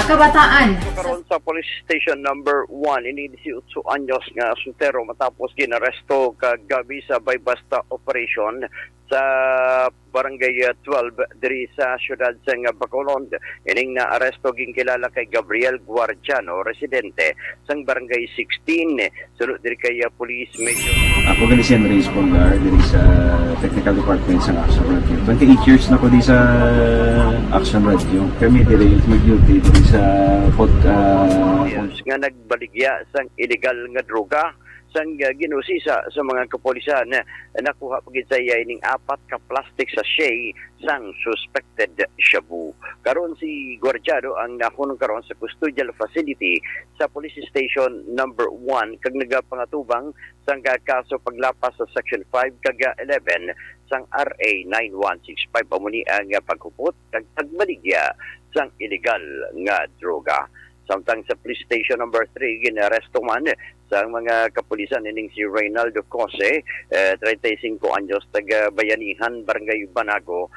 kabataan. sa police station number 1 ini 18 anyos nga asultero matapos ginaresto kag gabi sa bypasta operation sa barangay 12 diri sa syudad sa Bacolod. Ining na aresto ginkilala kay Gabriel Guardiano, residente sang barangay 16. Sunod diri kay police major. Ako gali si Andres Polgar diri sa Technical Department sa Action Radio. 28 years na ko di sa Action Radio. Kami diri mag-duty diri sa nga nagbaligya sang illegal nga droga sang ginusisa sa mga kapolisan nakuha pagid sa ining 4 ka plastic sachet sang suspected shabu. Karon si Guardiano ang nakunong karon sa custodial facility sa police station number 1 kag nagapangatubang sang kaso paglapas sa section 5 kag 11 sang RA 9165 amuni ang paghupot kag pagbaligya sang illegal nga droga. Samtang sa police station number 3 ginaresto man sa mga kapulisan ining si Reynaldo Cose, 35 anyos, taga Bayanihan, Barangay Banago.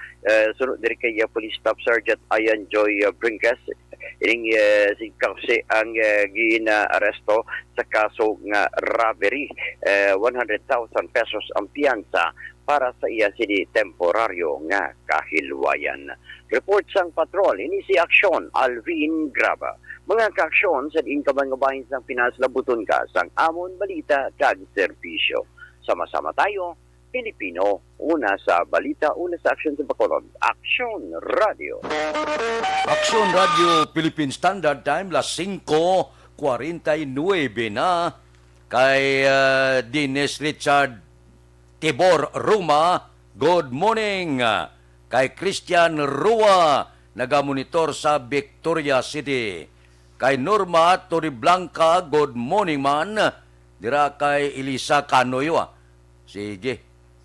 Sunod diri kay Police Staff Sergeant Ayan Joy Brinques. Ining si Cose ang gina-aresto sa kaso nga robbery. 100,000 pesos ang piyansa para sa iya sini temporaryo nga kahilwayan. Report sang patrol, ini si Aksyon Alvin Graba. Mga kaaksyon sa ingkabangabahin sang Pinas labuton ka sang amon balita kag serbisyo. Sama-sama tayo, Pilipino, una sa balita, una sa aksyon sa Bacolod. Aksyon Radio. Aksyon Radio Philippine Standard Time, las 5:49 na. Kay Dennis Richard Tibor Ruma, good morning. Kay Christian Rua, nagamonitor sa Victoria City. Kay Norma Toriblanca, good morning man. Dira kay Elisa Canoy. Sige,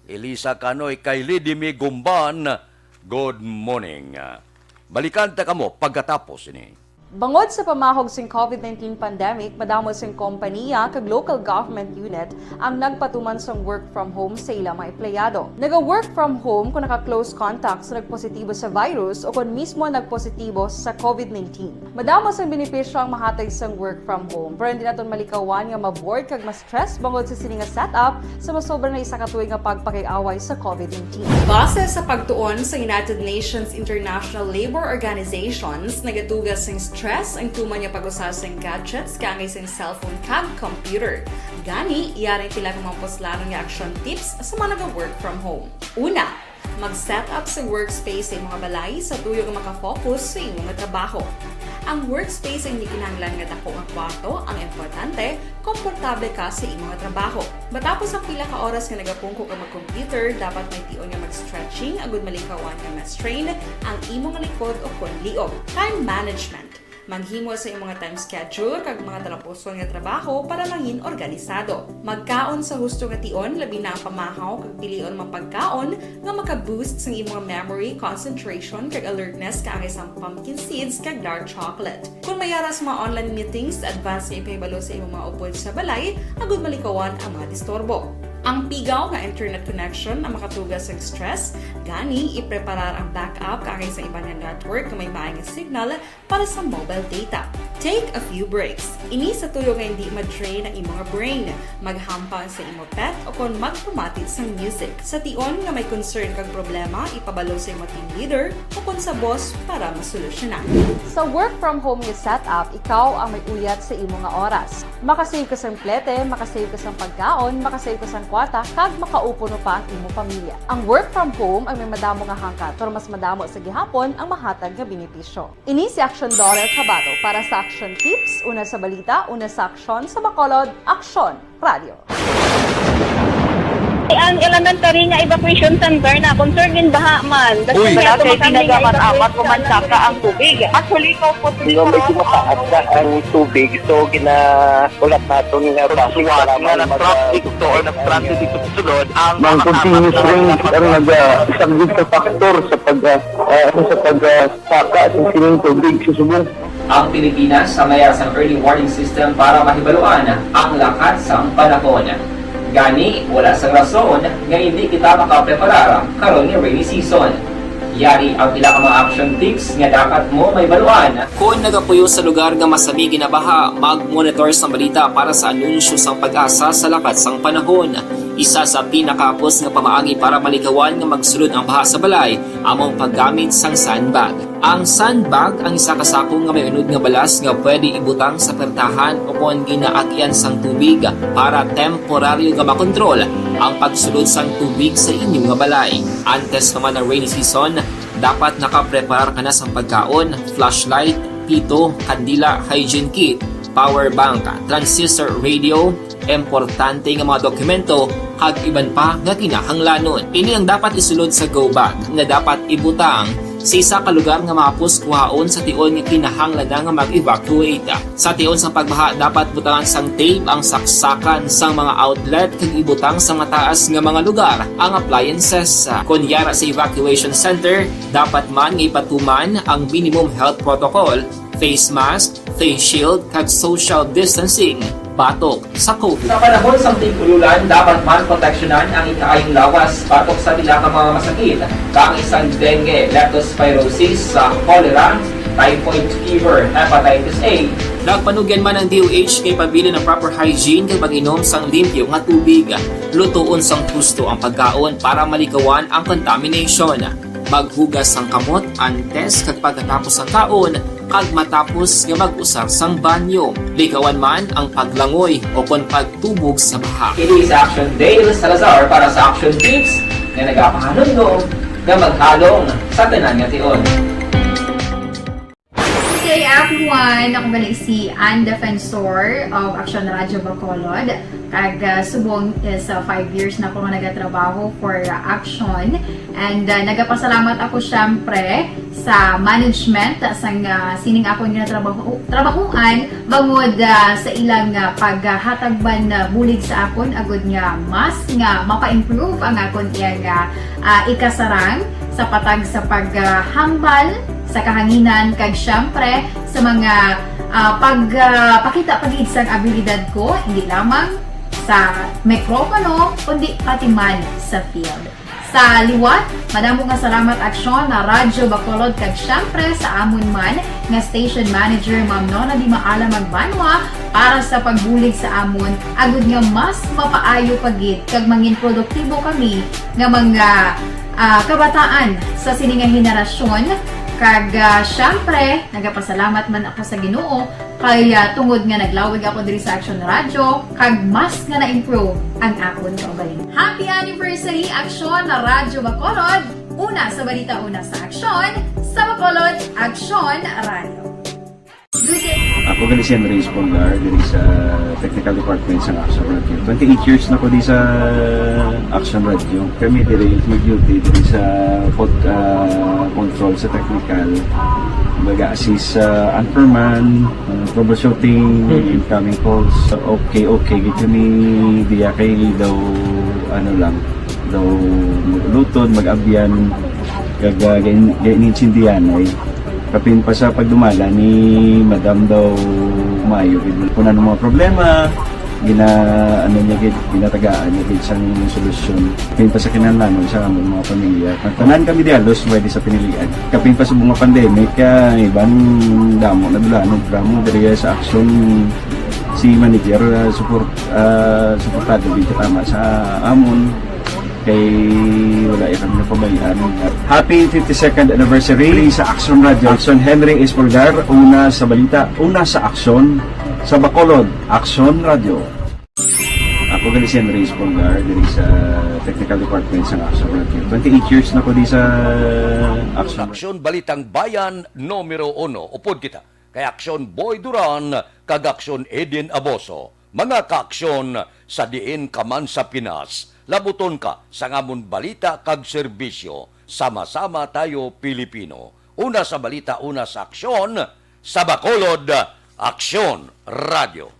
Elisa Canoy. Kay Lidimi Gumban, good morning. Balikan ta kamo pagkatapos ini. Bangod sa pamahog sing COVID-19 pandemic, madamo sing kompanya kag local government unit ang nagpatuman sang work from home sa ilang mga empleyado. Naga-work from home kung naka-close contact sa nagpositibo sa virus o kung mismo nagpositibo sa COVID-19. Madamo sang benepisyo ang mahatag sang work from home, pero hindi naton malikawan nga ma-bored kag ma-stress bangod sa sini nga setup sa masobra na isa ka tuig nga pagpakiaway sa COVID-19. Base sa pagtuon sa United Nations International Labor Organizations, nagatugas sing stress ang tuman niya pag-usas ng gadgets kangay sa cellphone kag computer. Gani, iyaring pila ng mga poslano nga action tips sa mga nag-work from home. Una, mag-set up sa workspace sa mga balay sa tuyo nga makafocus sa imong trabaho. Ang workspace ay hindi kinahanglan nga dako nga kwarto, ang importante, komportable ka sa imong trabaho. Matapos ang pila ka oras nga nagapungko ka mag-computer, dapat may tion nga mag-stretching agud malikawan nga ma-strain ang imong likod o konliog. Time management. Maghimo sa imong time schedule kag mga talapuson nga trabaho para mangin organisado. Magkaon sa husto nga tion, labi na ang pamahaw kag pilion mang pagkaon nga maka-boost sa imong memory, concentration kag alertness kaangay sang pumpkin seeds kag dark chocolate. Kung mayara sa mga online meetings, advance nga ipahibalo sa imong mga upod sa balay, agud malikawan ang mga disturbo. Ang pigaw nga internet connection ang makatugas sa stress, gani ipreparar ang backup kaangay sa ibang network na may maayong signal para sa mobile data. Take a few breaks. Ini sa tuyo nga hindi ma-drain ang imong brain. Maghampang sa imong pet o kung magpumatit sa music. Sa tion nga may concern kag problema, ipabalo sa imong team leader o kung sa boss para masolusyonan. Sa work from home nga setup, ikaw ang may uyat sa imong nga oras. Makasave ka sa plete, makasave ka sa pagkaon, makasave ka sa kwarta, kag makaupo no pa ang imong pamilya. Ang work from home ay may madamo nga hangkat, pero mas madamo sa gihapon ang mahatag nga benepisyo. Ini si Action Dorel Cabato para sa Action Tips, una sa balita, una sa aksyon sa Bacolod, Aksyon Radio. Ang elementary nga evacuation center na concern din baha man. Uy, kay pinagamat-amat kumansaka ang tubig. Actually, ko po Hindi may sinataas na ang tubig, so ginaulat natin nga pasiwala nga ng traffic to or ng transit ito sunod ang continuous rain ang nag-isagid sa factor sa pagsaka sa sining tubig sa subong. Ang Pilipinas sa mayas ng early warning system para mahibaluan ang lakat sang panahon. Gani, wala sang rason nga hindi kita makapreparar karon ni rainy season. Yari ang pila ka mga action tips nga dapat mo may baluan. Kung nagapuyo sa lugar nga masami ginabaha, mag-monitor sa balita para sa anunsyo sang pag-asa sa lakat sang panahon. Isa sa pinakapos nga pamaagi para malikawan nga magsulod ang baha sa balay, among paggamit sang sandbag. Ang sandbag ang isa kasako nga may unod nga balas nga pwede ibutang sa pertahan o kung ginaagyan sang tubig para temporaryo nga makontrol ang pagsulod sang tubig sa inyong nga balay. Antes naman ng rainy season, dapat nakapreparar ka na sa pagkaon, flashlight, pito, kandila, hygiene kit, power bank, transistor radio, importante nga mga dokumento kag iban pa nga kinahanglanon. Ini ang dapat isulod sa go bag nga dapat ibutang sa isa ka lugar nga mapus kuhaon sa tion nga kinahanglan nga mag-evacuate. Sa tion sa pagbaha dapat butangan sang tape ang saksakan sang mga outlet kag ibutang sa mataas nga mga lugar ang appliances. Kunyara sa evacuation center, dapat man nga ipatuman ang minimum health protocol, face mask, face shield kag social distancing batok sa COVID. Sa panahon sa tig-ululan, dapat man proteksyonan ang ikaayong lawas batok sa pila ka mga masakit, kang isang dengue, leptospirosis, cholera, typhoid fever, hepatitis A. Nagpanugyan man ang DOH kay pabili ng proper hygiene kay pag-inom sang limpyo nga tubig. Lutuon sang gusto ang pagkaon para malikawan ang contamination. Maghugas sang kamot antes kag pagkatapos ang kaon kag matapos nga mag-usar sang banyo. Likawan man ang paglangoy o kon pagtubog sa baha. Kini sa Action Dale Salazar para sa Action Tips nga nagapahanundong nga maghalong sa tanan nga tion. Good day everyone! Ako gali si Ann Defensor of Action Radio Bacolod. Kag subong is 5 years na ako nga nagatrabaho for Action. And nagapasalamat ako syempre sa management sang sining ako nga trabahuan bangod sa ilang paghatagban na bulig sa akon agud nga mas nga mapa-improve ang akon iyang ikasarang sa patag sa paghambal sa kahanginan kag syempre sa mga pagpakita pagid sang abilidad ko hindi lamang sa mikropono kundi pati man sa field. Sa liwat, madamo nga salamat Aksyon na Radyo Bacolod kag syempre sa amon man nga station manager Ma'am Nona Di Maala Magbanwa para sa pagbulig sa amon agud nga mas mapaayo pagid kag mangin produktibo kami nga mga kabataan sa sining nga henerasyon. Kag syempre, nagapasalamat man ako sa Ginoo kay tungod nga naglawig ako diri sa Action Radio kag mas nga na-improve ang akon kaugalingon. Happy anniversary Action na Radyo Bacolod! Una sa balita, una sa Action, sa Bacolod, Action Radio. Good day! Ako gali si Andres Polgar diri sa Technical Department sa Action Radio. 28 years na ko di sa Action Radio. Kami diri mag-duty diri sa control sa technical. Mag-assist sa anchorman, troubleshooting, incoming calls. Okay, gito ni diya kay daw daw lutod, mag-abyan, ganinsindihan ay kapin pa sa pagdumala ni Madam daw Mayo kung ano mga problema ginatagaan niya isang solusyon kapin pa sa kinahanglan sa among mga pamilya tanan kami dialos pwede sa pinilian kapin pa sa mga pandemic ibang damo na dulanog dramo diri sa Action si manager suportado dito tama sa amon kay wala kami napabayaan. Happy 52nd anniversary sa Action Radio. Action Henry Espolgar, una sa balita, una sa Action, sa Bacolod, Action Radio. Ako gali si Henry Espolgar, diri sa Technical Department sa Action Radio. 28 years na ko di sa Action. Aksyon Balitang Bayan numero 1. Upod kita kay Aksyon Boy Duran kag Aksyon Edin Aboso. Mga kaaksyon sa diin kaman sa Pinas. Labuton ka sa ngamon balita kag serbisyo. Sama-sama tayo Pilipino. Una sa balita, una sa aksyon. Sa Bacolod, Aksyon Radio.